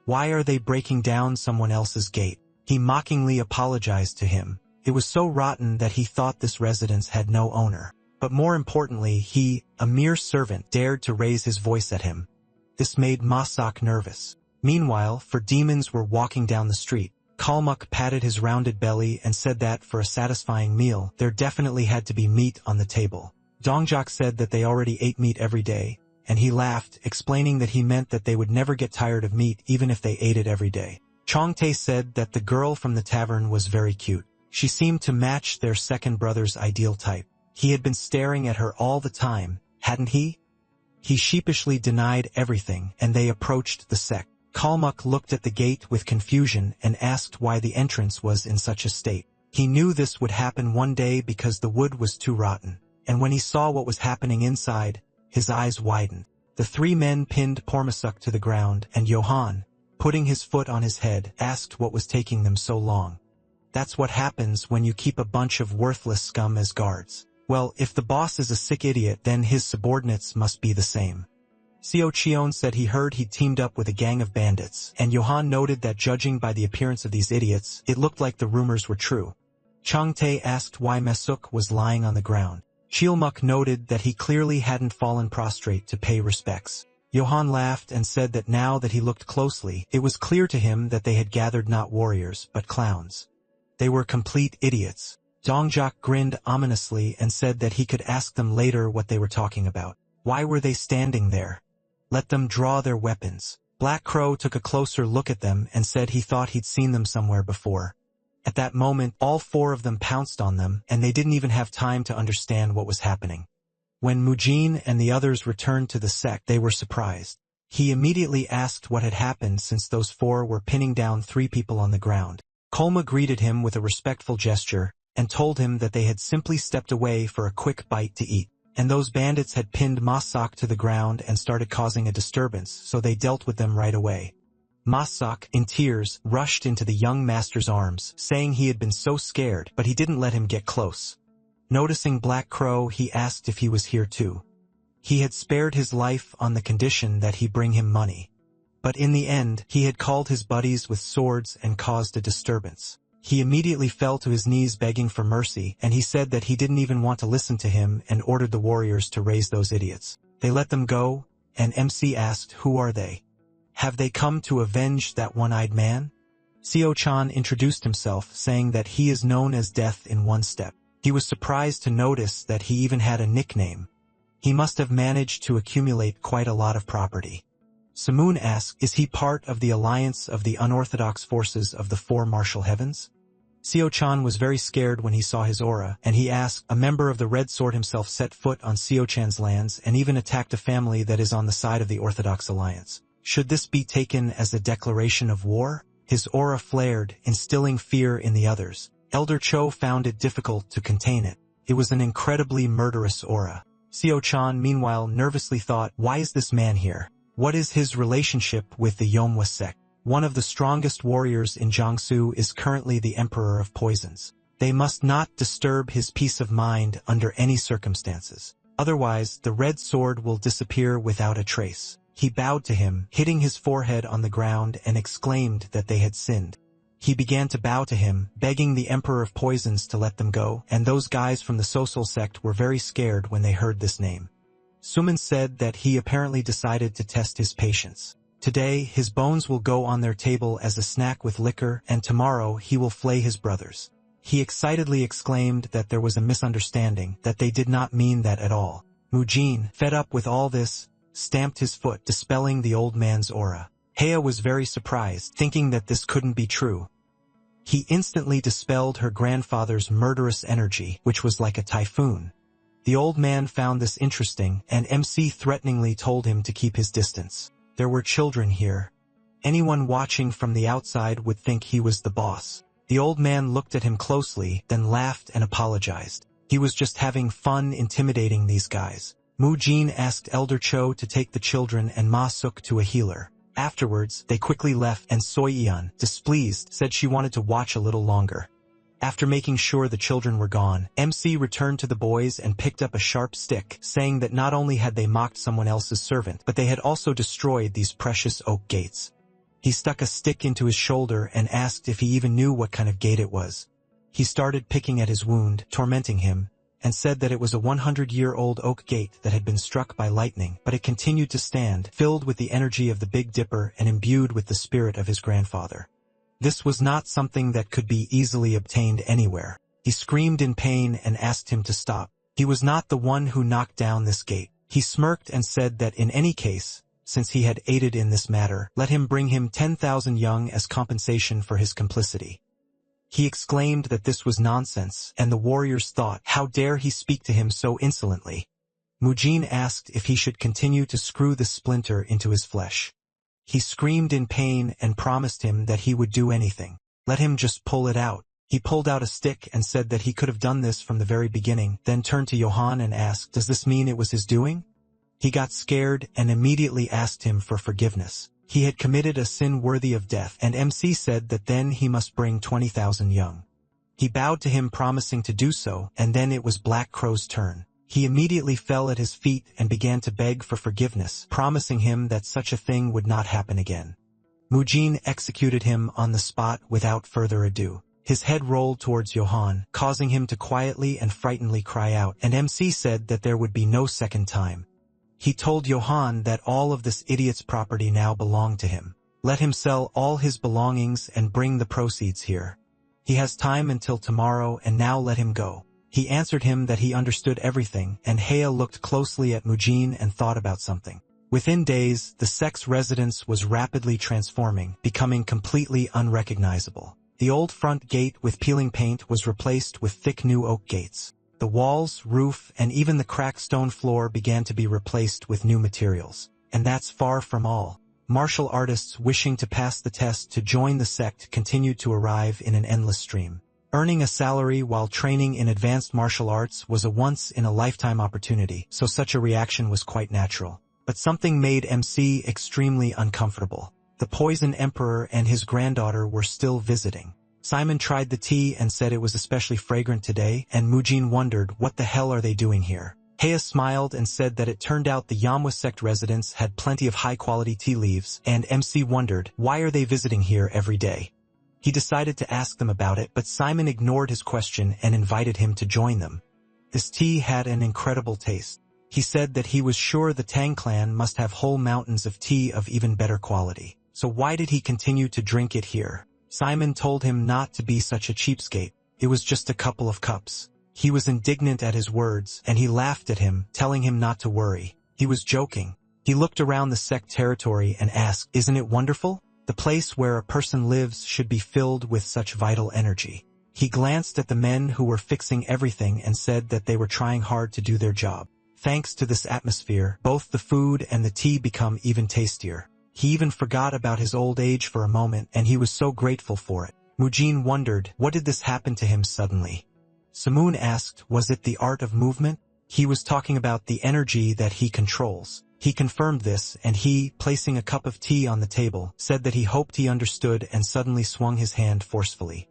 Why are they breaking down someone else's gate?" He mockingly apologized to him. It was so rotten that he thought this residence had no owner. But more importantly, he, a mere servant, dared to raise his voice at him. This made Masak nervous. Meanwhile, 4 demons were walking down the street. Kalmuk patted his rounded belly and said that for a satisfying meal, there definitely had to be meat on the table. Dongjok said that they already ate meat every day, and he laughed, explaining that he meant that they would never get tired of meat even if they ate it every day. Chongtae said that the girl from the tavern was very cute. She seemed to match their second brother's ideal type. He had been staring at her all the time, hadn't he? He sheepishly denied everything, and they approached the sect. Kalmuk looked at the gate with confusion and asked why the entrance was in such a state. He knew this would happen one day because the wood was too rotten, and when he saw what was happening inside, his eyes widened. The 3 men pinned Pormasuk to the ground, and Johan, putting his foot on his head, asked what was taking them so long. That's what happens when you keep a bunch of worthless scum as guards. Well, if the boss is a sick idiot, then his subordinates must be the same. Seo Cheon said he heard he'd teamed up with a gang of bandits, and Johan noted that judging by the appearance of these idiots, it looked like the rumors were true. Changtae asked why Mesuk was lying on the ground. Chilmuk noted that he clearly hadn't fallen prostrate to pay respects. Johan laughed and said that now that he looked closely, it was clear to him that they had gathered not warriors, but clowns. They were complete idiots. Dongjok grinned ominously and said that he could ask them later what they were talking about. Why were they standing there? Let them draw their weapons. Black Crow took a closer look at them and said he thought he'd seen them somewhere before. At that moment, all 4 of them pounced on them, and they didn't even have time to understand what was happening. When Mujin and the others returned to the sect, they were surprised. He immediately asked what had happened since those 4 were pinning down 3 people on the ground. Kolma greeted him with a respectful gesture and told him that they had simply stepped away for a quick bite to eat, and those bandits had pinned Masak to the ground and started causing a disturbance, so they dealt with them right away. Masak, in tears, rushed into the young master's arms, saying he had been so scared, but he didn't let him get close. Noticing Black Crow, he asked if he was here too. He had spared his life on the condition that he bring him money. But in the end, he had called his buddies with swords and caused a disturbance. He immediately fell to his knees begging for mercy, and he said that he didn't even want to listen to him and ordered the warriors to raise those idiots. They let them go, and MC asked, "Who are they? Have they come to avenge that one-eyed man?" Seo-chan introduced himself, saying that he is known as Death in One Step. He was surprised to notice that he even had a nickname. He must have managed to accumulate quite a lot of property. Samoon asked, "Is he part of the alliance of the unorthodox forces of the Four Martial Heavens?" Seo-chan was very scared when he saw his aura, and he asked, "A member of the Red Sword himself set foot on Seo-chan's lands and even attacked a family that is on the side of the Orthodox Alliance. Should this be taken as a declaration of war?" His aura flared, instilling fear in the others. Elder Cho found it difficult to contain it. It was an incredibly murderous aura. Seo-chan meanwhile nervously thought, "Why is this man here? What is his relationship with the Yomwa sect? One of the strongest warriors in Jiangsu is currently the Emperor of Poisons. They must not disturb his peace of mind under any circumstances. Otherwise, the Red Sword will disappear without a trace." He bowed to him, hitting his forehead on the ground, and exclaimed that they had sinned. He began to bow to him, begging the Emperor of Poisons to let them go, and those guys from the Sosol sect were very scared when they heard this name. Suman said that he apparently decided to test his patience. Today, his bones will go on their table as a snack with liquor, and tomorrow he will flay his brothers. He excitedly exclaimed that there was a misunderstanding, that they did not mean that at all. Mujin, fed up with all this, stamped his foot, dispelling the old man's aura. Hea was very surprised, thinking that this couldn't be true. He instantly dispelled her grandfather's murderous energy, which was like a typhoon. The old man found this interesting, and MC threateningly told him to keep his distance. There were children here. Anyone watching from the outside would think he was the boss. The old man looked at him closely, then laughed and apologized. He was just having fun intimidating these guys. Mujin asked Elder Cho to take the children and Ma Suk to a healer. Afterwards, they quickly left, and Soyeon, displeased, said she wanted to watch a little longer. After making sure the children were gone, MC returned to the boys and picked up a sharp stick, saying that not only had they mocked someone else's servant, but they had also destroyed these precious oak gates. He stuck a stick into his shoulder and asked if he even knew what kind of gate it was. He started picking at his wound, tormenting him, and said that it was a 100-year-old oak gate that had been struck by lightning, but it continued to stand, filled with the energy of the Big Dipper and imbued with the spirit of his grandfather. This was not something that could be easily obtained anywhere. He screamed in pain and asked him to stop. He was not the one who knocked down this gate. He smirked and said that in any case, since he had aided in this matter, let him bring him 10,000 young as compensation for his complicity. He exclaimed that this was nonsense, and the warriors thought, how dare he speak to him so insolently. Mujin asked if he should continue to screw the splinter into his flesh. He screamed in pain and promised him that he would do anything. Let him just pull it out. He pulled out a stick and said that he could have done this from the very beginning, then turned to Johan and asked, does this mean it was his doing? He got scared and immediately asked him for forgiveness. He had committed a sin worthy of death, and MC said that then he must bring 20,000 young. He bowed to him, promising to do so, and then it was Black Crow's turn. He immediately fell at his feet and began to beg for forgiveness, promising him that such a thing would not happen again. Mujin executed him on the spot without further ado. His head rolled towards Johan, causing him to quietly and frightenedly cry out, and MC said that there would be no second time. He told Johan that all of this idiot's property now belonged to him. Let him sell all his belongings and bring the proceeds here. He has time until tomorrow, and now let him go. He answered him that he understood everything, and Hea looked closely at Mujin and thought about something. Within days, the sect's residence was rapidly transforming, becoming completely unrecognizable. The old front gate with peeling paint was replaced with thick new oak gates. The walls, roof, and even the cracked stone floor began to be replaced with new materials. And that's far from all. Martial artists wishing to pass the test to join the sect continued to arrive in an endless stream. Earning a salary while training in advanced martial arts was a once-in-a-lifetime opportunity, so such a reaction was quite natural. But something made MC extremely uncomfortable. The Poison Emperor and his granddaughter were still visiting. Simon tried the tea and said it was especially fragrant today, and Mujin wondered, what the hell are they doing here? Heya smiled and said that it turned out the Manhwa sect residents had plenty of high-quality tea leaves, and MC wondered, why are they visiting here every day? He decided to ask them about it, but Simon ignored his question and invited him to join them. This tea had an incredible taste. He said that he was sure the Tang clan must have whole mountains of tea of even better quality. So why did he continue to drink it here? Simon told him not to be such a cheapskate. It was just a couple of cups. He was indignant at his words, and he laughed at him, telling him not to worry. He was joking. He looked around the sect territory and asked, "Isn't it wonderful? The place where a person lives should be filled with such vital energy." He glanced at the men who were fixing everything and said that they were trying hard to do their job. Thanks to this atmosphere, both the food and the tea become even tastier. He even forgot about his old age for a moment, and he was so grateful for it. Mujin wondered, what did this happen to him suddenly? Samoon asked, was it the art of movement? He was talking about the energy that he controls. He confirmed this, and he, placing a cup of tea on the table, said that he hoped he understood and suddenly swung his hand forcefully.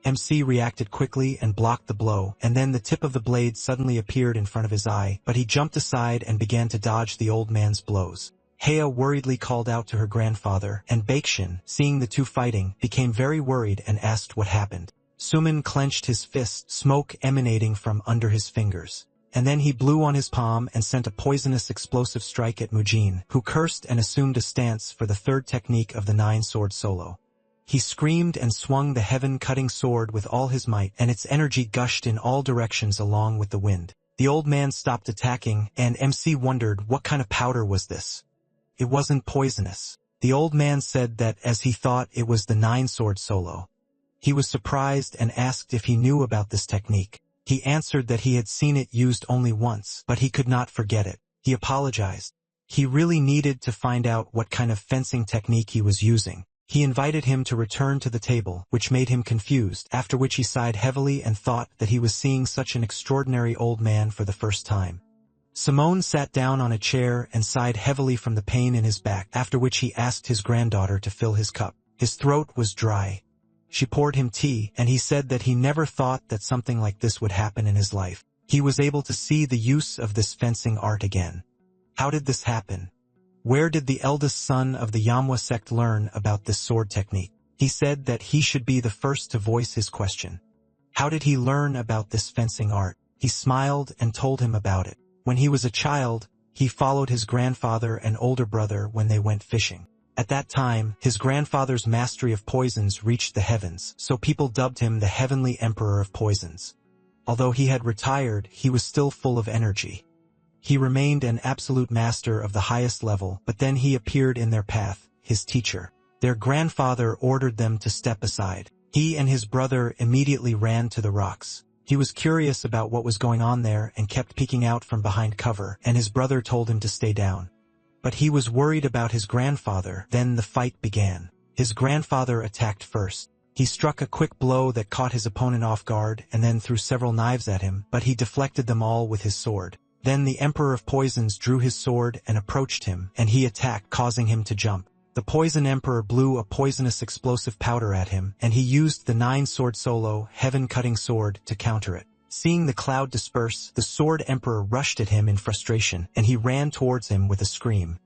MC reacted quickly and blocked the blow, and then the tip of the blade suddenly appeared in front of his eye, but he jumped aside and began to dodge the old man's blows. Heya worriedly called out to her grandfather, and Baeksin, seeing the two fighting, became very worried and asked what happened. Suman clenched his fist, smoke emanating from under his fingers. And then he blew on his palm and sent a poisonous explosive strike at Mujin, who cursed and assumed a stance for the third technique of the 9-sword solo. He screamed and swung the heaven-cutting sword with all his might, and its energy gushed in all directions along with the wind. The old man stopped attacking, and MC wondered what kind of powder was this. It wasn't poisonous. The old man said that as he thought it was the 9-sword solo. He was surprised and asked if he knew about this technique. He answered that he had seen it used only once, but he could not forget it. He apologized. He really needed to find out what kind of fencing technique he was using. He invited him to return to the table, which made him confused, after which he sighed heavily and thought that he was seeing such an extraordinary old man for the first time. Simone sat down on a chair and sighed heavily from the pain in his back, after which he asked his granddaughter to fill his cup. His throat was dry. She poured him tea, and he said that he never thought that something like this would happen in his life. He was able to see the use of this fencing art again. How did this happen? Where did the eldest son of the Manhwa sect learn about this sword technique? He said that he should be the first to voice his question. How did he learn about this fencing art? He smiled and told him about it. When he was a child, he followed his grandfather and older brother when they went fishing. At that time, his grandfather's mastery of poisons reached the heavens, so people dubbed him the Heavenly Emperor of Poisons. Although he had retired, he was still full of energy. He remained an absolute master of the highest level, but then he appeared in their path, his teacher. Their grandfather ordered them to step aside. He and his brother immediately ran to the rocks. He was curious about what was going on there and kept peeking out from behind cover, and his brother told him to stay down. But he was worried about his grandfather. Then the fight began. His grandfather attacked first. He struck a quick blow that caught his opponent off guard and then threw several knives at him, but he deflected them all with his sword. Then the Emperor of Poisons drew his sword and approached him, and he attacked, causing him to jump. The Poison Emperor blew a poisonous explosive powder at him, and he used the 9-sword solo, heaven-cutting sword, to counter it. Seeing the cloud disperse, the Sword Emperor rushed at him in frustration, and he ran towards him with a scream.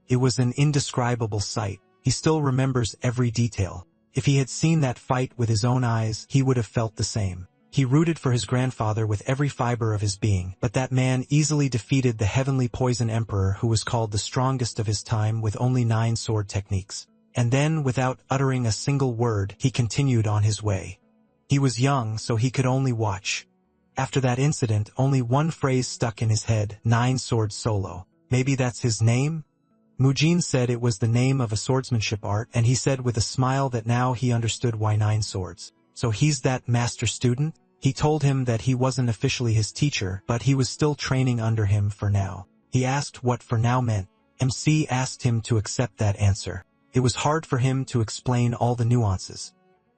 It was an indescribable sight. He still remembers every detail. If he had seen that fight with his own eyes, he would have felt the same. He rooted for his grandfather with every fiber of his being, but that man easily defeated the Heavenly Poison Emperor, who was called the strongest of his time with only 9 sword techniques. And then, without uttering a single word, he continued on his way. He was young, so he could only watch. After that incident, only one phrase stuck in his head, 9-sword solo. Maybe that's his name? Mujin said it was the name of a swordsmanship art, and he said with a smile that now he understood why 9 swords. So he's that master student? He told him that he wasn't officially his teacher, but he was still training under him for now. He asked what for now meant. MC asked him to accept that answer. It was hard for him to explain all the nuances.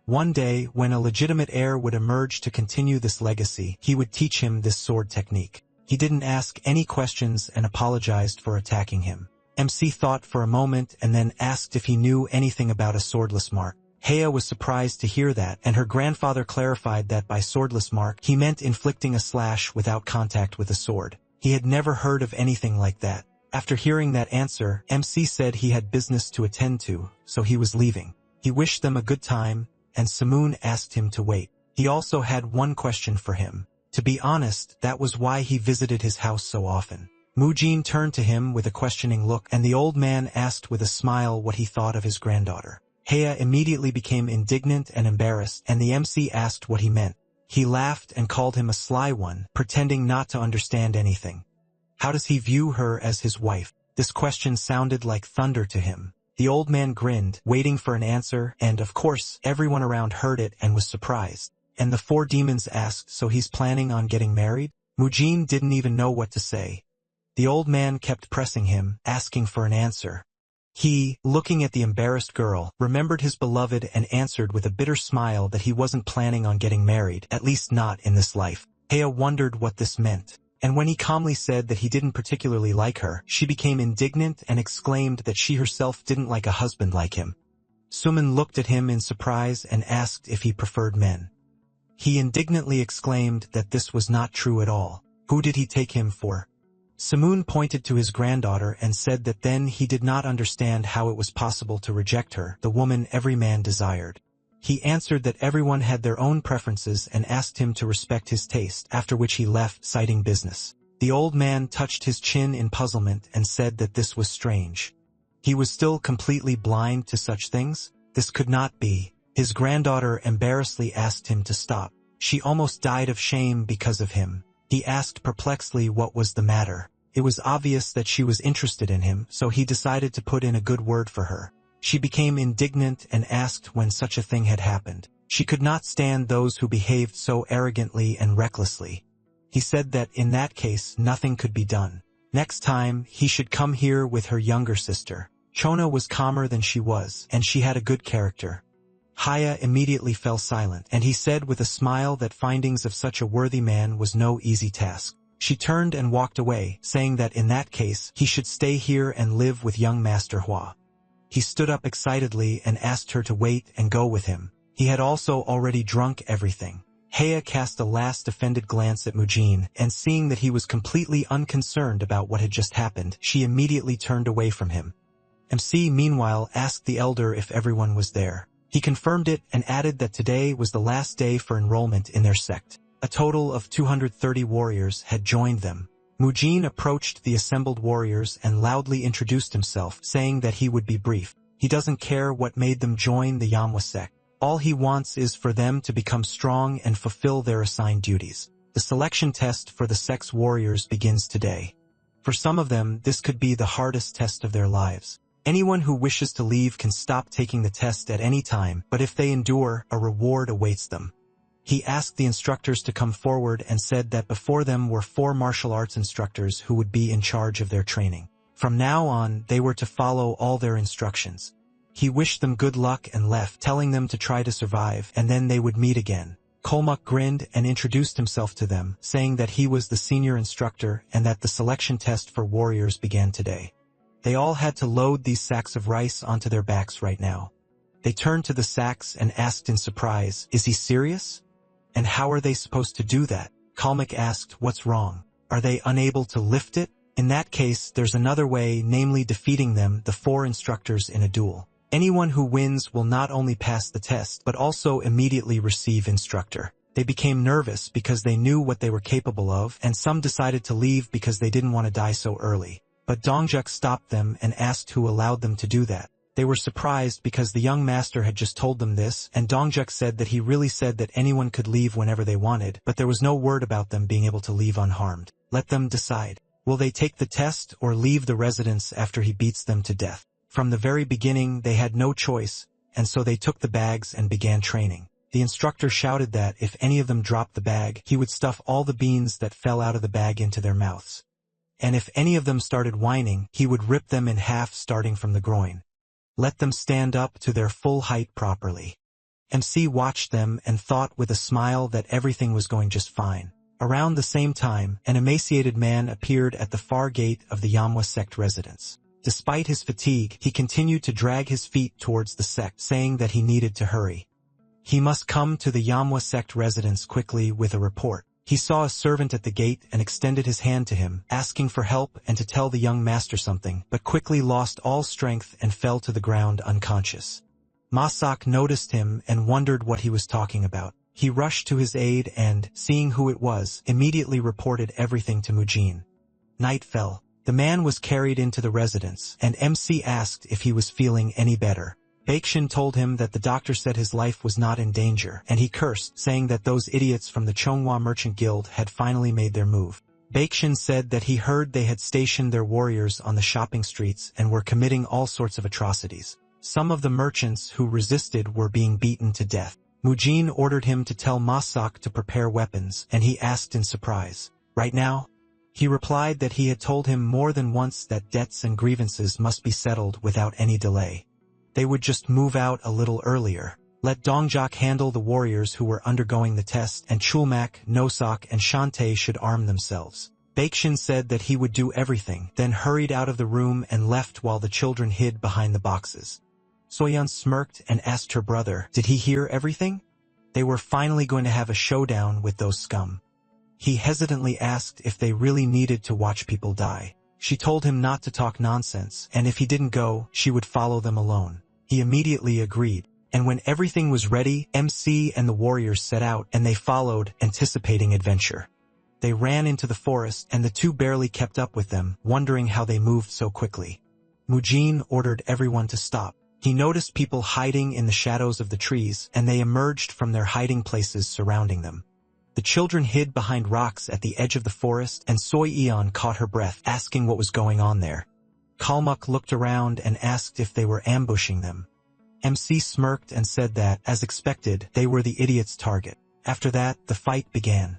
One day, when a legitimate heir would emerge to continue this legacy, he would teach him this sword technique. He didn't ask any questions and apologized for attacking him. MC thought for a moment and then asked if he knew anything about a swordless mark. Heya was surprised to hear that, and her grandfather clarified that by swordless mark, he meant inflicting a slash without contact with a sword. He had never heard of anything like that. After hearing that answer, MC said he had business to attend to, so he was leaving. He wished them a good time, and Samoon asked him to wait. He also had one question for him. To be honest, that was why he visited his house so often. Mujin turned to him with a questioning look, and the old man asked with a smile what he thought of his granddaughter. Heya immediately became indignant and embarrassed, and the MC asked what he meant. He laughed and called him a sly one, pretending not to understand anything. How does he view her as his wife? This question sounded like thunder to him. The old man grinned, waiting for an answer, and of course, everyone around heard it and was surprised. And the four demons asked, so he's planning on getting married? Mujin didn't even know what to say. The old man kept pressing him, asking for an answer. He, looking at the embarrassed girl, remembered his beloved and answered with a bitter smile that he wasn't planning on getting married, at least not in this life. Heya wondered what this meant. And when he calmly said that he didn't particularly like her, she became indignant and exclaimed that she herself didn't like a husband like him. Suman looked at him in surprise and asked if he preferred men. He indignantly exclaimed that this was not true at all. Who did he take him for? Samoon pointed to his granddaughter and said that then he did not understand how it was possible to reject her, the woman every man desired. He answered that everyone had their own preferences and asked him to respect his taste, after which he left, citing business. The old man touched his chin in puzzlement and said that this was strange. He was still completely blind to such things? This could not be. His granddaughter embarrassedly asked him to stop. She almost died of shame because of him. He asked perplexedly what was the matter. It was obvious that she was interested in him, so he decided to put in a good word for her. She became indignant and asked when such a thing had happened. She could not stand those who behaved so arrogantly and recklessly. He said that in that case nothing could be done. Next time, he should come here with her younger sister. Chona was calmer than she was, and she had a good character. Heya immediately fell silent, and he said with a smile that findings of such a worthy man was no easy task. She turned and walked away, saying that in that case, he should stay here and live with young Master Hua. He stood up excitedly and asked her to wait and go with him. He had also already drunk everything. Heya cast a last offended glance at Mujin, and seeing that he was completely unconcerned about what had just happened, she immediately turned away from him. MC meanwhile asked the elder if everyone was there. He confirmed it and added that today was the last day for enrollment in their sect. A total of 230 warriors had joined them. Mujin approached the assembled warriors and loudly introduced himself, saying that he would be brief. He doesn't care what made them join the Yanhwa sect. All he wants is for them to become strong and fulfill their assigned duties. The selection test for the sect's warriors begins today. For some of them, this could be the hardest test of their lives. Anyone who wishes to leave can stop taking the test at any time, but if they endure, a reward awaits them. He asked the instructors to come forward and said that before them were 4 martial arts instructors who would be in charge of their training. From now on, they were to follow all their instructions. He wished them good luck and left, telling them to try to survive, and then they would meet again. Kolmuk grinned and introduced himself to them, saying that he was the senior instructor and that the selection test for warriors began today. They all had to load these sacks of rice onto their backs right now. They turned to the sacks and asked in surprise, "Is he serious? And how are they supposed to do that?" Kolmuk asked, "What's wrong? Are they unable to lift it? In that case, there's another way, namely defeating them, the 4 instructors in a duel. Anyone who wins will not only pass the test, but also immediately receive instructor." They became nervous because they knew what they were capable of, and some decided to leave because they didn't want to die so early. But Dongjuk stopped them and asked who allowed them to do that. They were surprised because the young master had just told them this, and Dongjuk said that he really said that anyone could leave whenever they wanted, but there was no word about them being able to leave unharmed. Let them decide. Will they take the test or leave the residence after he beats them to death? From the very beginning, they had no choice, and so they took the bags and began training. The instructor shouted that if any of them dropped the bag, he would stuff all the beans that fell out of the bag into their mouths. And if any of them started whining, he would rip them in half starting from the groin. Let them stand up to their full height properly. MC watched them and thought with a smile that everything was going just fine. Around the same time, an emaciated man appeared at the far gate of the Yanhwa sect residence. Despite his fatigue, he continued to drag his feet towards the sect, saying that he needed to hurry. He must come to the Yanhwa sect residence quickly with a report. He saw a servant at the gate and extended his hand to him, asking for help and to tell the young master something, but quickly lost all strength and fell to the ground unconscious. Masak noticed him and wondered what he was talking about. He rushed to his aid and, seeing who it was, immediately reported everything to Mujin. Night fell. The man was carried into the residence, and MC asked if he was feeling any better. Baeksin told him that the doctor said his life was not in danger, and he cursed, saying that those idiots from the Chonghua Merchant Guild had finally made their move. Baeksin said that he heard they had stationed their warriors on the shopping streets and were committing all sorts of atrocities. Some of the merchants who resisted were being beaten to death. Mujin ordered him to tell Masak to prepare weapons, and he asked in surprise, "Right now?" He replied that he had told him more than once that debts and grievances must be settled without any delay. They would just move out a little earlier. Let Dongjak handle the warriors who were undergoing the test, and Chulmak, Nosak, and Shantae should arm themselves. Baeksin said that he would do everything, then hurried out of the room and left while the children hid behind the boxes. Soyeon smirked and asked her brother, did he hear everything? They were finally going to have a showdown with those scum. He hesitantly asked if they really needed to watch people die. She told him not to talk nonsense, and if he didn't go, she would follow them alone. He immediately agreed, and when everything was ready, MC and the warriors set out, and they followed, anticipating adventure. They ran into the forest, and the two barely kept up with them, wondering how they moved so quickly. Mujin ordered everyone to stop. He noticed people hiding in the shadows of the trees, and they emerged from their hiding places surrounding them. The children hid behind rocks at the edge of the forest, and Soyeon caught her breath, asking what was going on there. Kalmuk looked around and asked if they were ambushing them. MC smirked and said that, as expected, they were the idiot's target. After that, the fight began.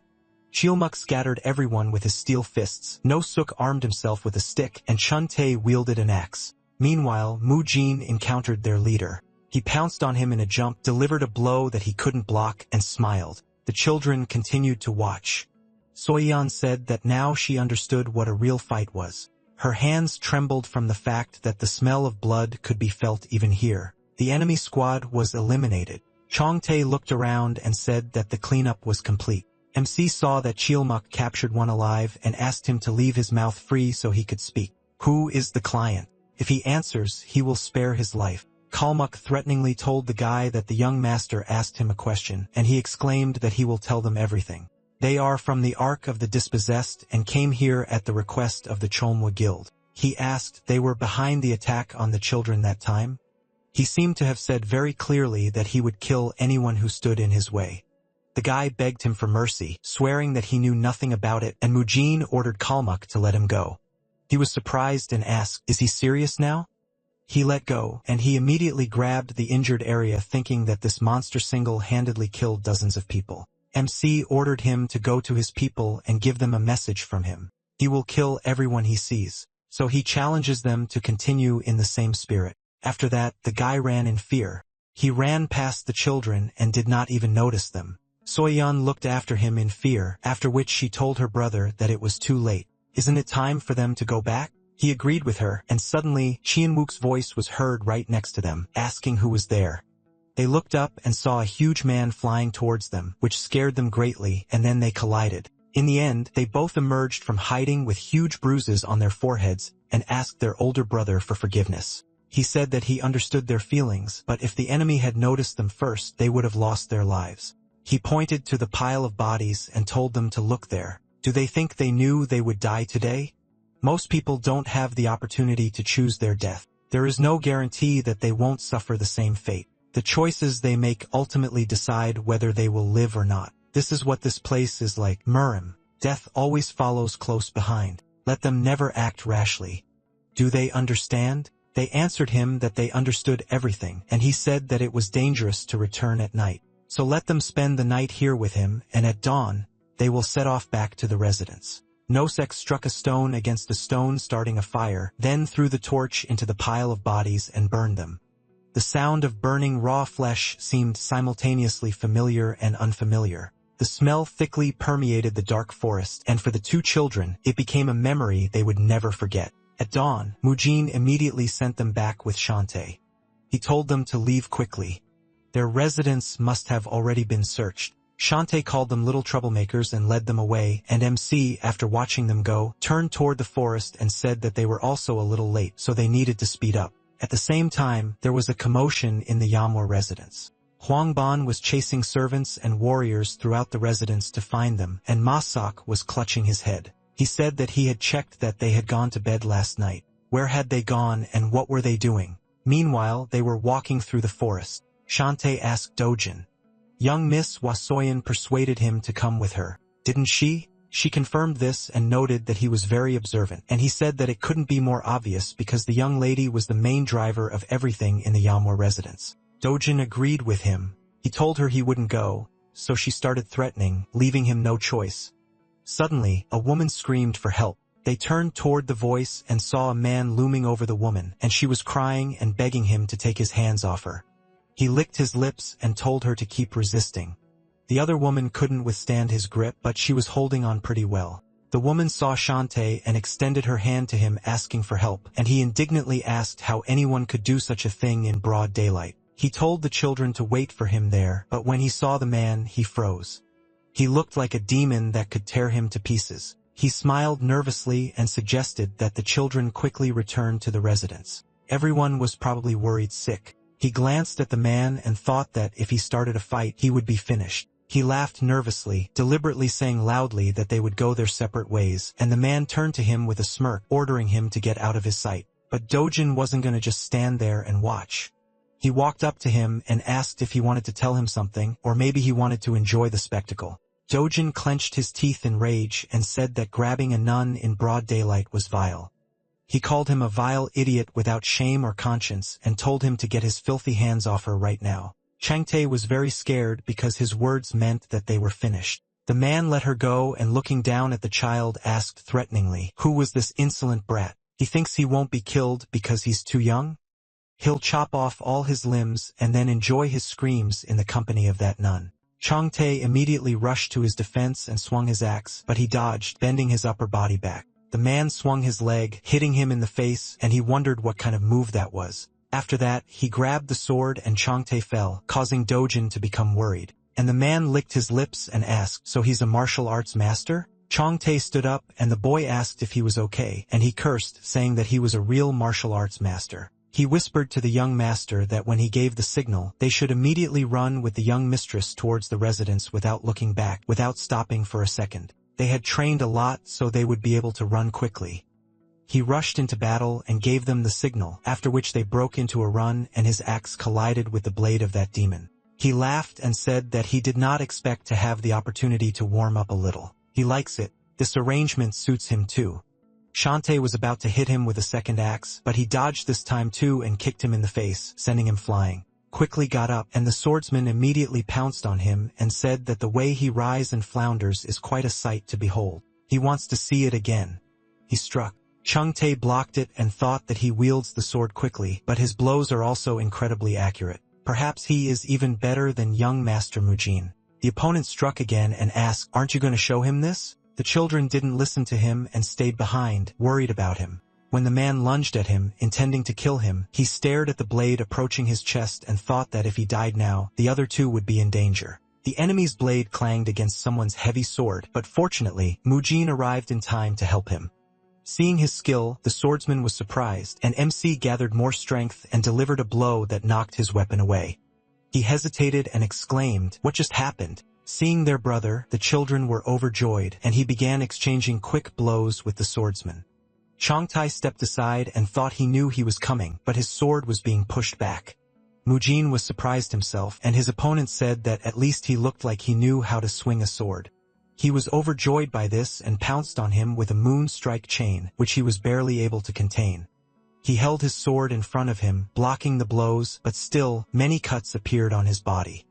Chilmuk scattered everyone with his steel fists, No-suk armed himself with a stick, and Chun-tae wielded an axe. Meanwhile, Mujin encountered their leader. He pounced on him in a jump, delivered a blow that he couldn't block, and smiled. The children continued to watch. Soyeon said that now she understood what a real fight was. Her hands trembled from the fact that the smell of blood could be felt even here. The enemy squad was eliminated. Chong-tae looked around and said that the cleanup was complete. MC saw that Chilmuk captured one alive and asked him to leave his mouth free so he could speak. Who is the client? If he answers, he will spare his life. Kalmuk threateningly told the guy that the young master asked him a question, and he exclaimed that he will tell them everything. They are from the Ark of the Dispossessed and came here at the request of the Chonghua Guild. He asked, they were behind the attack on the children that time? He seemed to have said very clearly that he would kill anyone who stood in his way. The guy begged him for mercy, swearing that he knew nothing about it, and Mujin ordered Kalmuk to let him go. He was surprised and asked, is he serious now? He let go, and he immediately grabbed the injured area, thinking that this monster single-handedly killed dozens of people. MC ordered him to go to his people and give them a message from him. He will kill everyone he sees. So he challenges them to continue in the same spirit. After that, the guy ran in fear. He ran past the children and did not even notice them. Soyeon looked after him in fear, after which she told her brother that it was too late. Isn't it time for them to go back? He agreed with her, and suddenly, Chien-wook's voice was heard right next to them, asking who was there. They looked up and saw a huge man flying towards them, which scared them greatly, and then they collided. In the end, they both emerged from hiding with huge bruises on their foreheads and asked their older brother for forgiveness. He said that he understood their feelings, but if the enemy had noticed them first, they would have lost their lives. He pointed to the pile of bodies and told them to look there. Do they think they knew they would die today? Most people don't have the opportunity to choose their death. There is no guarantee that they won't suffer the same fate. The choices they make ultimately decide whether they will live or not. This is what this place is like. Murim. Death always follows close behind. Let them never act rashly. Do they understand? They answered him that they understood everything, and he said that it was dangerous to return at night. So let them spend the night here with him, and at dawn, they will set off back to the residence. Nosek struck a stone against a stone, starting a fire, then threw the torch into the pile of bodies and burned them. The sound of burning raw flesh seemed simultaneously familiar and unfamiliar. The smell thickly permeated the dark forest, and for the two children, it became a memory they would never forget. At dawn, Mujin immediately sent them back with Shantae. He told them to leave quickly. Their residence must have already been searched. Shantae called them little troublemakers and led them away, and MC, after watching them go, turned toward the forest and said that they were also a little late, so they needed to speed up. At the same time, there was a commotion in the Yamwa residence. Huangban was chasing servants and warriors throughout the residence to find them, and Masak was clutching his head. He said that he had checked that they had gone to bed last night. Where had they gone and what were they doing? Meanwhile, they were walking through the forest. Shantae asked Dojin. Young Miss Wasoyan persuaded him to come with her, didn't she? She confirmed this and noted that he was very observant, and he said that it couldn't be more obvious because the young lady was the main driver of everything in the Yamwa residence. Dojin agreed with him. He told her he wouldn't go, so she started threatening, leaving him no choice. Suddenly, a woman screamed for help. They turned toward the voice and saw a man looming over the woman, and she was crying and begging him to take his hands off her. He licked his lips and told her to keep resisting. The other woman couldn't withstand his grip, but she was holding on pretty well. The woman saw Shantae and extended her hand to him asking for help, and he indignantly asked how anyone could do such a thing in broad daylight. He told the children to wait for him there, but when he saw the man, he froze. He looked like a demon that could tear him to pieces. He smiled nervously and suggested that the children quickly return to the residence. Everyone was probably worried sick. He glanced at the man and thought that if he started a fight, he would be finished. He laughed nervously, deliberately saying loudly that they would go their separate ways, and the man turned to him with a smirk, ordering him to get out of his sight. But Dojin wasn't going to just stand there and watch. He walked up to him and asked if he wanted to tell him something, or maybe he wanted to enjoy the spectacle. Dojin clenched his teeth in rage and said that grabbing a nun in broad daylight was vile. He called him a vile idiot without shame or conscience and told him to get his filthy hands off her right now. Changtae was very scared because his words meant that they were finished. The man let her go and looking down at the child asked threateningly, "Who was this insolent brat? He thinks he won't be killed because he's too young? He'll chop off all his limbs and then enjoy his screams in the company of that nun." Changtae immediately rushed to his defense and swung his axe, but he dodged, bending his upper body back. The man swung his leg, hitting him in the face, and he wondered what kind of move that was. After that, he grabbed the sword and Changtae fell, causing Dojin to become worried. And the man licked his lips and asked, "So he's a martial arts master?" Changtae stood up and the boy asked if he was okay, and he cursed, saying that he was a real martial arts master. He whispered to the young master that when he gave the signal, they should immediately run with the young mistress towards the residence without looking back, without stopping for a second. They had trained a lot so they would be able to run quickly. He rushed into battle and gave them the signal, after which they broke into a run and his axe collided with the blade of that demon. He laughed and said that he did not expect to have the opportunity to warm up a little. He likes it. This arrangement suits him too. Shantae was about to hit him with a second axe, but he dodged this time too and kicked him in the face, sending him flying. Quickly got up, and the swordsman immediately pounced on him and said that the way he writhes and flounders is quite a sight to behold. He wants to see it again. He struck. Changtae blocked it and thought that he wields the sword quickly, but his blows are also incredibly accurate. Perhaps he is even better than young Master Mujin. The opponent struck again and asked, "Aren't you going to show him this?" The children didn't listen to him and stayed behind, worried about him. When the man lunged at him, intending to kill him, he stared at the blade approaching his chest and thought that if he died now, the other two would be in danger. The enemy's blade clanged against someone's heavy sword, but fortunately, Mujin arrived in time to help him. Seeing his skill, the swordsman was surprised, and MC gathered more strength and delivered a blow that knocked his weapon away. He hesitated and exclaimed, "What just happened?" Seeing their brother, the children were overjoyed, and he began exchanging quick blows with the swordsman. Changtae stepped aside and thought he knew he was coming, but his sword was being pushed back. Mujin was surprised himself, and his opponent said that at least he looked like he knew how to swing a sword. He was overjoyed by this and pounced on him with a moon strike chain, which he was barely able to contain. He held his sword in front of him, blocking the blows, but still, many cuts appeared on his body.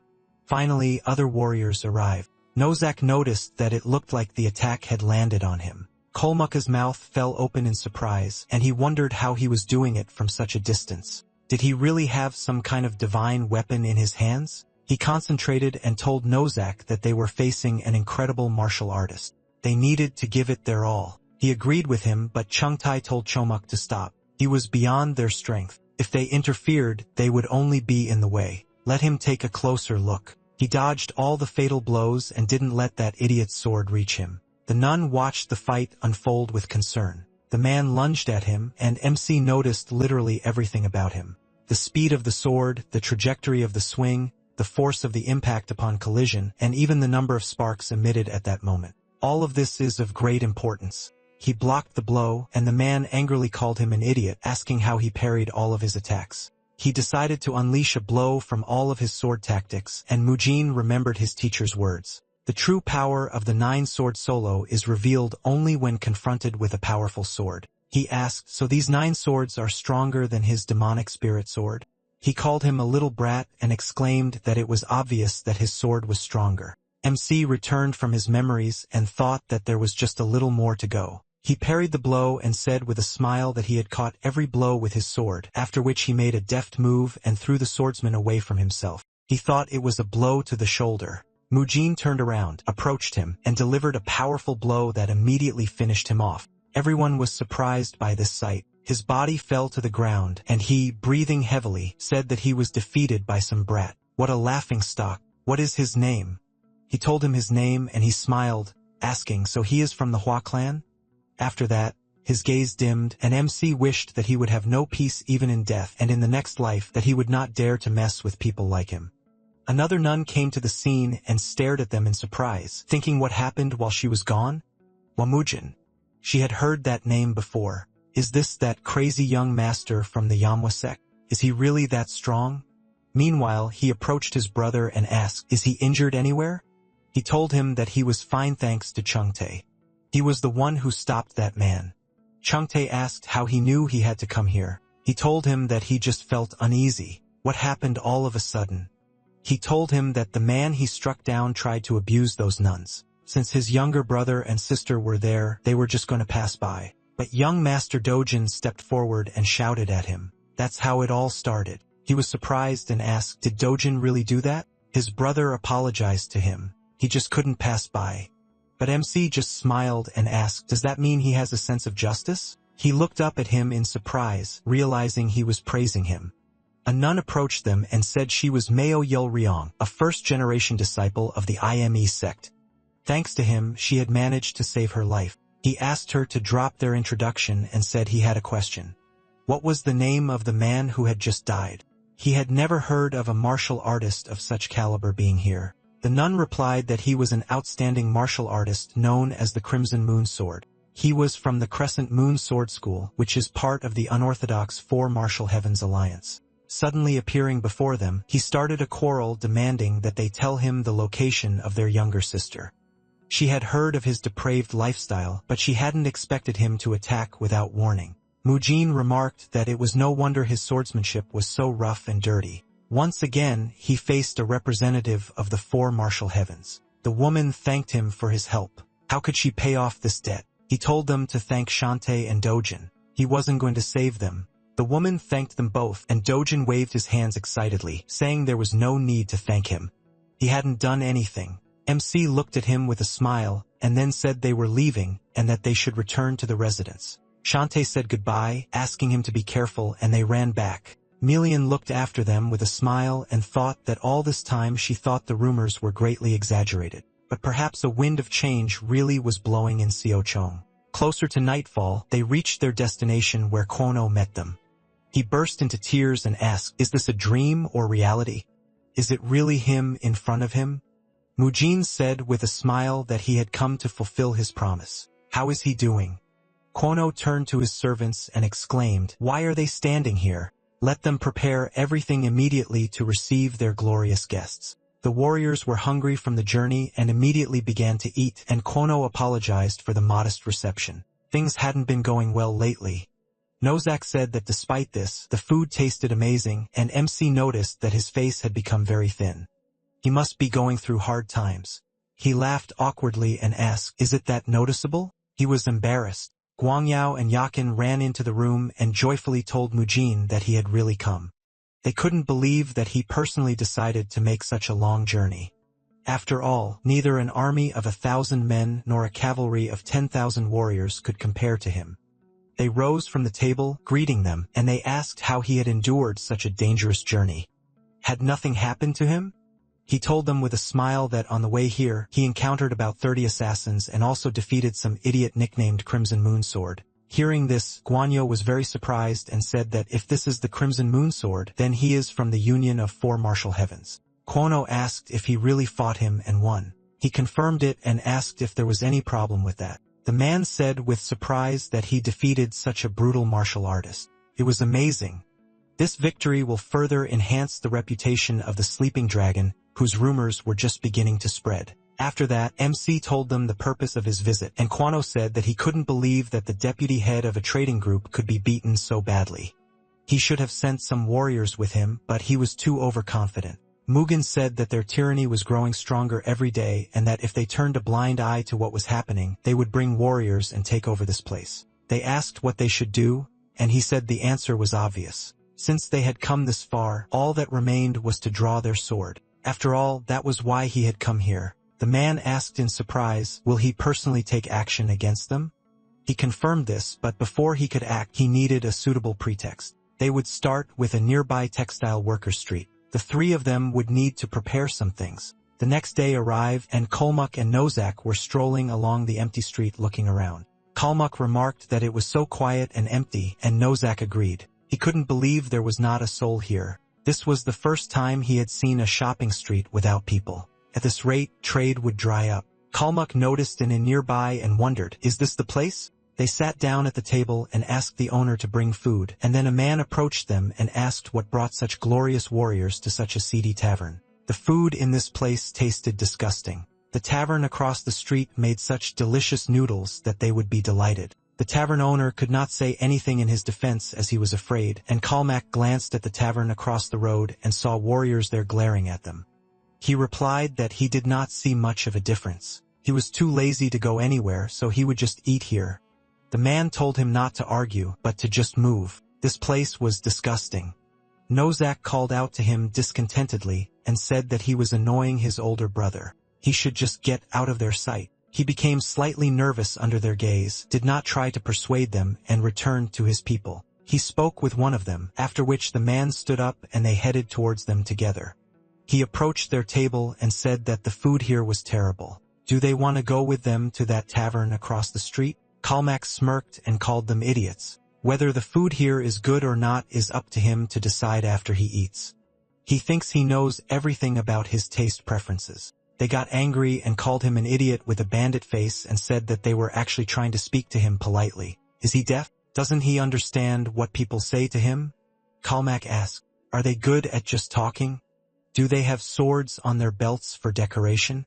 Finally, other warriors arrived. Nozak noticed that it looked like the attack had landed on him. Kolmuka's mouth fell open in surprise, and he wondered how he was doing it from such a distance. Did he really have some kind of divine weapon in his hands? He concentrated and told Nozak that they were facing an incredible martial artist. They needed to give it their all. He agreed with him, but Changtae told Chomuk to stop. He was beyond their strength. If they interfered, they would only be in the way. Let him take a closer look. He dodged all the fatal blows and didn't let that idiot's sword reach him. The nun watched the fight unfold with concern. The man lunged at him, and MC noticed literally everything about him. The speed of the sword, the trajectory of the swing, the force of the impact upon collision, and even the number of sparks emitted at that moment. All of this is of great importance. He blocked the blow, and the man angrily called him an idiot, asking how he parried all of his attacks. He decided to unleash a blow from all of his sword tactics, and Mujin remembered his teacher's words. The true power of the 9-sword solo is revealed only when confronted with a powerful sword. He asked, so these 9 swords are stronger than his demonic spirit sword? He called him a little brat and exclaimed that it was obvious that his sword was stronger. MC returned from his memories and thought that there was just a little more to go. He parried the blow and said with a smile that he had caught every blow with his sword, after which he made a deft move and threw the swordsman away from himself. He thought it was a blow to the shoulder. Mujin turned around, approached him, and delivered a powerful blow that immediately finished him off. Everyone was surprised by this sight. His body fell to the ground, and he, breathing heavily, said that he was defeated by some brat. What a laughingstock. What is his name? He told him his name, and he smiled, asking, so he is from the Hua clan? After that, his gaze dimmed, and MC wished that he would have no peace even in death, and in the next life that he would not dare to mess with people like him. Another nun came to the scene and stared at them in surprise, thinking what happened while she was gone? Wamujin. She had heard that name before. Is this that crazy young master from the Yamwa sect? Is he really that strong? Meanwhile, he approached his brother and asked, is he injured anywhere? He told him that he was fine thanks to Chungtae. He was the one who stopped that man. Chungtae asked how he knew he had to come here. He told him that he just felt uneasy. What happened all of a sudden? He told him that the man he struck down tried to abuse those nuns. Since his younger brother and sister were there, they were just going to pass by. But young Master Dojin stepped forward and shouted at him. That's how it all started. He was surprised and asked, did Dojin really do that? His brother apologized to him. He just couldn't pass by. But MC just smiled and asked, does that mean he has a sense of justice? He looked up at him in surprise, realizing he was praising him. A nun approached them and said she was Meo Yul Ryong, a first-generation disciple of the IME sect. Thanks to him, she had managed to save her life. He asked her to drop their introduction and said he had a question. What was the name of the man who had just died? He had never heard of a martial artist of such caliber being here. The nun replied that he was an outstanding martial artist known as the Crimson Moon Sword. He was from the Crescent Moon Sword School, which is part of the unorthodox Four Martial Heavens Alliance. Suddenly appearing before them, he started a quarrel demanding that they tell him the location of their younger sister. She had heard of his depraved lifestyle, but she hadn't expected him to attack without warning. Mujin remarked that it was no wonder his swordsmanship was so rough and dirty. Once again, he faced a representative of the Four Martial Heavens. The woman thanked him for his help. How could she pay off this debt? He told them to thank Shantae and Dojin. He wasn't going to save them. The woman thanked them both, and Dojin waved his hands excitedly, saying there was no need to thank him. He hadn't done anything. MC looked at him with a smile, and then said they were leaving, and that they should return to the residence. Shantae said goodbye, asking him to be careful, and they ran back. Melian looked after them with a smile and thought that all this time she thought the rumors were greatly exaggerated. But perhaps a wind of change really was blowing in Siochong. Closer to nightfall, they reached their destination where Kwono met them. He burst into tears and asked, is this a dream or reality? Is it really him in front of him? Mujin said with a smile that he had come to fulfill his promise. How is he doing? Kwono turned to his servants and exclaimed, why are they standing here? Let them prepare everything immediately to receive their glorious guests. The warriors were hungry from the journey and immediately began to eat, and Kwono apologized for the modest reception. Things hadn't been going well lately. Nozak said that despite this, the food tasted amazing, and MC noticed that his face had become very thin. He must be going through hard times. He laughed awkwardly and asked, is it that noticeable? He was embarrassed. Guangyao and Yakin ran into the room and joyfully told Mujin that he had really come. They couldn't believe that he personally decided to make such a long journey. After all, neither an army of 1,000 men nor a cavalry of 10,000 warriors could compare to him. They rose from the table, greeting them, and they asked how he had endured such a dangerous journey. Had nothing happened to him? He told them with a smile that on the way here, he encountered about 30 assassins and also defeated some idiot nicknamed Crimson Moon Sword. Hearing this, Guanyo was very surprised and said that if this is the Crimson Moon Sword, then he is from the Union of Four Martial Heavens. Guanyo asked if he really fought him and won. He confirmed it and asked if there was any problem with that. The man said with surprise that he defeated such a brutal martial artist. It was amazing. This victory will further enhance the reputation of the Sleeping Dragon, whose rumors were just beginning to spread. After that, MC told them the purpose of his visit, and Guanyo said that he couldn't believe that the deputy head of a trading group could be beaten so badly. He should have sent some warriors with him, but he was too overconfident. Mugen said that their tyranny was growing stronger every day and that if they turned a blind eye to what was happening, they would bring warriors and take over this place. They asked what they should do, and he said the answer was obvious. Since they had come this far, all that remained was to draw their sword. After all, that was why he had come here. The man asked in surprise, will he personally take action against them? He confirmed this, but before he could act, he needed a suitable pretext. They would start with a nearby textile worker street. The three of them would need to prepare some things. The next day arrived, and Kalmuk and Nozak were strolling along the empty street looking around. Kalmuk remarked that it was so quiet and empty, and Nozak agreed. He couldn't believe there was not a soul here. This was the first time he had seen a shopping street without people. At this rate, trade would dry up. Kalmuk noticed an inn nearby and wondered, is this the place? They sat down at the table and asked the owner to bring food, and then a man approached them and asked what brought such glorious warriors to such a seedy tavern. The food in this place tasted disgusting. The tavern across the street made such delicious noodles that they would be delighted. The tavern owner could not say anything in his defense as he was afraid, and Kalmak glanced at the tavern across the road and saw warriors there glaring at them. He replied that he did not see much of a difference. He was too lazy to go anywhere, so he would just eat here. The man told him not to argue, but to just move. This place was disgusting. Nozak called out to him discontentedly and said that he was annoying his older brother. He should just get out of their sight. He became slightly nervous under their gaze, did not try to persuade them, and returned to his people. He spoke with one of them, after which the man stood up and they headed towards them together. He approached their table and said that the food here was terrible. Do they want to go with them to that tavern across the street? Kalmak smirked and called them idiots. Whether the food here is good or not is up to him to decide after he eats. He thinks he knows everything about his taste preferences. They got angry and called him an idiot with a bandit face and said that they were actually trying to speak to him politely. Is he deaf? Doesn't he understand what people say to him? Kalmak asked, are they good at just talking? Do they have swords on their belts for decoration?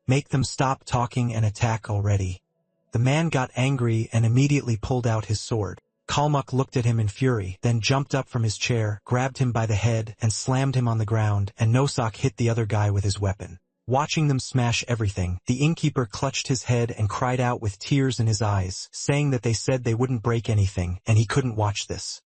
Make them stop talking and attack already. The man got angry and immediately pulled out his sword. Kalmuk looked at him in fury, then jumped up from his chair, grabbed him by the head, and slammed him on the ground, and Nosak hit the other guy with his weapon. Watching them smash everything, the innkeeper clutched his head and cried out with tears in his eyes, saying that they said they wouldn't break anything, and he couldn't watch this.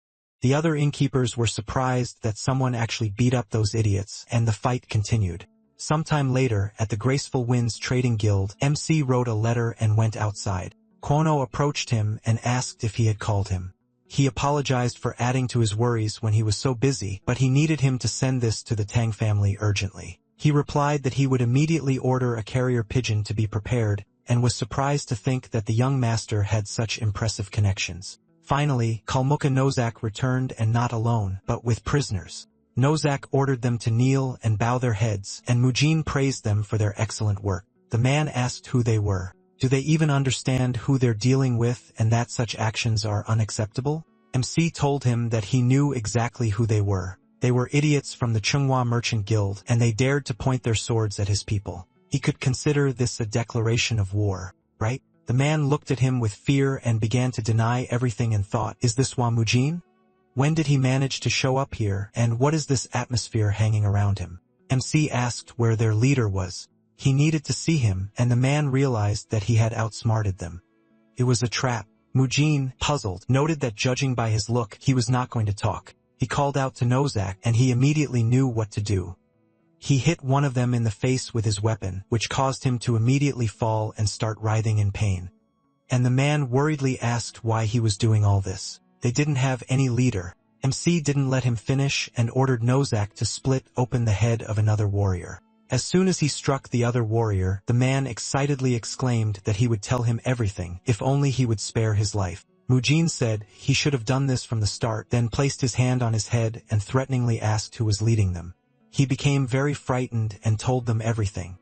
The other innkeepers were surprised that someone actually beat up those idiots, and the fight continued. Sometime later, at the Graceful Winds Trading Guild, MC wrote a letter and went outside. Kono approached him and asked if he had called him. He apologized for adding to his worries when he was so busy, but he needed him to send this to the Tang family urgently. He replied that he would immediately order a carrier pigeon to be prepared, and was surprised to think that the young master had such impressive connections. Finally, Kalmuka Nozak returned, and not alone, but with prisoners. Nozak ordered them to kneel and bow their heads, and Mujin praised them for their excellent work. The man asked who they were. Do they even understand who they're dealing with and that such actions are unacceptable? MC told him that he knew exactly who they were. They were idiots from the Chunghwa Merchant Guild, and they dared to point their swords at his people. He could consider this a declaration of war, right? The man looked at him with fear and began to deny everything and thought, is this Wamujin? When did he manage to show up here, and what is this atmosphere hanging around him? MC asked where their leader was. He needed to see him, and the man realized that he had outsmarted them. It was a trap. Mujin, puzzled, noted that judging by his look, he was not going to talk. He called out to Nozak, and he immediately knew what to do. He hit one of them in the face with his weapon, which caused him to immediately fall and start writhing in pain. And the man worriedly asked why he was doing all this. They didn't have any leader. MC didn't let him finish and ordered Nozak to split open the head of another warrior. As soon as he struck the other warrior, the man excitedly exclaimed that he would tell him everything, if only he would spare his life. Mujin said he should have done this from the start, then placed his hand on his head and threateningly asked who was leading them. He became very frightened and told them everything.